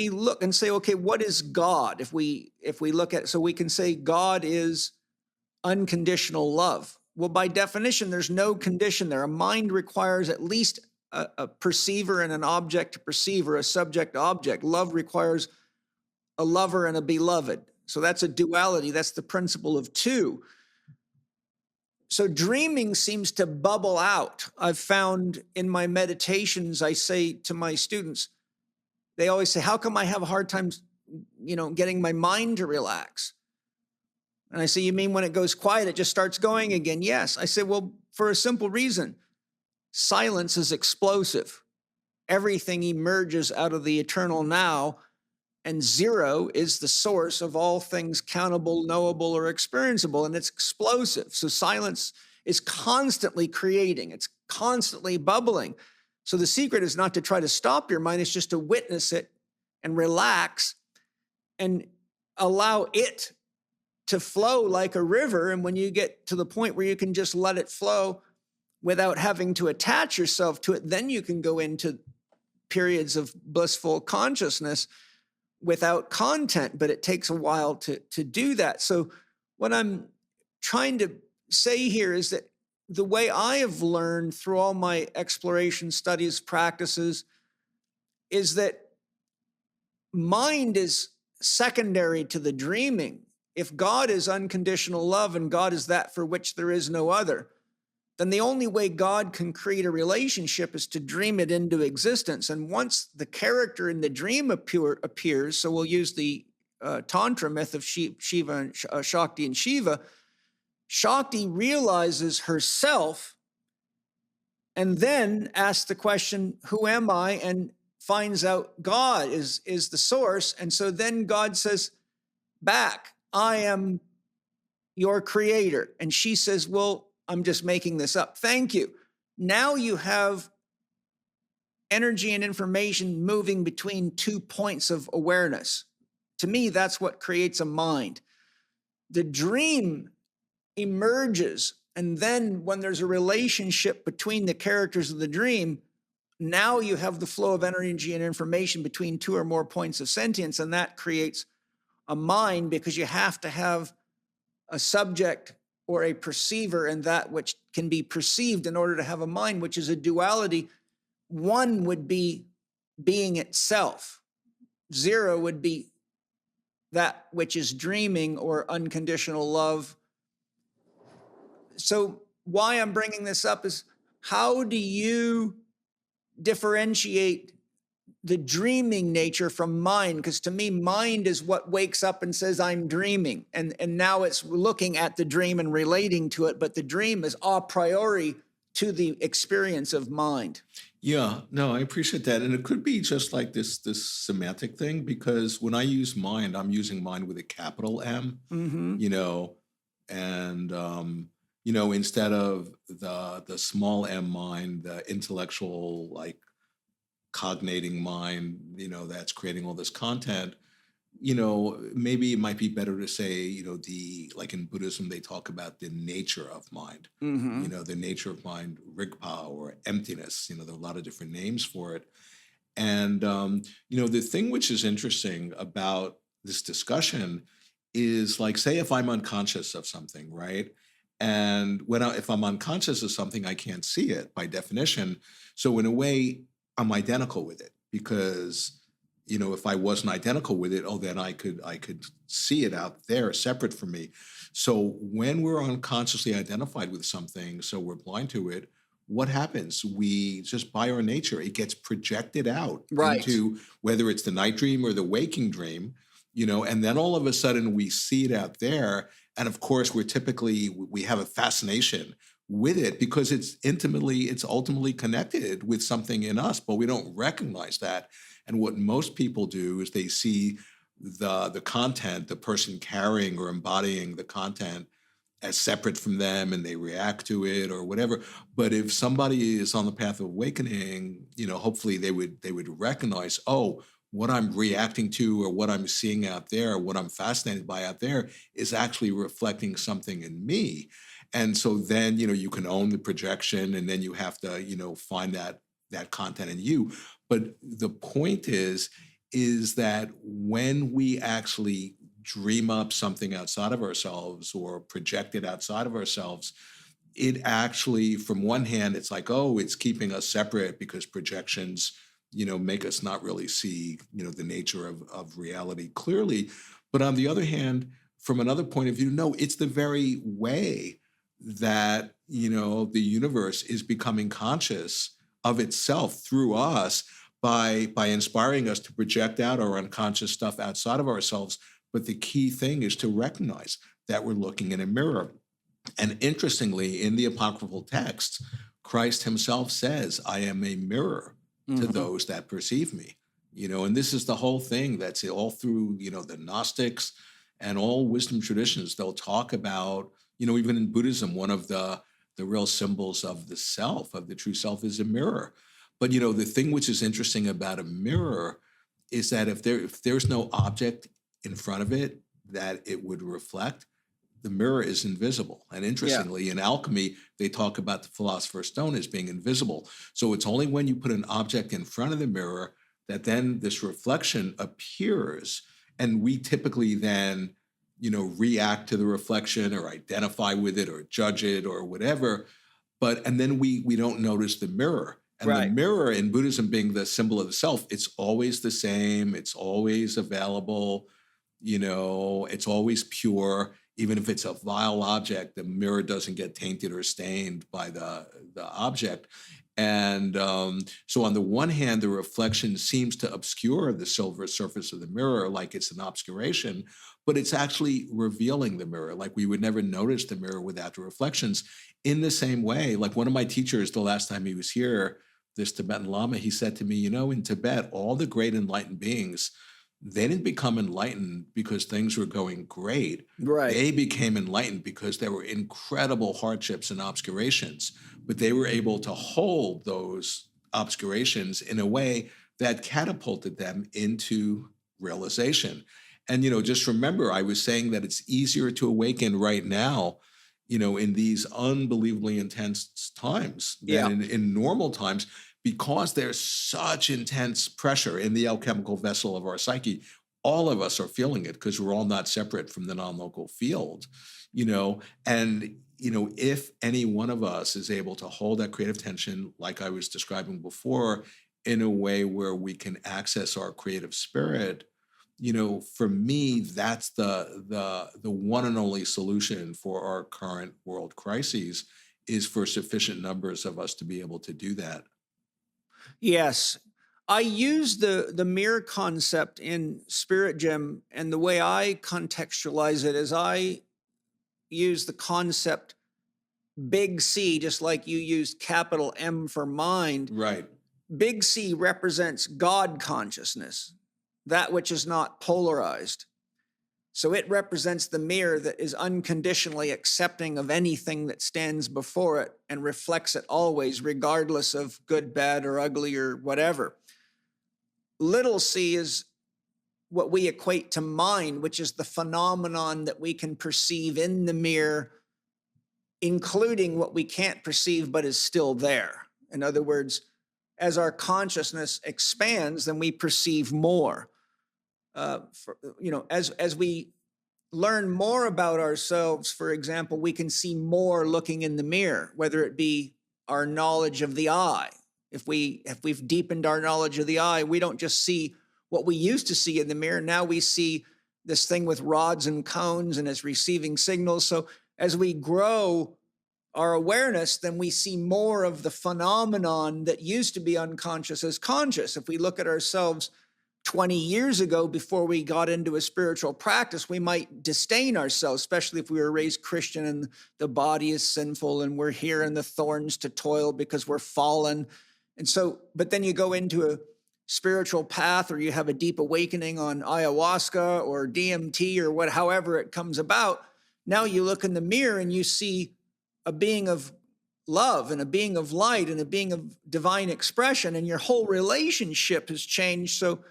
look and say, okay, what is God? If we look at, so we can say God is unconditional love. Well, by definition, there's no condition there. A mind requires at least a perceiver and an object to perceive, or a subject to object. Love requires a lover and a beloved. So that's a duality. That's the principle of two. So dreaming seems to bubble out. I've found in my meditations, I say to my students, they always say, how come I have a hard time, getting my mind to relax? And I say, you mean when it goes quiet, it just starts going again? Yes. I say, well, for a simple reason. Silence is explosive. Everything emerges out of the eternal now, and zero is the source of all things countable, knowable, or experienceable, and it's explosive. So silence is constantly creating. It's constantly bubbling. So the secret is not to try to stop your mind. It's just to witness it and relax and allow it to flow like a river. And when you get to the point where you can just let it flow without having to attach yourself to it, then you can go into periods of blissful consciousness without content, but it takes a while to do that. So what I'm trying to say here is that the way I have learned through all my exploration, studies, practices, is that mind is secondary to the dreaming. If God is unconditional love and God is that for which there is no other, then the only way God can create a relationship is to dream it into existence. And once the character in the dream appears, so we'll use the Tantra myth of Shiva and Shakti and Shiva, Shakti realizes herself and then asks the question, who am I? And finds out God is the source. And so then God says back, I am your creator. And she says, well, I'm just making this up. Thank you. Now you have energy and information moving between 2 points of awareness. To me, that's what creates a mind. The dream emerges, and then when there's a relationship between the characters of the dream, now you have the flow of energy and information between 2 or more points of sentience, and that creates a mind, because you have to have a subject or a perceiver and that which can be perceived in order to have a mind, which is a duality. 1 would be being itself. 0 would be that which is dreaming or unconditional love. So why I'm bringing this up is, how do you differentiate the dreaming nature from mind? Because to me, mind is what wakes up and says, I'm dreaming. And now it's looking at the dream and relating to it, but the dream is a priori to the experience of mind. Yeah, no, I appreciate that. And it could be just like this semantic thing, because when I use mind, I'm using mind with a capital M, you know, and, you know, instead of the small m mind, the intellectual, like, cognating mind, you know, that's creating all this content, you know, maybe it might be better to say, you know, like in Buddhism, they talk about the nature of mind, you know, the nature of mind, rigpa, or emptiness, you know, there are a lot of different names for it. And, you know, the thing which is interesting about this discussion is, like, say if I'm unconscious of something, right? And if I'm unconscious of something, I can't see it by definition. So in a way, I'm identical with it, because, you know, if I wasn't identical with it, then I could see it out there separate from me. So when we're unconsciously identified with something, so we're blind to it, what happens? We just, by our nature, it gets projected out into, whether it's the night dream or the waking dream, you know, and then all of a sudden we see it out there. And of course, we have a fascination with it, because it's ultimately connected with something in us, but we don't recognize that. And what most people do is they see the content, the person carrying or embodying the content, as separate from them, and they react to it or whatever. But if somebody is on the path of awakening, you know, hopefully they would recognize, oh, what I'm reacting to or what I'm seeing out there, what I'm fascinated by out there, is actually reflecting something in me. And so then, you know, you can own the projection, and then you have to, you know, find that content in you. But the point is that when we actually dream up something outside of ourselves or project it outside of ourselves, it actually, from one hand, it's like, oh, it's keeping us separate because projections, you know, make us not really see, you know, the nature of reality clearly. But on the other hand, from another point of view, no, it's the very way that, you know, the universe is becoming conscious of itself through us by inspiring us to project out our unconscious stuff outside of ourselves. But the key thing is to recognize that we're looking in a mirror. And interestingly, in the apocryphal texts, Christ himself says, I am a mirror to those that perceive me. You know, and this is the whole thing that's all through, you know, the Gnostics and all wisdom traditions. They'll talk about, you know, even in Buddhism, one of the real symbols of the self, of the true self, is a mirror. But, you know, the thing which is interesting about a mirror is that if there's no object in front of it that it would reflect, the mirror is invisible. And interestingly, in alchemy, they talk about the philosopher's stone as being invisible. So it's only when you put an object in front of the mirror that then this reflection appears. And we typically then, react to the reflection or identify with it or judge it or whatever. And then we don't notice the mirror. And Right. the mirror in Buddhism being the symbol of the self, it's always the same. It's always available. It's always pure. Even if it's a vile object, the mirror doesn't get tainted or stained by the object. And so on the one hand, the reflection seems to obscure the silver surface of the mirror like it's an obscuration, but it's actually revealing the mirror. Like we would never notice the mirror without the reflections. In the same way, like one of my teachers, the last time he was here, this Tibetan Lama, he said to me, in Tibet, all the great enlightened beings, they didn't become enlightened because things were going great. Right. They became enlightened because there were incredible hardships and obscurations, but they were able to hold those obscurations in a way that catapulted them into realization. And, just remember, I was saying that it's easier to awaken right now, in these unbelievably intense times than in normal times, because there's such intense pressure in the alchemical vessel of our psyche. All of us are feeling it because we're all not separate from the non-local field, and, if any one of us is able to hold that creative tension, like I was describing before, in a way where we can access our creative spirit, for me, that's the one and only solution for our current world crises, is for sufficient numbers of us to be able to do that. Yes. I use the mirror concept in Spirit Gym, and the way I contextualize it is I use the concept big C, just like you used capital M for mind. Right. Big C represents God consciousness, that which is not polarized. So it represents the mirror that is unconditionally accepting of anything that stands before it and reflects it always, regardless of good, bad, or ugly, or whatever. Little c is what we equate to mind, which is the phenomenon that we can perceive in the mirror, including what we can't perceive but is still there. In other words, as our consciousness expands, then we perceive more. As we learn more about ourselves, for example, we can see more looking in the mirror, whether it be our knowledge of the eye. If we've deepened our knowledge of the eye, we don't just see what we used to see in the mirror. Now we see this thing with rods and cones and it's receiving signals. So as we grow our awareness, then we see more of the phenomenon that used to be unconscious as conscious. If we look at ourselves 20 years ago, before we got into a spiritual practice, we might disdain ourselves, especially if we were raised Christian and the body is sinful and we're here in the thorns to toil because we're fallen. And so, but then you go into a spiritual path, or you have a deep awakening on ayahuasca or DMT or however it comes about. Now you look in the mirror and you see a being of love and a being of light and a being of divine expression, and your whole relationship has changed. So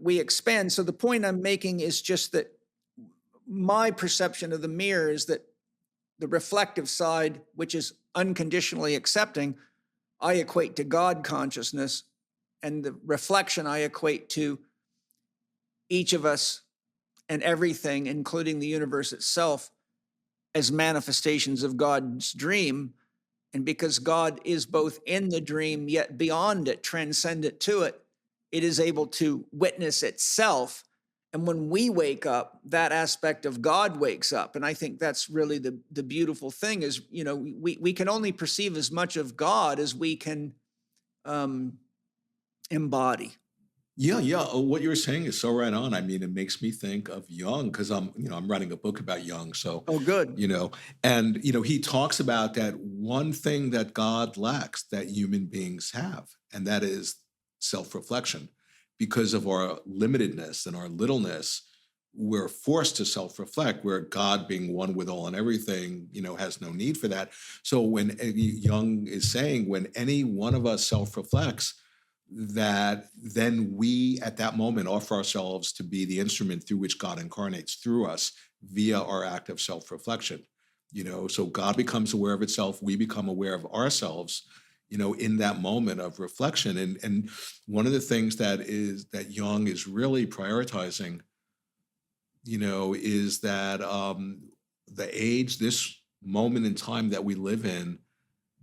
we expand. So the point I'm making is just that my perception of the mirror is that the reflective side, which is unconditionally accepting, I equate to God consciousness, and the reflection I equate to each of us and everything, including the universe itself, as manifestations of God's dream. And because God is both in the dream, yet beyond it, transcendent to it, it is able to witness itself. And when we wake up, that aspect of God wakes up. And I think that's really the beautiful thing is, we can only perceive as much of God as we can embody. Yeah. What you're saying is so right on. I mean, it makes me think of Jung, because I'm writing a book about Jung. So, good. And he talks about that one thing that God lacks that human beings have, and that is self-reflection. Because of our limitedness and our littleness, we're forced to self-reflect, where God, being one with all and everything, has no need for that. So when Jung is saying, when any one of us self-reflects, that then we at that moment offer ourselves to be the instrument through which God incarnates through us via our act of self-reflection. So God becomes aware of itself, we become aware of ourselves, in that moment of reflection. And one of the things that Jung is really prioritizing, is that the age, this moment in time that we live in,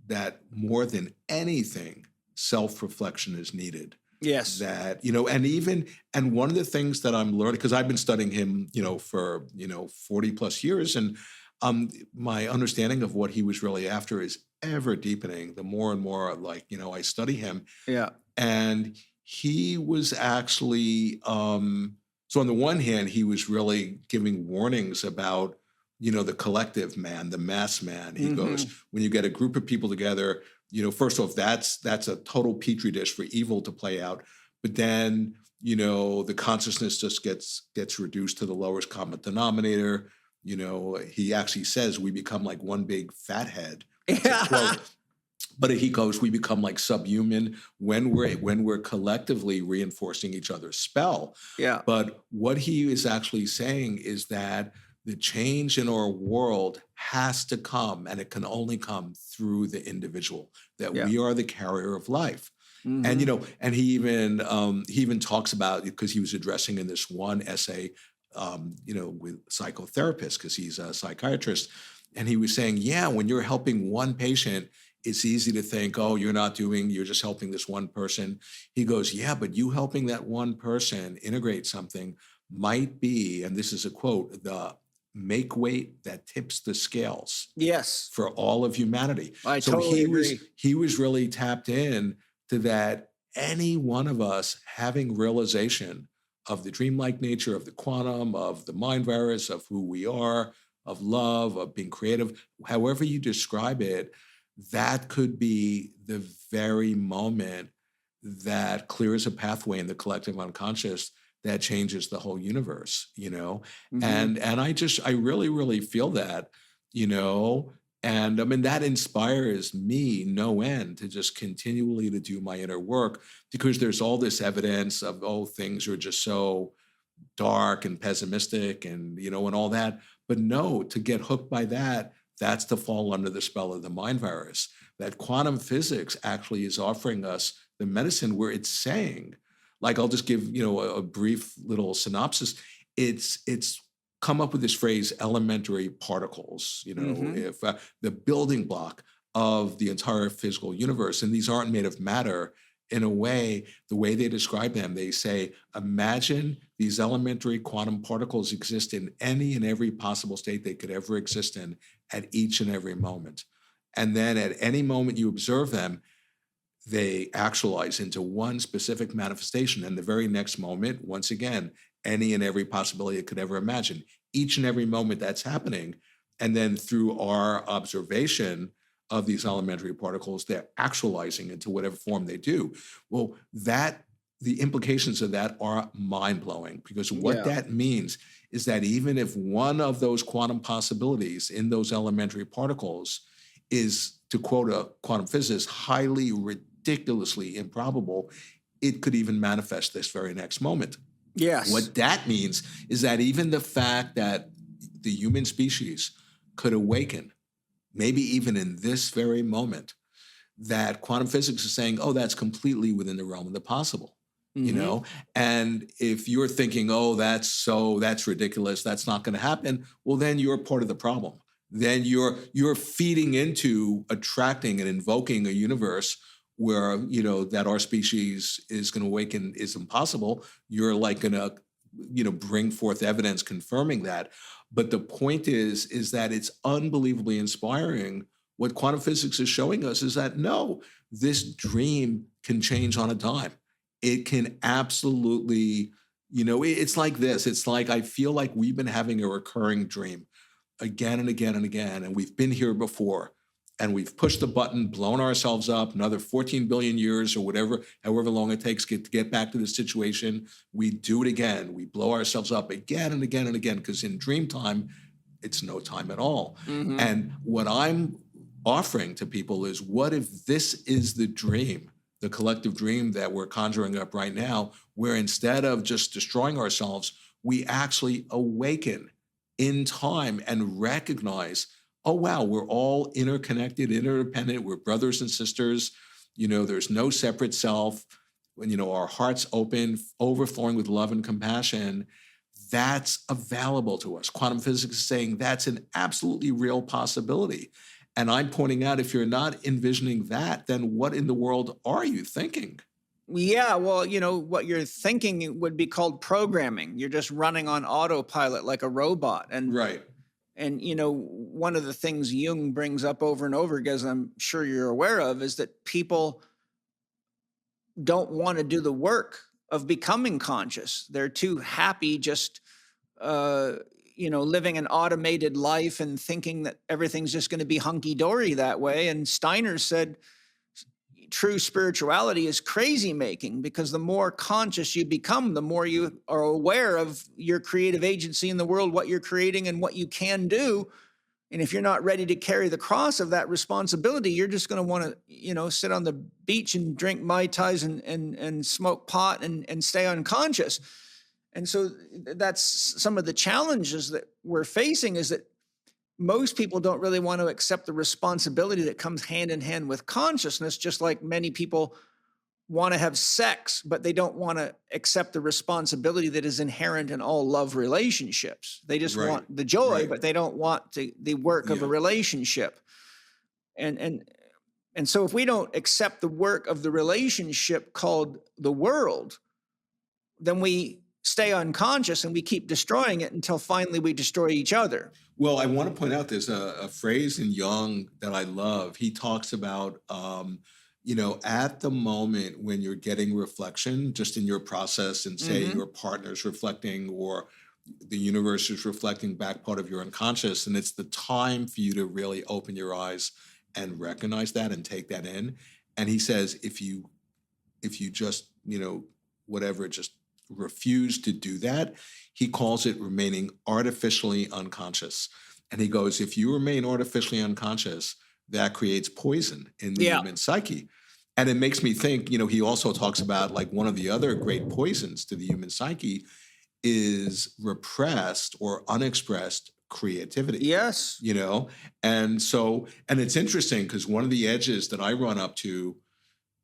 that more than anything, self-reflection is needed. Yes. That, and one of the things that I'm learning, because I've been studying him, for, 40 plus years, and my understanding of what he was really after is ever deepening the more and more, I study him. Yeah. And he was actually, so on the one hand, he was really giving warnings about, the collective man, the mass man. He goes, when you get a group of people together, first off, that's a total petri dish for evil to play out. But then, the consciousness just gets reduced to the lowest common denominator. He actually says we become like one big fathead. That's a quote. But he goes, we become like subhuman when we're collectively reinforcing each other's spell. Yeah. But what he is actually saying is that the change in our world has to come, and it can only come through the individual, that we are the carrier of life. And, and he even talks about, because he was addressing in this one essay, with psychotherapists, because he's a psychiatrist. And he was saying, when you're helping one patient, it's easy to think, oh, you're just helping this one person. He goes, but you helping that one person integrate something might be, and this is a quote, the make weight that tips the scales. Yes. For all of humanity. I totally agree. He was really tapped in to that, any one of us having realization of the dreamlike nature of the quantum, of the mind virus, of who we are, of love, of being creative, however you describe it, that could be the very moment that clears a pathway in the collective unconscious that changes the whole universe, And I really, really feel that, and I mean, that inspires me no end to just continually to do my inner work, because there's all this evidence of, things are just so dark and pessimistic and, and all that. But no, to get hooked by that, that's to fall under the spell of the mind virus. That quantum physics actually is offering us the medicine where it's saying, like, I'll just give, a brief little synopsis. It's come up with this phrase, elementary particles, if the building block of the entire physical universe. And these aren't made of matter. In a way, the way they describe them, they say, imagine these elementary quantum particles exist in any and every possible state they could ever exist in at each and every moment. And then at any moment you observe them, they actualize into one specific manifestation. And the very next moment, once again, any and every possibility it could ever imagine. Each and every moment that's happening. And then through our observation of these elementary particles, they're actualizing into whatever form they do. Well, the implications of that are mind-blowing, because what that means is that even if one of those quantum possibilities in those elementary particles is, to quote a quantum physicist, highly ridiculously improbable, it could even manifest this very next moment. Yes. What that means is that even the fact that the human species could awaken, maybe even in this very moment, that quantum physics is saying, that's completely within the realm of the possible. And if you're thinking, that's ridiculous, that's not going to happen, well, then you're part of the problem. Then you're feeding into attracting and invoking a universe where, that our species is going to awaken is impossible. You're like going to, bring forth evidence confirming that. But the point is that it's unbelievably inspiring. What quantum physics is showing us is that, no, this dream can change on a dime. It can absolutely, it's like this. It's like, I feel like we've been having a recurring dream again and again and again. And we've been here before, and we've pushed the button, blown ourselves up, another 14 billion years or however long it takes to get back to the situation. We do it again. We blow ourselves up again and again and again, because in dream time, it's no time at all. And what I'm offering to people is, what if this is the dream, the collective dream that we're conjuring up right now, where instead of just destroying ourselves, we actually awaken in time and recognize, oh, wow, we're all interconnected, interdependent. We're brothers and sisters. There's no separate self. When, our hearts open, overflowing with love and compassion, that's available to us. Quantum physics is saying that's an absolutely real possibility. And I'm pointing out, if you're not envisioning that, then what in the world are you thinking? Yeah, well, what you're thinking would be called programming. You're just running on autopilot like a robot. Right. And one of the things Jung brings up over and over, as I'm sure you're aware of, is that people don't want to do the work of becoming conscious. They're too happy just living an automated life and thinking that everything's just going to be hunky-dory that way. And Steiner said true spirituality is crazy making, because the more conscious you become, the more you are aware of your creative agency in the world, what you're creating and what you can do. And if you're not ready to carry the cross of that responsibility, you're just going to want to, sit on the beach and drink Mai Tais and smoke pot and stay unconscious. And so that's some of the challenges that we're facing, is that most people don't really want to accept the responsibility that comes hand in hand with consciousness, just like many people want to have sex, but they don't want to accept the responsibility that is inherent in all love relationships. They just want the joy, but they don't want the work of a relationship. And so if we don't accept the work of the relationship called the world, then we stay unconscious and we keep destroying it until finally we destroy each other. Well, I want to point out there's a phrase in Jung that I love. He talks about, at the moment when you're getting reflection just in your process, and say your partner's reflecting or the universe is reflecting back part of your unconscious, and it's the time for you to really open your eyes and recognize that and take that in. And he says, if you just, just refuse to do that, he calls it remaining artificially unconscious. And he goes, if you remain artificially unconscious, that creates poison in the human psyche. And it makes me think, he also talks about, like, one of the other great poisons to the human psyche is repressed or unexpressed creativity. Yes. And it's interesting, because one of the edges that I run up to,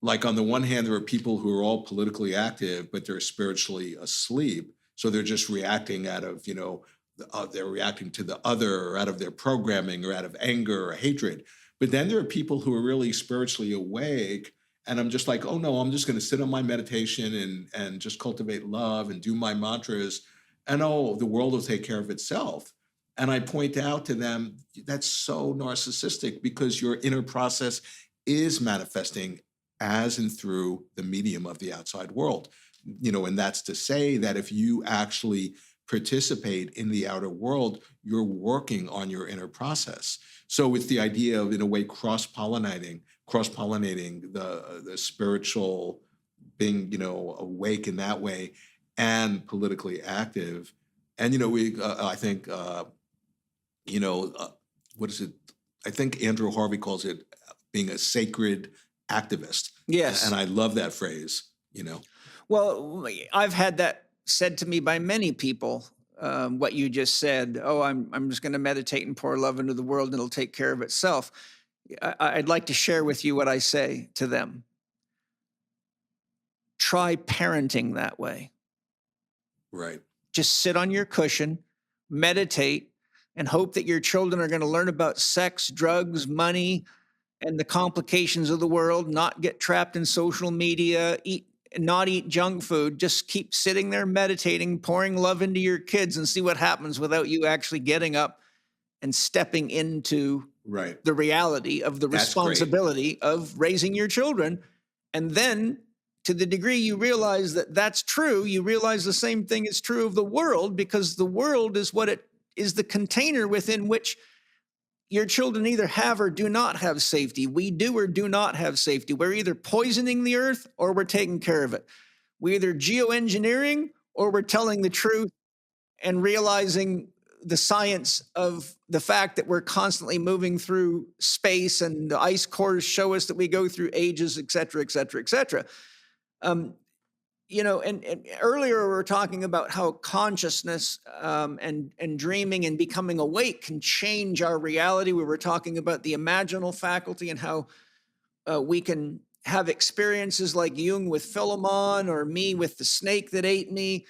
like, on the one hand, there are people who are all politically active, but they're spiritually asleep. So they're just reacting out of, they're reacting to the other, or out of their programming, or out of anger or hatred. But then there are people who are really spiritually awake. And I'm just like, oh no, I'm just going to sit on my meditation and just cultivate love and do my mantras. And the world will take care of itself. And I point out to them, that's so narcissistic, because your inner process is manifesting as and through the medium of the outside world. And that's to say that if you actually participate in the outer world, you're working on your inner process. So it's the idea of, in a way, cross-pollinating the spiritual, being, awake in that way, and politically active. And, I think, what is it? I think Andrew Harvey calls it being a sacred activist. Yes. And I love that phrase, Well, I've had that said to me by many people, what you just said. Oh, I'm just going to meditate and pour love into the world, and it'll take care of itself. I'd like to share with you what I say to them. Try parenting that way. Right. Just sit on your cushion, meditate, and hope that your children are going to learn about sex, drugs, money, and the complications of the world, not get trapped in social media, not eat junk food. Just keep sitting there meditating, pouring love into your kids, and see what happens without you actually getting up and stepping into the reality of the responsibility of raising your children. And then, to the degree you realize that that's true, you realize the same thing is true of the world, because the world is what it is, the container within which your children either have or do not have safety. We do or do not have safety. We're either poisoning the earth or we're taking care of it. We're either geoengineering or we're telling the truth and realizing the science of the fact that we're constantly moving through space, and the ice cores show us that we go through ages, et cetera, et cetera, et cetera. and earlier we were talking about how consciousness and dreaming and becoming awake can change our reality. We were talking about the imaginal faculty and how we can have experiences like Jung with Philemon, or me with the snake that ate me.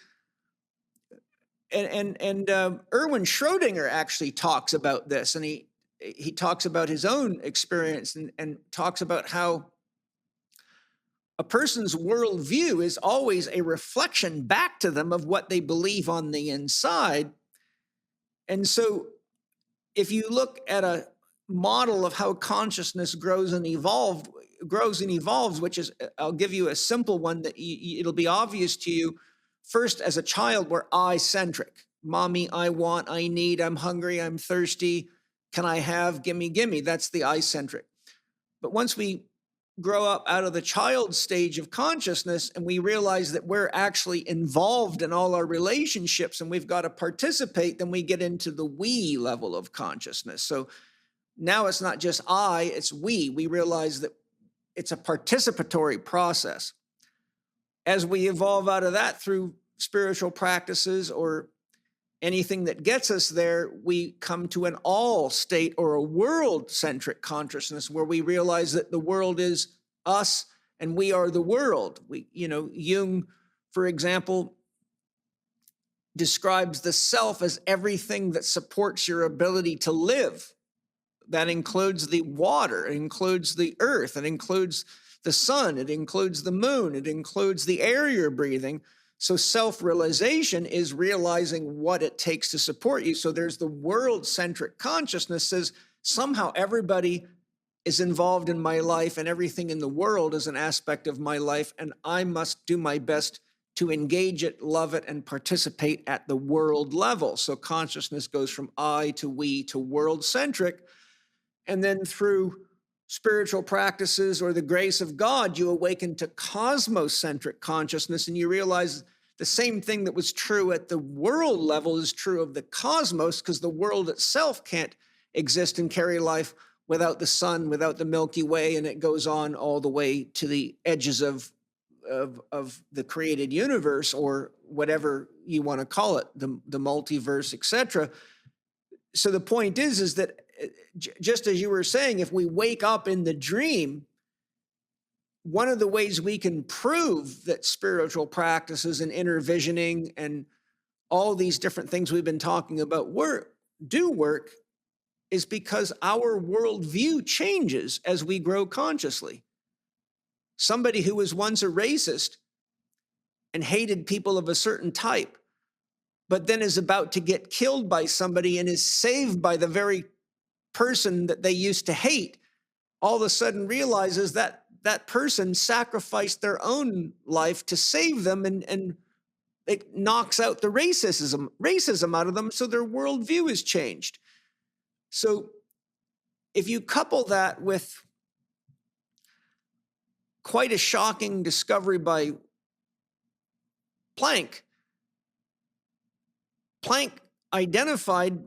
And Erwin Schrödinger actually talks about this, and he talks about his own experience, and talks about how a person's worldview is always a reflection back to them of what they believe on the inside. And so if you look at a model of how consciousness grows and evolves, which is, I'll give you a simple one that it'll be obvious to you. First, as a child, we're I-centric. Mommy, I want, I need, I'm hungry, I'm thirsty. Can I have, gimme, gimme? That's the I-centric. But once we grow up out of the child stage of consciousness and we realize that we're actually involved in all our relationships and we've got to participate, then we get into the we level of consciousness. So now it's not just I, it's we. We realize that it's a participatory process. As we evolve out of that through spiritual practices or anything that gets us there, we come to an all state or a world-centric consciousness where we realize that the world is us and we are the world. Jung, for example, describes the self as everything that supports your ability to live. That includes the water, it includes the earth, it includes the sun, it includes the moon, it includes the air you're breathing. So self-realization is realizing what it takes to support you. So there's the world-centric consciousness says somehow everybody is involved in my life and everything in the world is an aspect of my life, and I must do my best to engage it, love it, and participate at the world level. So consciousness goes from I to we to world-centric. And then through spiritual practices or the grace of God, you awaken to cosmocentric consciousness, and you realize the same thing that was true at the world level is true of the cosmos, because the world itself can't exist and carry life without the sun, without the Milky Way, and it goes on all the way to the edges of the created universe, or whatever you want to call it, the multiverse, etc. So the point is that just as you were saying, if we wake up in the dream, one of the ways we can prove that spiritual practices and inner visioning and all these different things we've been talking about do work is because our worldview changes as we grow consciously. Somebody who was once a racist and hated people of a certain type, but then is about to get killed by somebody and is saved by the very person that they used to hate, all of a sudden realizes that that person sacrificed their own life to save them, and it knocks out the racism out of them, so their worldview is changed. So if you couple that with quite a shocking discovery by Planck identified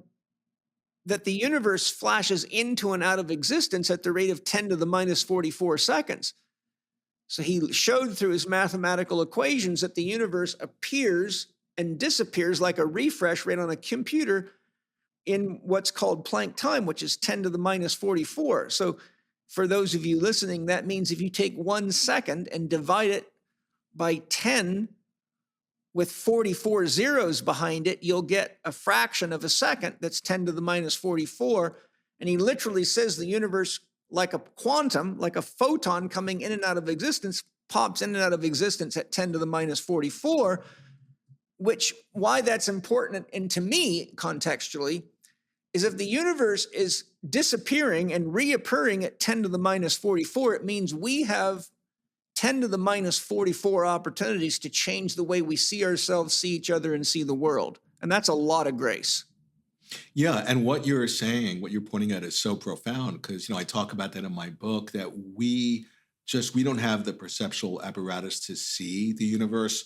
that the universe flashes into and out of existence at the rate of 10 to the minus 44 seconds. So he showed through his mathematical equations that the universe appears and disappears like a refresh rate on a computer in what's called Planck time, which is 10 to the minus 44. So for those of you listening, that means if you take 1 second and divide it by 10 with 44 zeros behind it, you'll get a fraction of a second that's 10 to the minus 44. And he literally says the universe, like a quantum, like a photon coming in and out of existence, pops in and out of existence at 10 to the minus 44, why that's important, and to me, contextually, is if the universe is disappearing and reappearing at 10 to the minus 44, it means we have 10 to the minus 44 opportunities to change the way we see ourselves, see each other, and see the world. And that's a lot of grace. Yeah, and what you're saying, what you're pointing at is so profound, because I talk about that in my book, that we don't have the perceptual apparatus to see the universe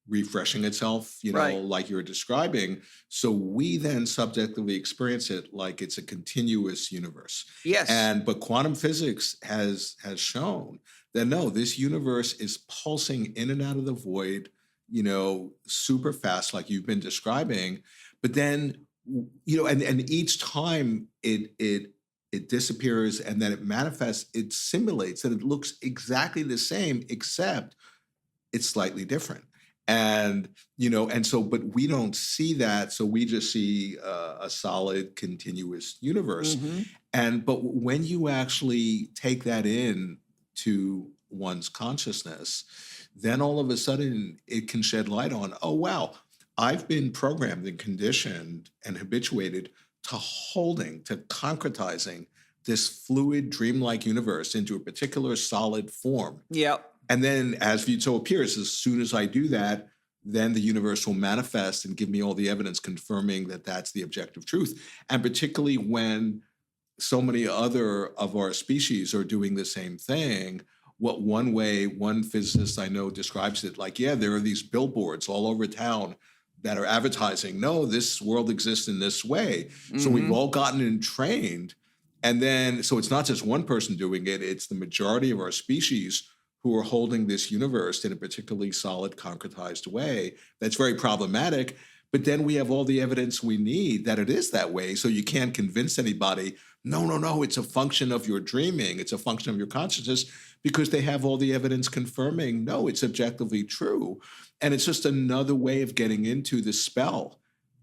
refreshing itself, Right. like you were describing. So we then subjectively experience it like it's a continuous universe. Yes. But quantum physics has shown that no, this universe is pulsing in and out of the void, super fast, like you've been describing. But then, and each time it disappears and then it manifests, it simulates and it looks exactly the same, except it's slightly different. And, but we don't see that. So we just see a solid, continuous universe. But when you actually take that in to one's consciousness, then all of a sudden it can shed light on, oh, wow, I've been programmed and conditioned and habituated to concretizing this fluid, dreamlike universe into a particular solid form. Yep. And then, as so appears, as soon as I do that, then the universe will manifest and give me all the evidence confirming that that's the objective truth. And particularly when so many other of our species are doing the same thing, one physicist I know describes it like, yeah, there are these billboards all over town that are advertising, no, this world exists in this way. So we've all gotten and trained. And then, so it's not just one person doing it, it's the majority of our species who are holding this universe in a particularly solid, concretized way. That's very problematic. But then we have all the evidence we need that it is that way. So you can't convince anybody, no, it's a function of your dreaming. It's a function of your consciousness, because they have all the evidence confirming, no, it's objectively true. And it's just another way of getting into the spell.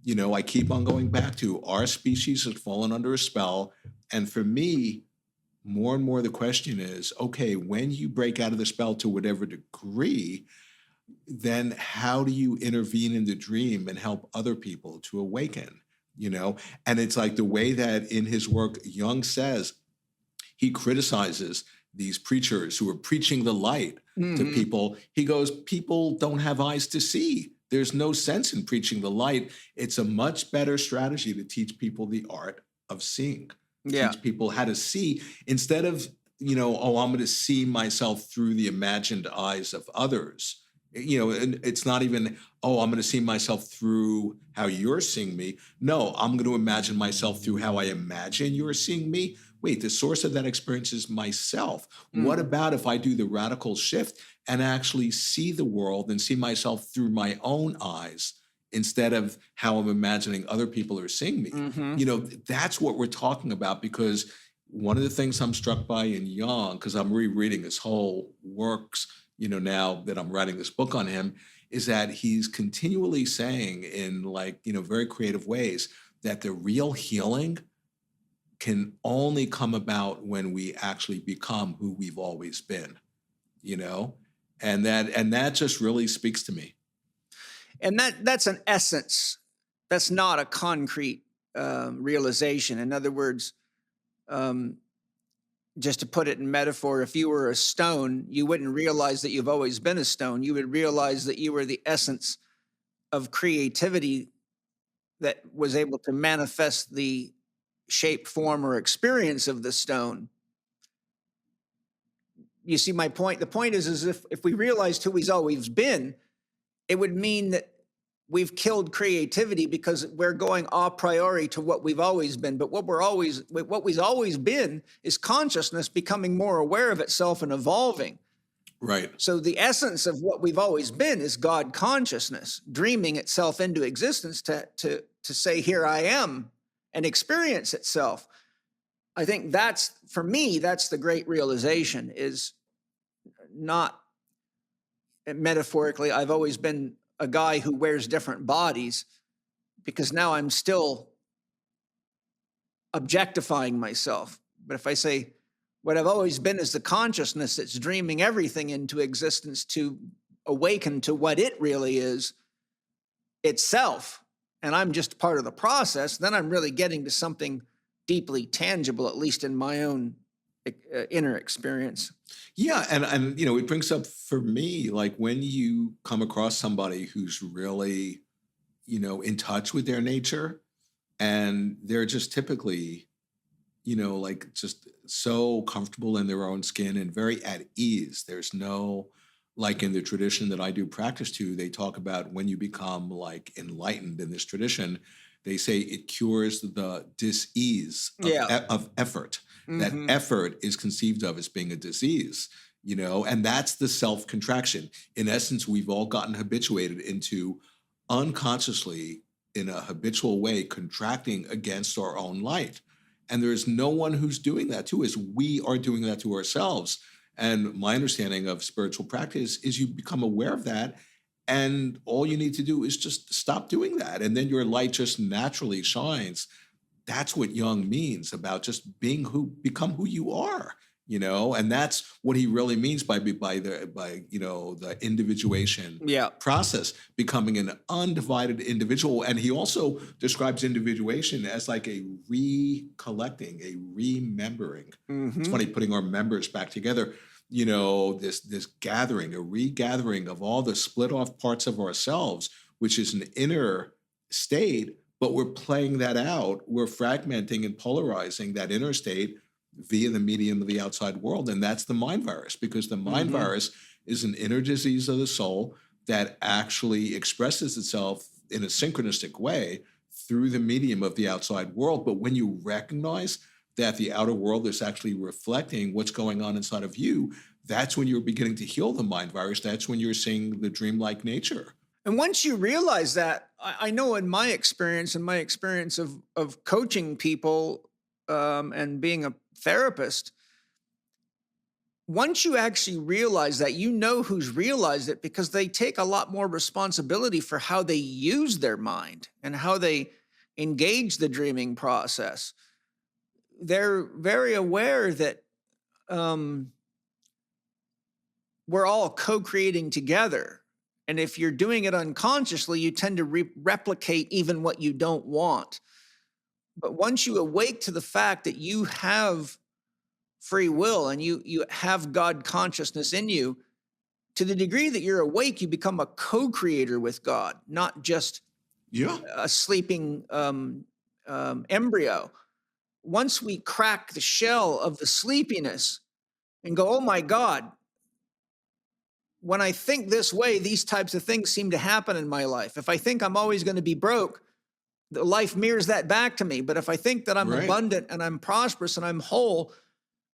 I keep on going back to our species has fallen under a spell. And for me, more and more the question is, okay, when you break out of the spell to whatever degree, then how do you intervene in the dream and help other people to awaken? And it's like the way that in his work, Jung says, he criticizes these preachers who are preaching the light to people. He goes, people don't have eyes to see. There's no sense in preaching the light. It's a much better strategy to teach people the art of seeing. Teach people how to see instead of, I'm going to see myself through the imagined eyes of others. And it's not even, I'm going to see myself through how you're seeing me. No, I'm going to imagine myself through how I imagine you're seeing me. Wait, the source of that experience is myself. What about if I do the radical shift and actually see the world and see myself through my own eyes instead of how I'm imagining other people are seeing me? That's what we're talking about, because one of the things I'm struck by in Jung, because I'm rereading his whole works, now that I'm writing this book on him, is that he's continually saying in very creative ways that the real healing can only come about when we actually become who we've always been, and that just really speaks to me. And that's an essence. That's not a concrete realization. In other words, just to put it in metaphor, if you were a stone, you wouldn't realize that you've always been a stone. You would realize that you were the essence of creativity that was able to manifest the shape, form, or experience of the stone. You see my point? The point is if we realized who we've always been, it would mean that we've killed creativity, because we're going a priori to what we've always been. But what we've always been is consciousness becoming more aware of itself and evolving. Right. So the essence of what we've always been is God consciousness dreaming itself into existence to say, here I am, and experience itself. I think for me, that's the great realization, is not metaphorically, I've always been a guy who wears different bodies, because now I'm still objectifying myself. But if I say what I've always been is the consciousness that's dreaming everything into existence to awaken to what it really is itself, and I'm just part of the process, then I'm really getting to something deeply tangible, at least in my own inner experience. Yeah, and it brings up for me, like when you come across somebody who's really, in touch with their nature, and they're just typically, just so comfortable in their own skin and very at ease. There's no, like in the tradition that I do practice to, they talk about when you become like enlightened in this tradition, they say it cures the dis-ease of effort. That effort is conceived of as being a disease. and that's the self-contraction. In essence, we've all gotten habituated into unconsciously, in a habitual way, contracting against our own light. And there's no one who's doing that to us. We are doing that to ourselves. And my understanding of spiritual practice is you become aware of that, and all you need to do is just stop doing that. And then your light just naturally shines. That's what Jung means about just become who you are, and that's what he really means by the individuation Yeah. process, becoming an undivided individual. And he also describes individuation as like a recollecting, a remembering. It's funny putting our members back together. This gathering, a regathering of all the split off parts of ourselves, which is an inner state, but we're playing that out. We're fragmenting and polarizing that inner state via the medium of the outside world. And that's the mind virus, because the mind virus is an inner disease of the soul that actually expresses itself in a synchronistic way through the medium of the outside world. But when you recognize that the outer world is actually reflecting what's going on inside of you, that's when you're beginning to heal the mind virus. That's when you're seeing the dreamlike nature. And once you realize that, I know in my experience of coaching people and being a therapist, once you actually realize that, who's realized it, because they take a lot more responsibility for how they use their mind and how they engage the dreaming process. They're very aware that we're all co-creating together. And if you're doing it unconsciously, you tend to replicate even what you don't want. But once you awake to the fact that you have free will and you have God consciousness in you, to the degree that you're awake, you become a co-creator with God, not just a sleeping embryo. Once we crack the shell of the sleepiness and go, oh my God, when I think this way, these types of things seem to happen in my life. If I think I'm always going to be broke, the life mirrors that back to me. But if I think that I'm abundant and I'm prosperous and I'm whole,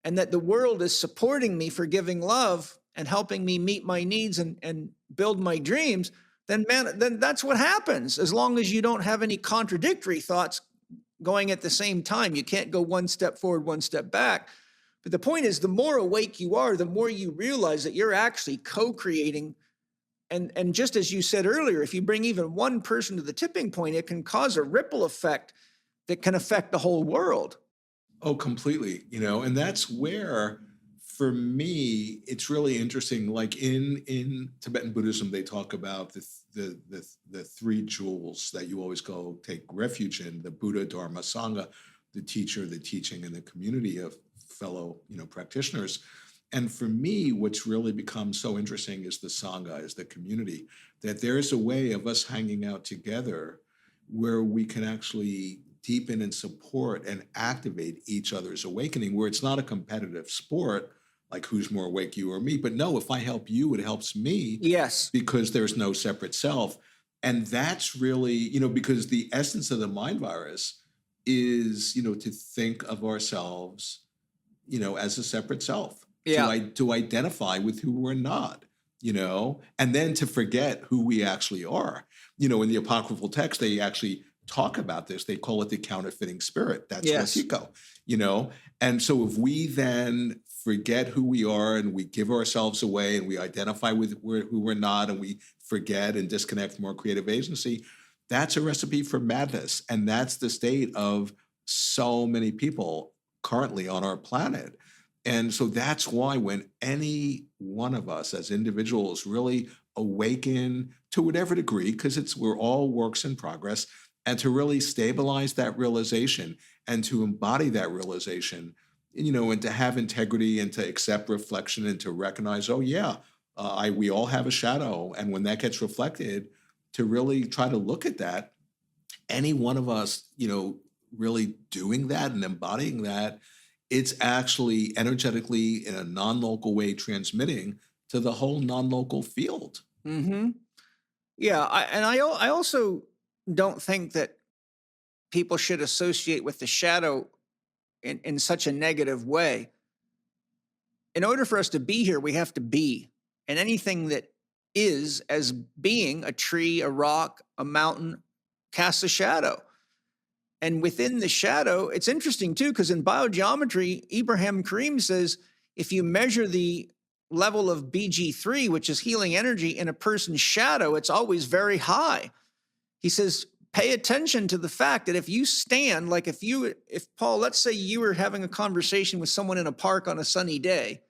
and that the world is supporting me for giving love and helping me meet my needs and build my dreams, then that's what happens. As long as you don't have any contradictory thoughts going at the same time, you can't go one step forward, one step back. But the point is, the more awake you are, the more you realize that you're actually co-creating. And just as you said earlier, if you bring even one person to the tipping point, it can cause a ripple effect that can affect the whole world. Oh, completely. And that's where, for me, it's really interesting. Like in Tibetan Buddhism, they talk about the three jewels that you always go take refuge in: the Buddha, Dharma, Sangha, the teacher, the teaching, and the community of fellow practitioners. And for me, what's really become so interesting is the Sangha, is the community, that there's a way of us hanging out together where we can actually deepen and support and activate each other's awakening, where it's not a competitive sport, like who's more awake, you or me. But no, if I help you, it helps me. Yes. Because there's no separate self. And that's really, because the essence of the mind virus is, to think of ourselves, as a separate self. Yeah. To identify with who we're not, and then to forget who we actually are. In the apocryphal text, they actually talk about this. They call it the counterfeiting spirit. That's Ratiko, And so if we then forget who we are and we give ourselves away and we identify with who we're not, and we forget and disconnect from our creative agency, that's a recipe for madness. And that's the state of so many people currently on our planet. And so that's why when any one of us as individuals really awaken to whatever degree, because we're all works in progress, and to really stabilize that realization and to embody that realization, and to have integrity and to accept reflection and to recognize, oh yeah, we all have a shadow. And when that gets reflected, to really try to look at that, any one of us, really doing that and embodying that, it's actually energetically in a non-local way transmitting to the whole non-local field. Mm-hmm. Yeah. I also don't think that people should associate with the shadow in such a negative way. in order for us to be here, we have to be. And anything that is as being, a tree, a rock, a mountain, casts a shadow. And within the shadow, it's interesting too, because in biogeometry, Ibrahim Karim says, if you measure the level of BG3, which is healing energy, in a person's shadow, it's always very high. He says, pay attention to the fact that if you stand, like if Paul, let's say you were having a conversation with someone in a park on a sunny day,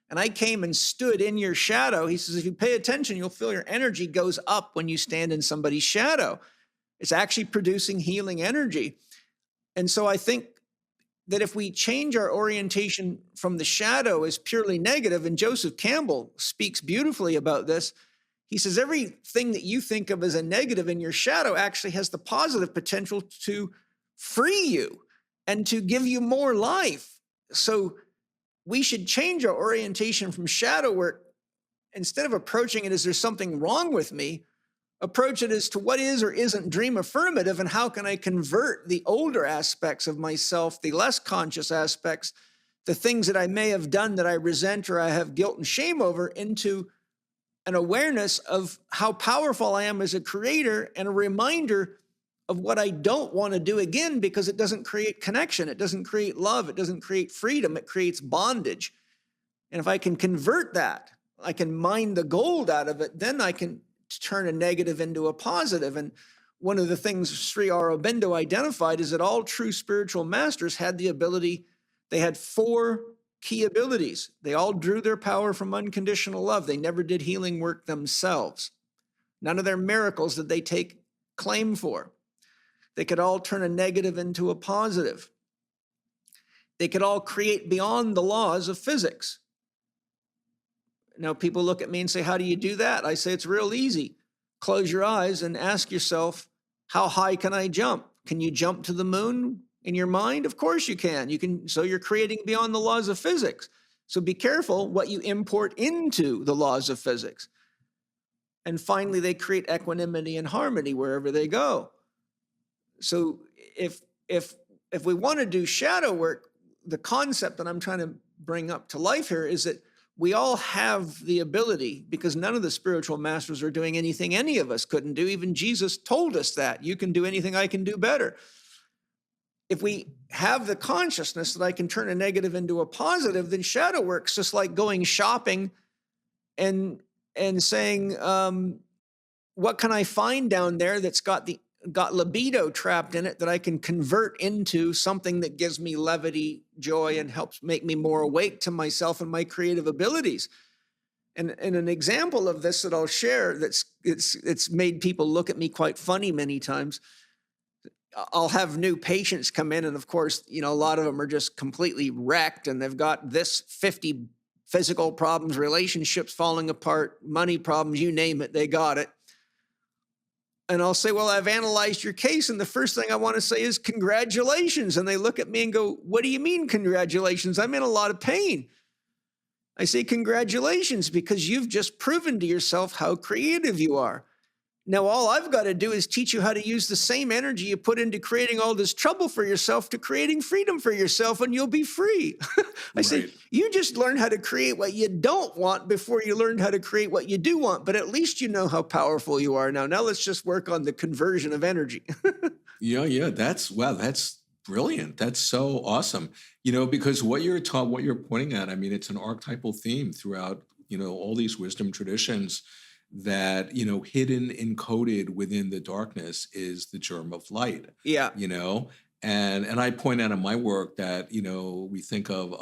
and I came and stood in your shadow, he says, if you pay attention, you'll feel your energy goes up when you stand in somebody's shadow. It's actually producing healing energy. And so I think that if we change our orientation from the shadow as purely negative, and Joseph Campbell speaks beautifully about this, he says everything that you think of as a negative in your shadow actually has the positive potential to free you and to give you more life. So we should change our orientation from shadow work. Instead of approaching it as there's something wrong with me, approach it as to what is or isn't dream affirmative, and how can I convert the older aspects of myself, the less conscious aspects, the things that I may have done that I resent or I have guilt and shame over, into an awareness of how powerful I am as a creator, and a reminder of what I don't want to do again, because it doesn't create connection. It doesn't create love. It doesn't create freedom. It creates bondage. And if I can convert that, I can mine the gold out of it, then I can turn a negative into a positive. And one of the things Sri Aurobindo identified is that all true spiritual masters had the ability, they had 4 key abilities. They all drew their power from unconditional love. They never did healing work themselves. None of their miracles did they take claim for. They could all turn a negative into a positive. They could all create beyond the laws of physics. Now, people look at me and say, how do you do that? I say, it's real easy. Close your eyes and ask yourself, how high can I jump? Can you jump to the moon in your mind? Of course you can. You can. So you're creating beyond the laws of physics. So be careful what you import into the laws of physics. And finally, they create equanimity and harmony wherever they go. So if we want to do shadow work, the concept that I'm trying to bring up to life here is that we all have the ability, because none of the spiritual masters are doing anything any of us couldn't do. Even Jesus told us that. You can do anything, I can do better. If we have the consciousness that I can turn a negative into a positive, then shadow work's just like going shopping and saying, what can I find down there that's got libido trapped in it that I can convert into something that gives me levity, joy, and helps make me more awake to myself and my creative abilities. And an example of this that I'll share it's made people look at me quite funny many times. I'll have new patients come in, and of course, a lot of them are just completely wrecked, and they've got this 50 physical problems, relationships falling apart, money problems, you name it, they got it. And I'll say, well, I've analyzed your case, and the first thing I want to say is congratulations. And they look at me and go, what do you mean congratulations? I'm in a lot of pain. I say, congratulations, because you've just proven to yourself how creative you are. Now, all I've got to do is teach you how to use the same energy you put into creating all this trouble for yourself to creating freedom for yourself, and you'll be free. I say, you just learned how to create what you don't want before you learned how to create what you do want, but at least you know how powerful you are now. Now let's just work on the conversion of energy. Yeah. That's brilliant. That's so awesome. Because what you're pointing at, I mean, it's an archetypal theme throughout, all these wisdom traditions, that, hidden, encoded within the darkness is the germ of light. Yeah. And I point out in my work that, we think of,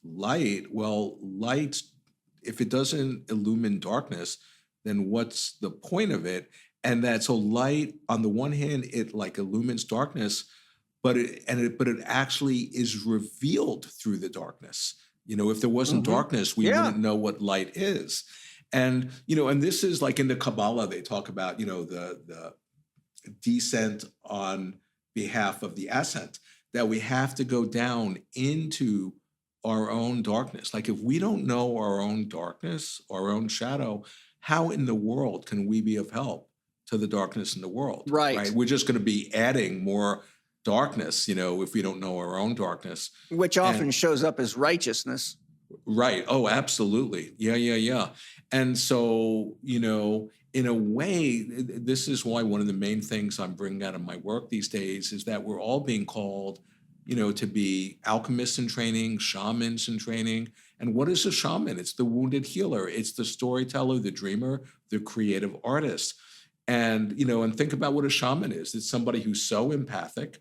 light. Well, light, if it doesn't illumine darkness, then what's the point of it? And that, so light, on the one hand, it like illumines darkness, but it actually is revealed through the darkness. If there wasn't darkness, we wouldn't know what light is. And, and this is like in the Kabbalah, they talk about, the descent on behalf of the ascent, that we have to go down into our own darkness. Like if we don't know our own darkness, our own shadow, how in the world can we be of help to the darkness in the world? Right. We're just going to be adding more darkness, if we don't know our own darkness. Which often shows up as righteousness. Right. Oh, absolutely. Yeah, yeah, yeah. And so, in a way, this is why one of the main things I'm bringing out of my work these days is that we're all being called, to be alchemists in training, shamans in training. And what is a shaman? It's the wounded healer, it's the storyteller, the dreamer, the creative artist. And think about what a shaman is. It's somebody who's so empathic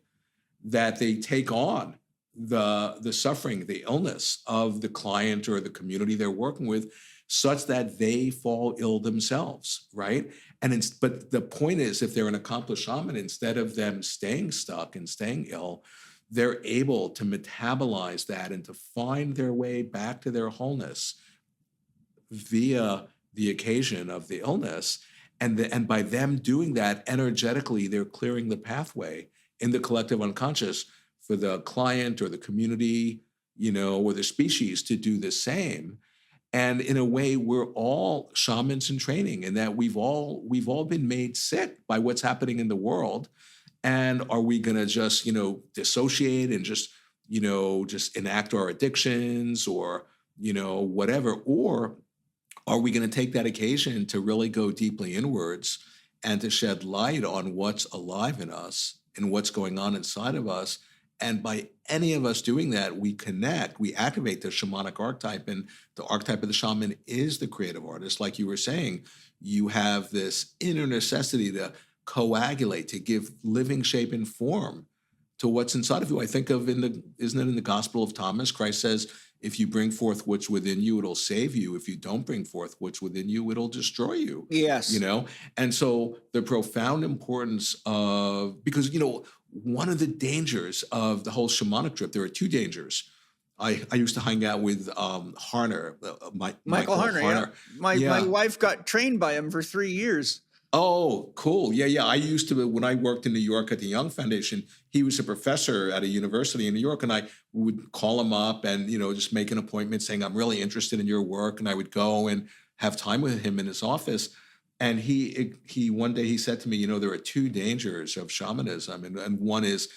that they take on the suffering, the illness of the client or the community they're working with, such that they fall ill themselves, right? But the point is, if they're an accomplished shaman, instead of them staying stuck and staying ill, they're able to metabolize that and to find their way back to their wholeness via the occasion of the illness. And by them doing that energetically, they're clearing the pathway in the collective unconscious for the client or the community, or the species to do the same. And in a way, we're all shamans in training, in that we've all been made sick by what's happening in the world. And are we going to just, dissociate and just enact our addictions or, whatever? Or are we going to take that occasion to really go deeply inwards and to shed light on what's alive in us and what's going on inside of us? And by any of us doing that, we activate the shamanic archetype. And the archetype of the shaman is the creative artist. Like you were saying, you have this inner necessity to coagulate, to give living shape and form to what's inside of you. I think of isn't it in the Gospel of Thomas, Christ says, if you bring forth what's within you, it'll save you. If you don't bring forth what's within you, it'll destroy you. Yes. And so the profound importance of, because, one of the dangers of the whole shamanic trip, there are two dangers. I used to hang out with Harner, Michael Harner. Yeah. My wife got trained by him for 3 years. Oh, cool. Yeah, yeah. I used to, when I worked in New York at the Young Foundation, he was a professor at a university in New York, and I would call him up and, just make an appointment saying, I'm really interested in your work. And I would go and have time with him in his office. And he one day he said to me, there are two dangers of shamanism. And one is,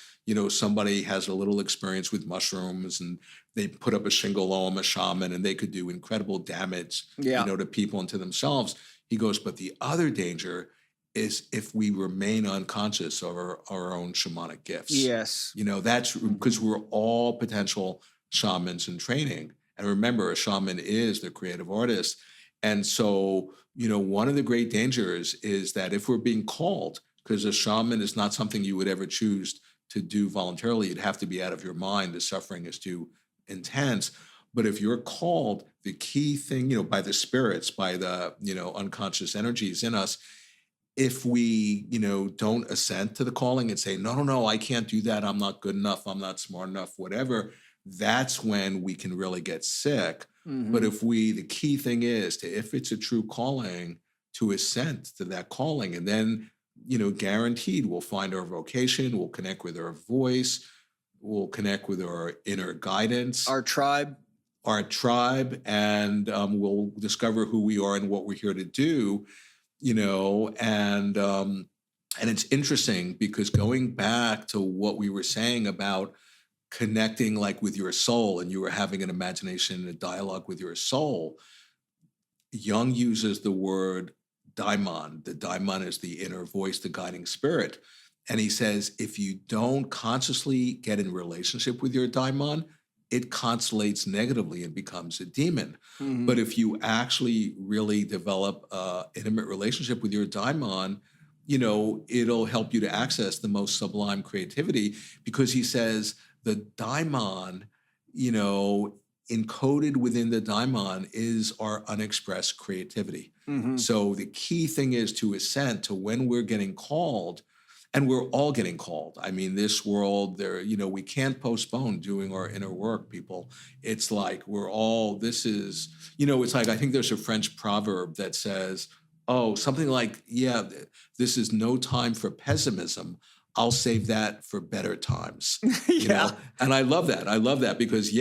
somebody has a little experience with mushrooms and they put up a shingle, oh, I'm a shaman, and they could do incredible damage, to people and to themselves. He goes, but the other danger is if we remain unconscious of our own shamanic gifts. Yes. That's because we're all potential shamans in training. And remember, a shaman is the creative artist. And so, one of the great dangers is that if we're being called, because a shaman is not something you would ever choose to do voluntarily, it'd have to be out of your mind. The suffering is too intense. But if you're called, the key thing, by the spirits, by the, unconscious energies in us, if we, don't assent to the calling and say, no, I can't do that. I'm not good enough. I'm not smart enough, whatever. That's when we can really get sick. Mm-hmm. But the key thing is if it's a true calling, to assent to that calling, and then, guaranteed we'll find our vocation, we'll connect with our voice, we'll connect with our inner guidance, our tribe, and we'll discover who we are and what we're here to do, and it's interesting because going back to what we were saying about connecting like with your soul, and you were having an imagination and a dialogue with your soul, Jung uses the word daimon. The daimon is the inner voice, the guiding spirit. And he says, if you don't consciously get in relationship with your daimon, it constellates negatively and becomes a demon. Mm-hmm. But if you actually really develop an intimate relationship with your daimon, it'll help you to access the most sublime creativity, because he says the daimon, encoded within the daimon is our unexpressed creativity. Mm-hmm. So the key thing is to assent to when we're getting called. And we're all getting called. I mean, this world, we can't postpone doing our inner work, people. It's like it's like, I think there's a French proverb that says, something like, this is no time for pessimism. I'll save that for better times. And I love that because,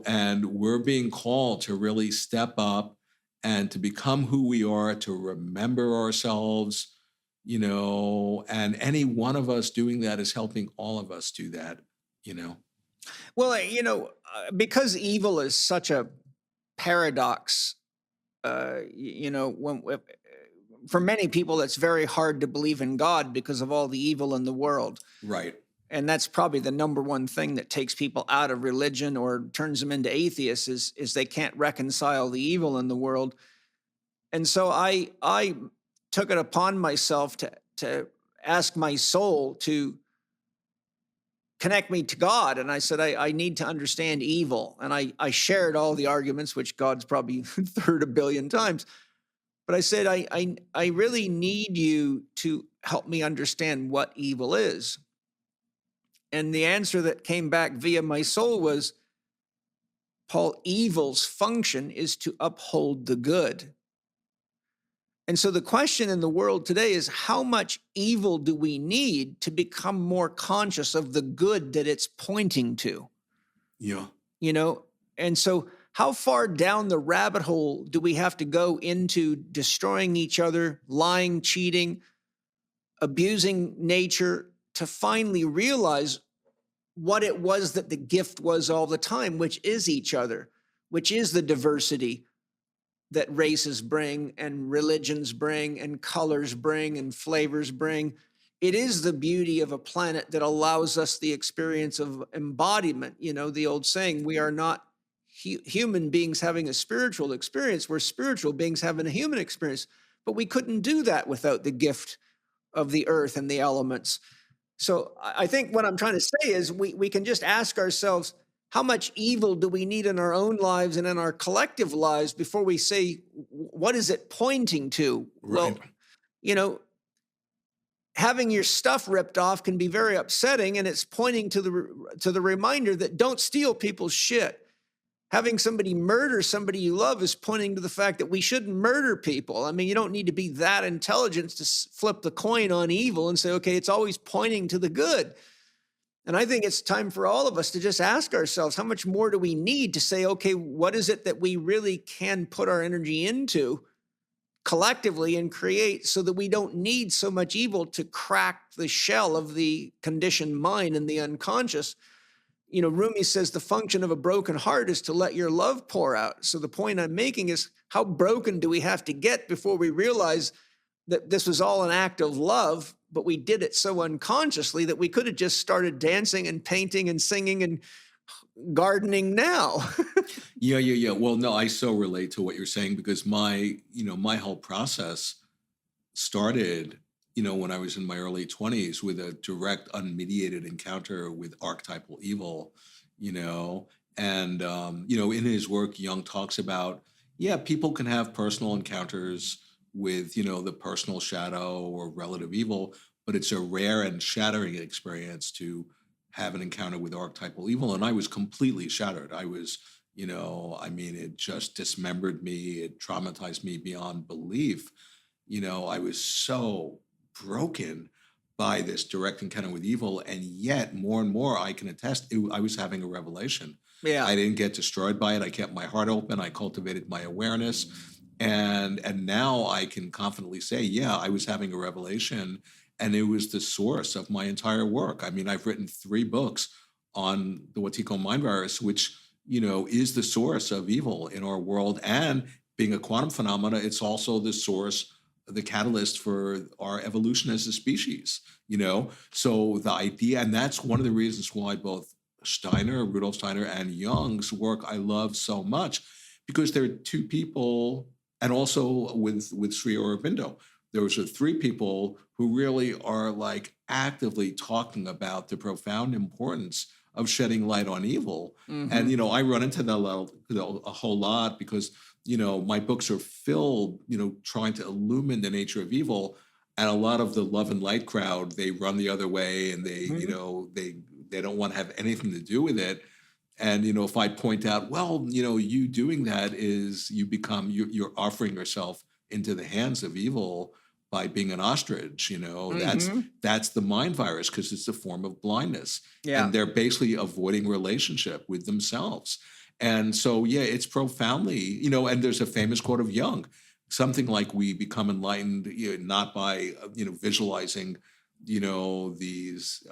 and we're being called to really step up and to become who we are, to remember ourselves, and any one of us doing that is helping all of us do that, Well, because evil is such a paradox, for many people, it's very hard to believe in God because of all the evil in the world. Right. And that's probably the number one thing that takes people out of religion or turns them into atheists is they can't reconcile the evil in the world. And so I took it upon myself to ask my soul to connect me to God. And I said, I need to understand evil. And I shared all the arguments, which God's probably heard a billion times. But I said, I really need you to help me understand what evil is. And the answer that came back via my soul was, Paul, evil's function is to uphold the good. And so the question in the world today is, how much evil do we need to become more conscious of the good that it's pointing to? Yeah. And so how far down the rabbit hole do we have to go into destroying each other, lying, cheating, abusing nature, to finally realize what it was that the gift was all the time, which is each other, which is the diversity that races bring and religions bring and colors bring and flavors bring. It is the beauty of a planet that allows us the experience of embodiment. The old saying, we are not human beings having a spiritual experience. We're spiritual beings having a human experience. But we couldn't do that without the gift of the earth and the elements. So I think what I'm trying to say is we can just ask ourselves, how much evil do we need in our own lives and in our collective lives before we say, what is it pointing to? Right. Well, having your stuff ripped off can be very upsetting, and it's pointing to the reminder that don't steal people's shit. Having somebody murder somebody you love is pointing to the fact that we shouldn't murder people. I mean, you don't need to be that intelligent to flip the coin on evil and say, okay, it's always pointing to the good. And I think it's time for all of us to just ask ourselves, how much more do we need to say, okay, what is it that we really can put our energy into collectively and create so that we don't need so much evil to crack the shell of the conditioned mind and the unconscious? Rumi says the function of a broken heart is to let your love pour out. So the point I'm making is, how broken do we have to get before we realize that this was all an act of love, but we did it so unconsciously that we could have just started dancing and painting and singing and gardening now. Yeah. Well, no, I so relate to what you're saying, because my whole process started, when I was in my early 20s with a direct, unmediated encounter with archetypal evil, and, in his work, Jung talks about, people can have personal encounters with, the personal shadow or relative evil, but it's a rare and shattering experience to have an encounter with archetypal evil. And I was completely shattered. I was, it just dismembered me. It traumatized me beyond belief. I was so broken by this direct encounter with evil. And yet more and more I can attest, I was having a revelation. Yeah. I didn't get destroyed by it. I kept my heart open. I cultivated my awareness. And now I can confidently say, I was having a revelation, and it was the source of my entire work. I mean, I've written 3 books on the what he called mind virus, which, is the source of evil in our world. And being a quantum phenomena, it's also the source, the catalyst for our evolution as a species, So the idea, and that's one of the reasons why both Rudolf Steiner and Jung's work I love so much, because they're 2 people, and also with Sri Aurobindo, there was 3 people who really are like actively talking about the profound importance of shedding light on evil. Mm-hmm. And, I run into that a whole lot because, my books are filled, trying to illumine the nature of evil. And a lot of the love and light crowd, they run the other way, and they, they don't want to have anything to do with it. And, if I point out, well, you doing that is you're offering yourself into the hands of evil by being an ostrich, that's the mind virus, because it's a form of blindness. Yeah. And they're basically avoiding relationship with themselves. And so, it's profoundly, and there's a famous quote of Jung, something like, we become enlightened, not by, visualizing these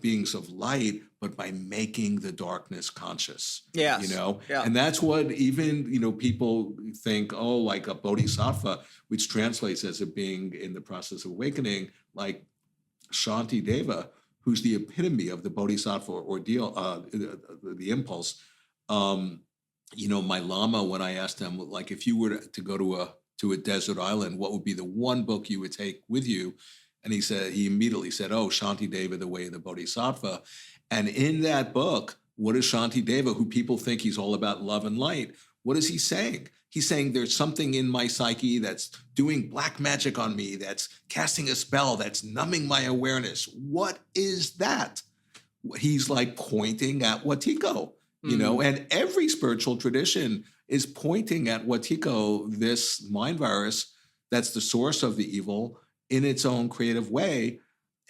beings of light, but by making the darkness conscious. Yes. Yeah. And that's what even people think, oh, like a bodhisattva, which translates as a being in the process of awakening, like Shanti Deva, who's the epitome of the bodhisattva ordeal, the impulse. My Lama, when I asked him, like, if you were to go to a desert island, what would be the one book you would take with you? And he immediately said, oh, Shanti Deva, The Way of the Bodhisattva. And in that book, what is Shanti Deva, who people think he's all about love and light? What is he saying? He's saying there's something in my psyche that's doing black magic on me, that's casting a spell, that's numbing my awareness. What is that? He's like pointing at Watiko, and every spiritual tradition is pointing at Watiko, this mind virus that's the source of the evil, in its own creative way.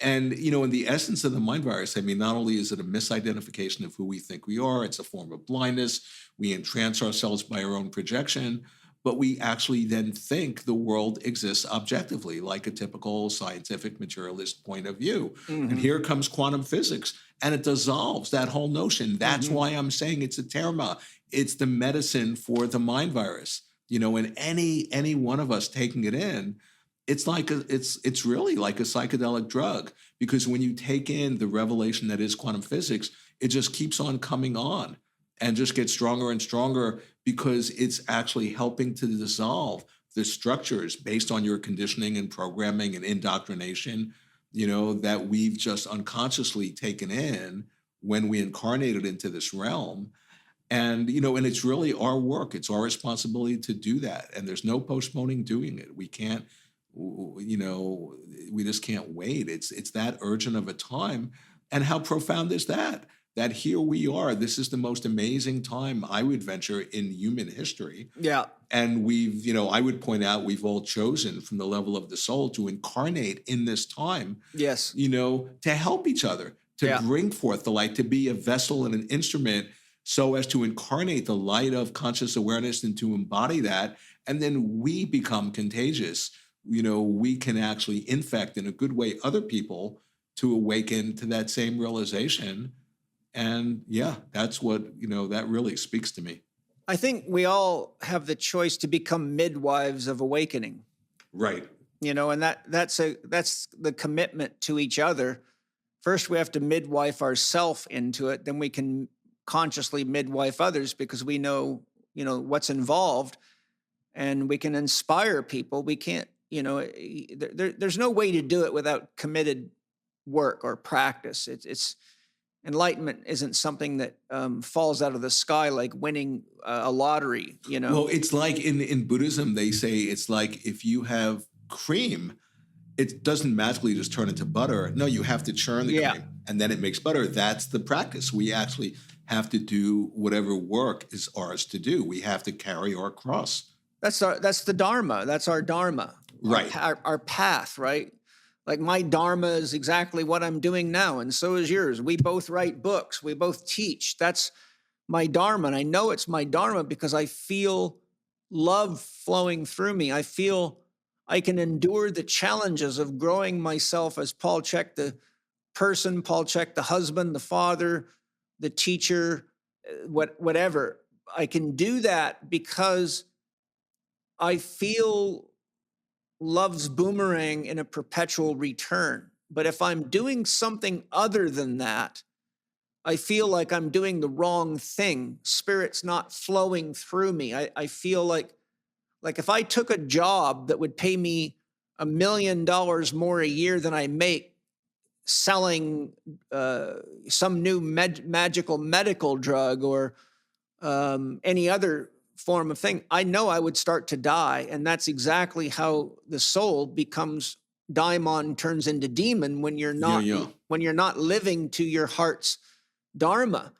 And, in the essence of the mind virus, I mean, not only is it a misidentification of who we think we are, it's a form of blindness. We entrance ourselves by our own projection, but we actually then think the world exists objectively, like a typical scientific materialist point of view. And here comes quantum physics, and it dissolves that whole notion. That's why I'm saying it's a Terma. It's the medicine for the mind virus. And any one of us taking it in, it's really like a psychedelic drug, because when you take in the revelation that is quantum physics, it just keeps on coming on and just gets stronger and stronger, because it's actually helping to dissolve the structures based on your conditioning and programming and indoctrination, that we've just unconsciously taken in when we incarnated into this realm. And, and it's really our work. It's our responsibility to do that. And there's no postponing doing it. We can't, we just can't wait. It's that urgent of a time. And how profound is that? That here we are. This is the most amazing time, I would venture, in human history. Yeah. And we've, I would point out, we've all chosen from the level of the soul to incarnate in this time. Yes. To help each other, to bring forth the light, to be a vessel and an instrument so as to incarnate the light of conscious awareness and to embody that. And then we become contagious. We can actually infect in a good way other people to awaken to that same realization. And that's what, that really speaks to me. I think we all have the choice to become midwives of awakening. Right. And that's the commitment to each other. First, we have to midwife ourselves into it. Then we can consciously midwife others, because we know, what's involved, and we can inspire people. We can't, there's no way to do it without committed work or practice. It's enlightenment isn't something that falls out of the sky like winning a lottery, Well, it's like in Buddhism, they say it's like if you have cream, it doesn't magically just turn into butter. No, you have to churn the cream, and then it makes butter. That's the practice. We actually have to do whatever work is ours to do. We have to carry our cross. That's the Dharma. That's our Dharma. Right. Our path, right? Like my Dharma is exactly what I'm doing now, and so is yours. We both write books. We both teach. That's my Dharma, and I know it's my Dharma because I feel love flowing through me. I feel I can endure the challenges of growing myself as Paul Chek, the person, Paul Chek, the husband, the father, the teacher, whatever. I can do that because I feel love's boomerang in a perpetual return. But if I'm doing something other than that, I feel like I'm doing the wrong thing. Spirit's not flowing through me. I feel like if I took a job that would pay me $1 million more a year than I make selling some new magical medical drug or any other form of thing, I know I would start to die. And that's exactly how the soul becomes daimon, turns into demon when you're not when you're not living to your heart's dharma.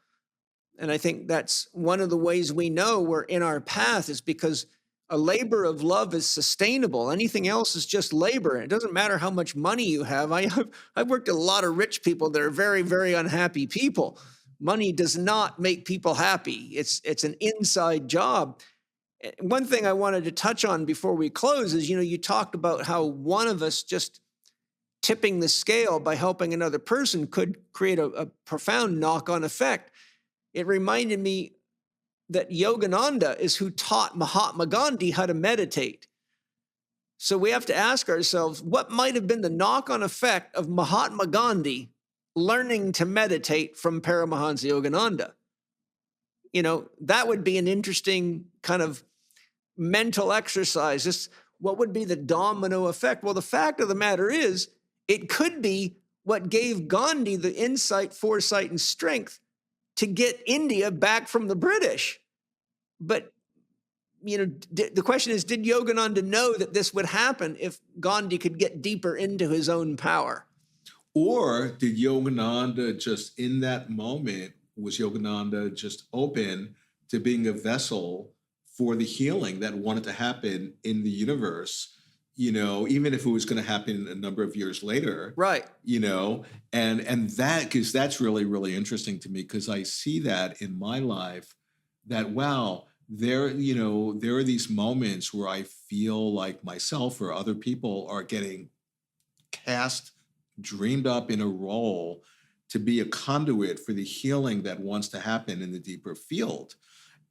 And I think that's one of the ways we know we're in our path, is because a labor of love is sustainable. Anything else is just labor. It doesn't matter how much money you have. I've worked with a lot of rich people that are very, very unhappy people. Money does not make people happy. It's an inside job. One thing I wanted to touch on before we close is, you talked about how one of us just tipping the scale by helping another person could create a profound knock-on effect. It reminded me that Yogananda is who taught Mahatma Gandhi how to meditate. So we have to ask ourselves, what might have been the knock-on effect of Mahatma Gandhi learning to meditate from Paramahansa Yogananda? You know, that would be an interesting kind of mental exercise. What would be the domino effect? Well, the fact of the matter is, it could be what gave Gandhi the insight, foresight, and strength to get India back from the British. But, you know, the question is, did Yogananda know that this would happen if Gandhi could get deeper into his own power? Or did Yogananda just in that moment, was Yogananda just open to being a vessel for the healing that wanted to happen in the universe, you know, even if it was going to happen a number of years later, right? You know, and that, because that's really, really interesting to me, because I see that in my life that, wow, there are these moments where I feel like myself or other people are getting dreamed up in a role to be a conduit for the healing that wants to happen in the deeper field.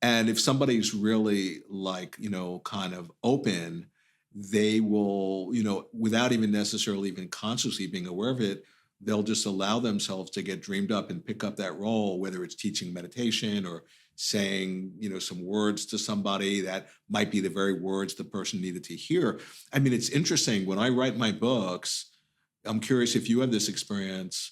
And if somebody's really like, you know, kind of open, they will, you know, without even necessarily even consciously being aware of it, they'll just allow themselves to get dreamed up and pick up that role, whether it's teaching meditation or saying, you know, some words to somebody that might be the very words the person needed to hear. I mean, it's interesting. When I write my books, I'm curious if you have this experience,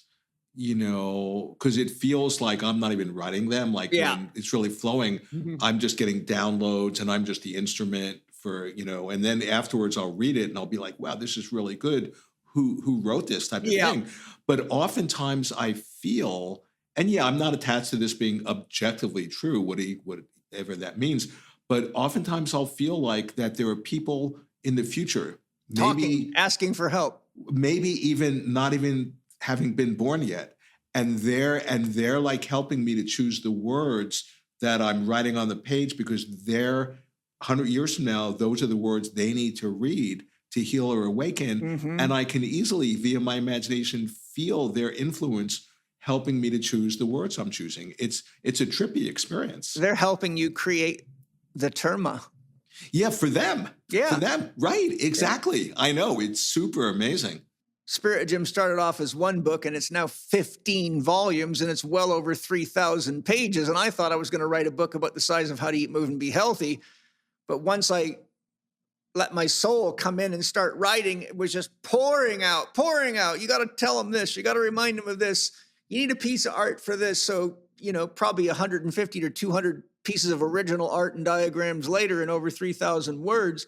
you know, because it feels like I'm not even writing them. Like when it's really flowing, I'm just getting downloads and I'm just the instrument for, you know, and then afterwards I'll read it and I'll be like, wow, this is really good. Who wrote this type of thing? But oftentimes I feel, and I'm not attached to this being objectively true, whatever that means, but oftentimes I'll feel like that there are people in the future, maybe asking for help, maybe even not even having been born yet. And they're like helping me to choose the words that I'm writing on the page, because they're 100 years from now, those are the words they need to read to heal or awaken. And I can easily, via my imagination, feel their influence helping me to choose the words I'm choosing. It's a trippy experience. They're helping you create the Terma. Yeah, for them. Yeah. For them. Right. Exactly. Yeah. I know. It's super amazing. Spirit Gym started off as one book and it's now 15 volumes and it's well over 3,000 pages. And I thought I was going to write a book about the size of How to Eat, Move, and Be Healthy. But once I let my soul come in and start writing, it was just pouring out. You got to tell them this. You got to remind them of this. You need a piece of art for this. So, you know, probably 150 to 200 pieces of original art and diagrams later and over 3,000 words.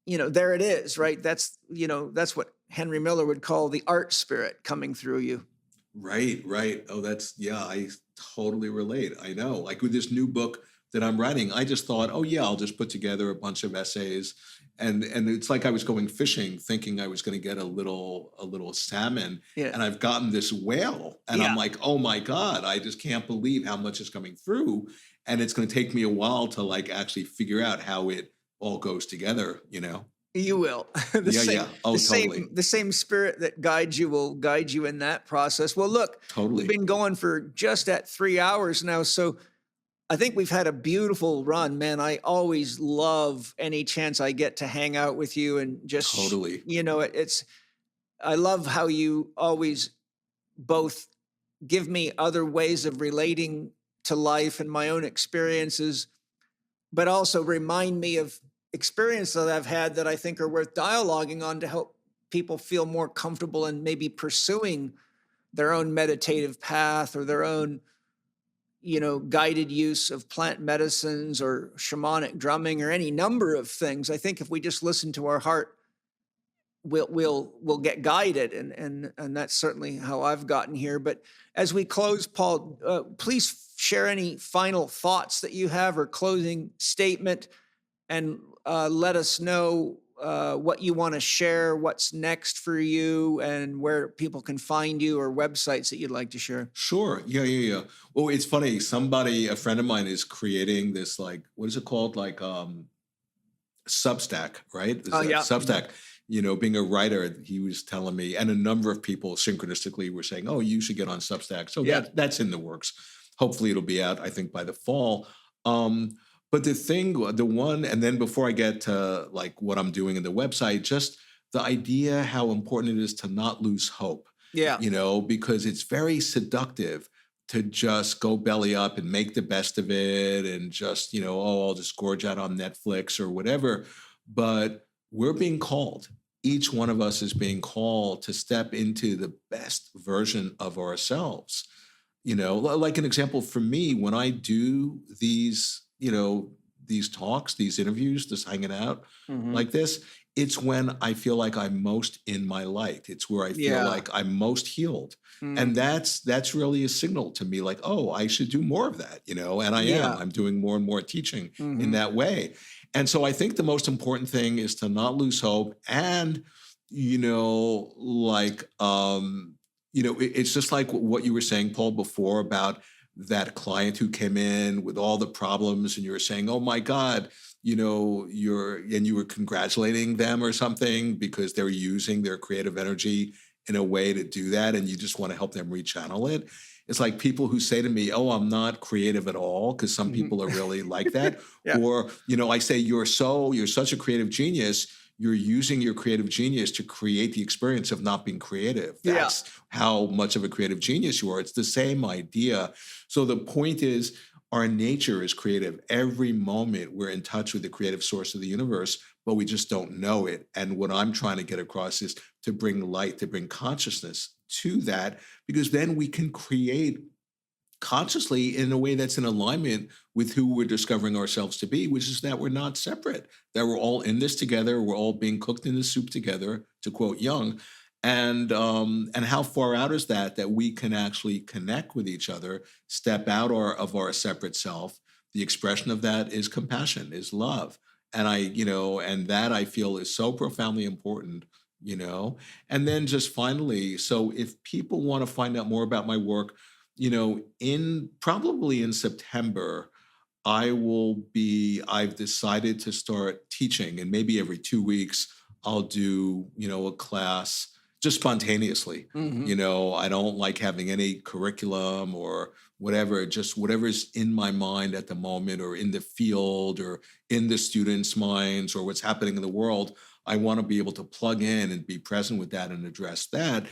You know, there it is, right? That's what Henry Miller would call the art spirit coming through you. Right. Oh, I totally relate. I know. Like with this new book that I'm writing, I just thought, I'll just put together a bunch of essays. And it's like I was going fishing thinking I was going to get a little salmon. Yeah. And I've gotten this whale. And I'm like, oh my God, I just can't believe how much is coming through. And it's going to take me a while to like actually figure out how it all goes together, you know? You will. Totally. The same spirit that guides you will guide you in that process. Well, look, totally. We've been going for just at 3 hours now. So I think we've had a beautiful run, man. I always love any chance I get to hang out with you and just, totally. You know, I love how you always both give me other ways of relating to life and my own experiences, but also remind me of experiences that I've had that I think are worth dialoguing on to help people feel more comfortable in maybe pursuing their own meditative path or their own, you know, guided use of plant medicines or shamanic drumming or any number of things. I think if we just listen to our heart, we'll get guided, and that's certainly how I've gotten here. But as we close, Paul, please share any final thoughts that you have or closing statement, and let us know what you want to share, what's next for you, and where people can find you or websites that you'd like to share. Sure. Yeah. Well, it's funny. A friend of mine is creating this, like, what is it called? Like Substack, right? Yeah. Substack. being a writer, he was telling me, and a number of people synchronistically were saying, "Oh, you should get on Substack." So that's in the works. Hopefully, it'll be out, I think, by the fall. But the one, and then before I get to like what I'm doing in the website, just the idea how important it is to not lose hope. Yeah. Because it's very seductive to just go belly up and make the best of it and just, I'll just gorge out on Netflix or whatever. But we're being called. Each one of us is being called to step into the best version of ourselves. Like an example for me, when I do these talks, these interviews, just hanging out like this, it's when I feel like I'm most in my light. It's where I feel like I'm most healed. And that's really a signal to me like, oh, I should do more of that, and I am. I'm doing more and more teaching in that way. And so I think the most important thing is to not lose hope. And, it's just like what you were saying, Paul, before about that client who came in with all the problems and you were saying, oh my God, you were congratulating them or something because they're using their creative energy in a way to do that. And you just want to help them rechannel it. It's like people who say to me, oh, I'm not creative at all, because some people are really like that. Or, I say, you're such a creative genius. You're using your creative genius to create the experience of not being creative. That's how much of a creative genius you are. It's the same idea. So the point is, our nature is creative. Every moment we're in touch with the creative source of the universe, but we just don't know it. And what I'm trying to get across is to bring light, to bring consciousness to that, because then we can create consciously in a way that's in alignment with who we're discovering ourselves to be, which is that we're not separate, that we're all in this together, we're all being cooked in the soup together, to quote Jung. And how far out is that we can actually connect with each other, step out of our separate self. The expression of that is compassion, is love. And and that I feel is so profoundly important, And then just finally, so if people want to find out more about my work, probably in September, I've decided to start teaching, and maybe every 2 weeks I'll do, a class just spontaneously. I don't like having any curriculum or whatever, just whatever's in my mind at the moment or in the field or in the students' minds or what's happening in the world. I want to be able to plug in and be present with that and address that.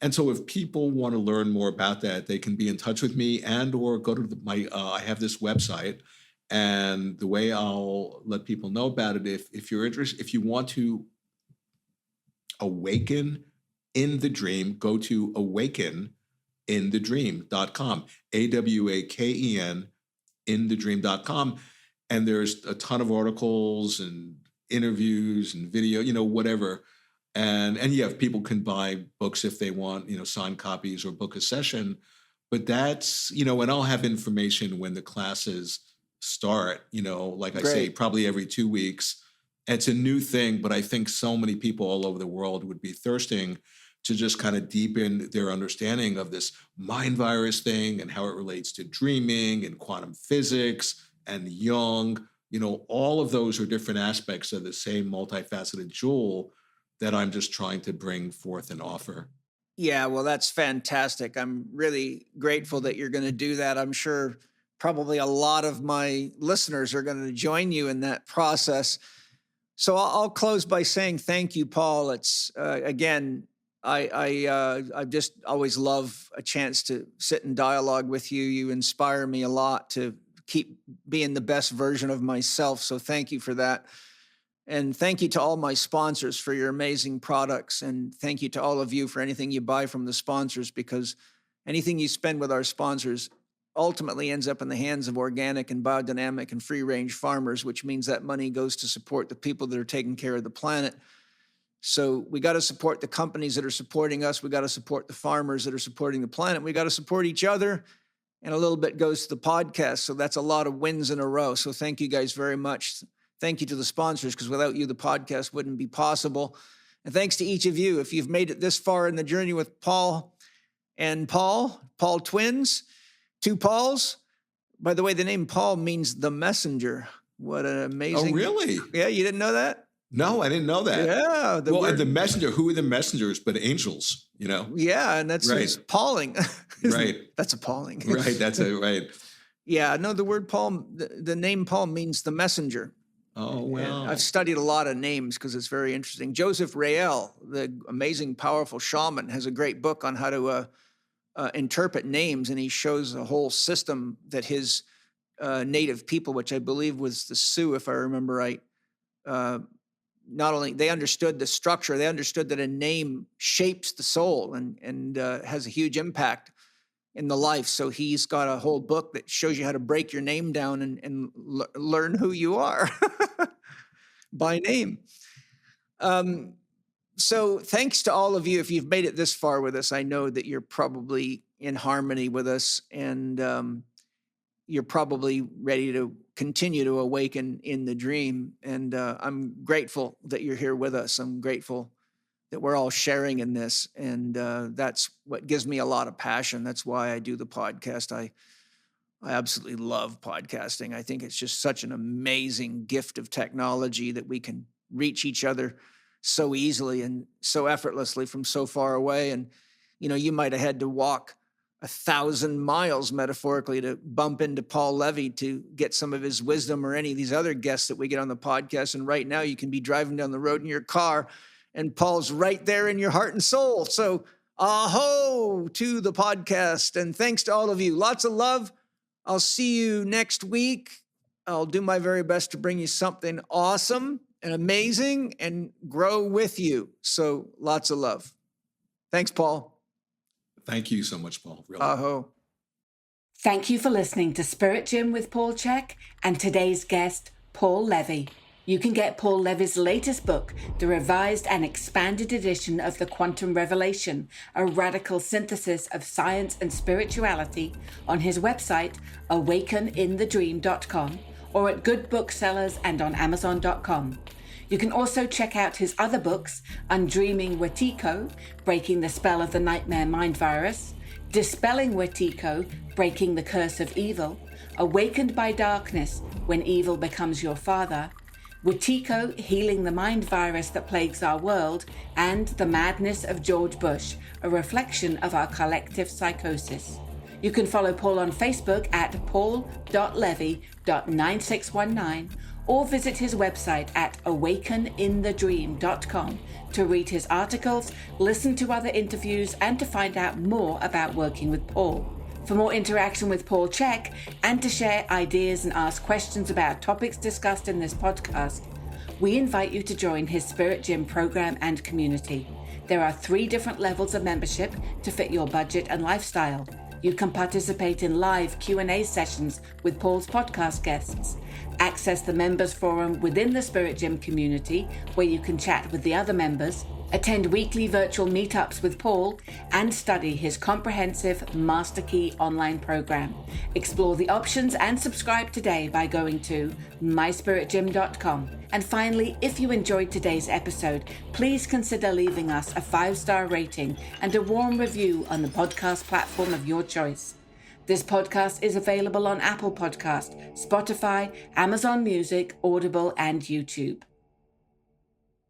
And so if people want to learn more about that, they can be in touch with me and or go to I have this website. And the way I'll let people know about it, if you're interested, if you want to awaken in the dream, go to awakeninthedream.com, AWAKEN, inthedream.com. And there's a ton of articles and interviews and video, whatever. And people can buy books if they want, signed copies or book a session. But that's, and I'll have information when the classes start, like I say, probably every 2 weeks. It's a new thing, but I think so many people all over the world would be thirsting to just kind of deepen their understanding of this mind virus thing and how it relates to dreaming and quantum physics and Jung. All of those are different aspects of the same multifaceted jewel that I'm just trying to bring forth and offer. Yeah, well, that's fantastic. I'm really grateful that you're going to do that. I'm sure probably a lot of my listeners are going to join you in that process. So I'll close by saying thank you, Paul. It's again, I just always love a chance to sit in dialogue with you. You inspire me a lot to keep being the best version of myself. So thank you for that. And thank you to all my sponsors for your amazing products. And thank you to all of you for anything you buy from the sponsors, because anything you spend with our sponsors ultimately ends up in the hands of organic and biodynamic and free-range farmers, which means that money goes to support the people that are taking care of the planet. So we got to support the companies that are supporting us. We got to support the farmers that are supporting the planet. We got to support each other. And a little bit goes to the podcast. So that's a lot of wins in a row. So thank you guys very much. Thank you to the sponsors, because without you, the podcast wouldn't be possible. And thanks to each of you. If you've made it this far in the journey with Paul and Paul twins, two Pauls. By the way, the name Paul means the messenger. What an amazing... Oh, really? Yeah, you didn't know that? No, I didn't know that. Yeah. And the messenger, who are the messengers but angels, you know? Yeah, and that's Right. appalling. Right. That's appalling. Right, that's it, right. Yeah, no, the word Paul, the name Paul means the messenger. Oh, wow. And I've studied a lot of names because it's very interesting. Joseph Rael, the amazing, powerful shaman, has a great book on how to interpret names, and he shows a whole system that his native people, which I believe was the Sioux, if I remember right, not only they understood the structure, they understood that a name shapes the soul and has a huge impact in the life. So he's got a whole book that shows you how to break your name down and learn who you are by name. So thanks to all of you. If you've made it this far with us, I know that you're probably in harmony with us, and you're probably ready to continue to awaken in the dream. And I'm grateful that you're here with us. I'm grateful that we're all sharing in this. And that's what gives me a lot of passion. That's why I do the podcast. I absolutely love podcasting. I think it's just such an amazing gift of technology that we can reach each other so easily and so effortlessly from so far away. And, you know, you might have had to walk 1,000 miles metaphorically to bump into Paul Levy to get some of his wisdom, or any of these other guests that we get on the podcast. And right now you can be driving down the road in your car and Paul's right there in your heart and soul. So aho to the podcast. And thanks to all of you. Lots of love. I'll see you next week. I'll do my very best to bring you something awesome and amazing and grow with you. So lots of love. Thanks, Paul. Thank you so much, Paul. Really. Aho. Thank you for listening to Spirit Gym with Paul Chek and today's guest, Paul Levy. You can get Paul Levy's latest book, the revised and expanded edition of The Quantum Revelation, a radical synthesis of science and spirituality, on his website, awakenindthedream.com, or at good booksellers and on amazon.com. You can also check out his other books, Undreaming Wetiko, Breaking the Spell of the Nightmare Mind Virus, Dispelling Wetiko, Breaking the Curse of Evil, Awakened by Darkness, When Evil Becomes Your Father, Wetiko, Healing the Mind Virus That Plagues Our World, and The Madness of George Bush, a reflection of our collective psychosis. You can follow Paul on Facebook at paul.levy.9619, or visit his website at awakenindthedream.com to read his articles, listen to other interviews, and to find out more about working with Paul. For more interaction with Paul Chek, and to share ideas and ask questions about topics discussed in this podcast, we invite you to join his Spirit Gym program and community. There are 3 different levels of membership to fit your budget and lifestyle. You can participate in live Q&A sessions with Paul's podcast guests, access the members forum within the Spirit Gym community where you can chat with the other members, attend weekly virtual meetups with Paul, and study his comprehensive Master Key online program. Explore the options and subscribe today by going to myspiritgym.com. And finally, if you enjoyed today's episode, please consider leaving us a 5-star rating and a warm review on the podcast platform of your choice. This podcast is available on Apple Podcast, Spotify, Amazon Music, Audible, and YouTube.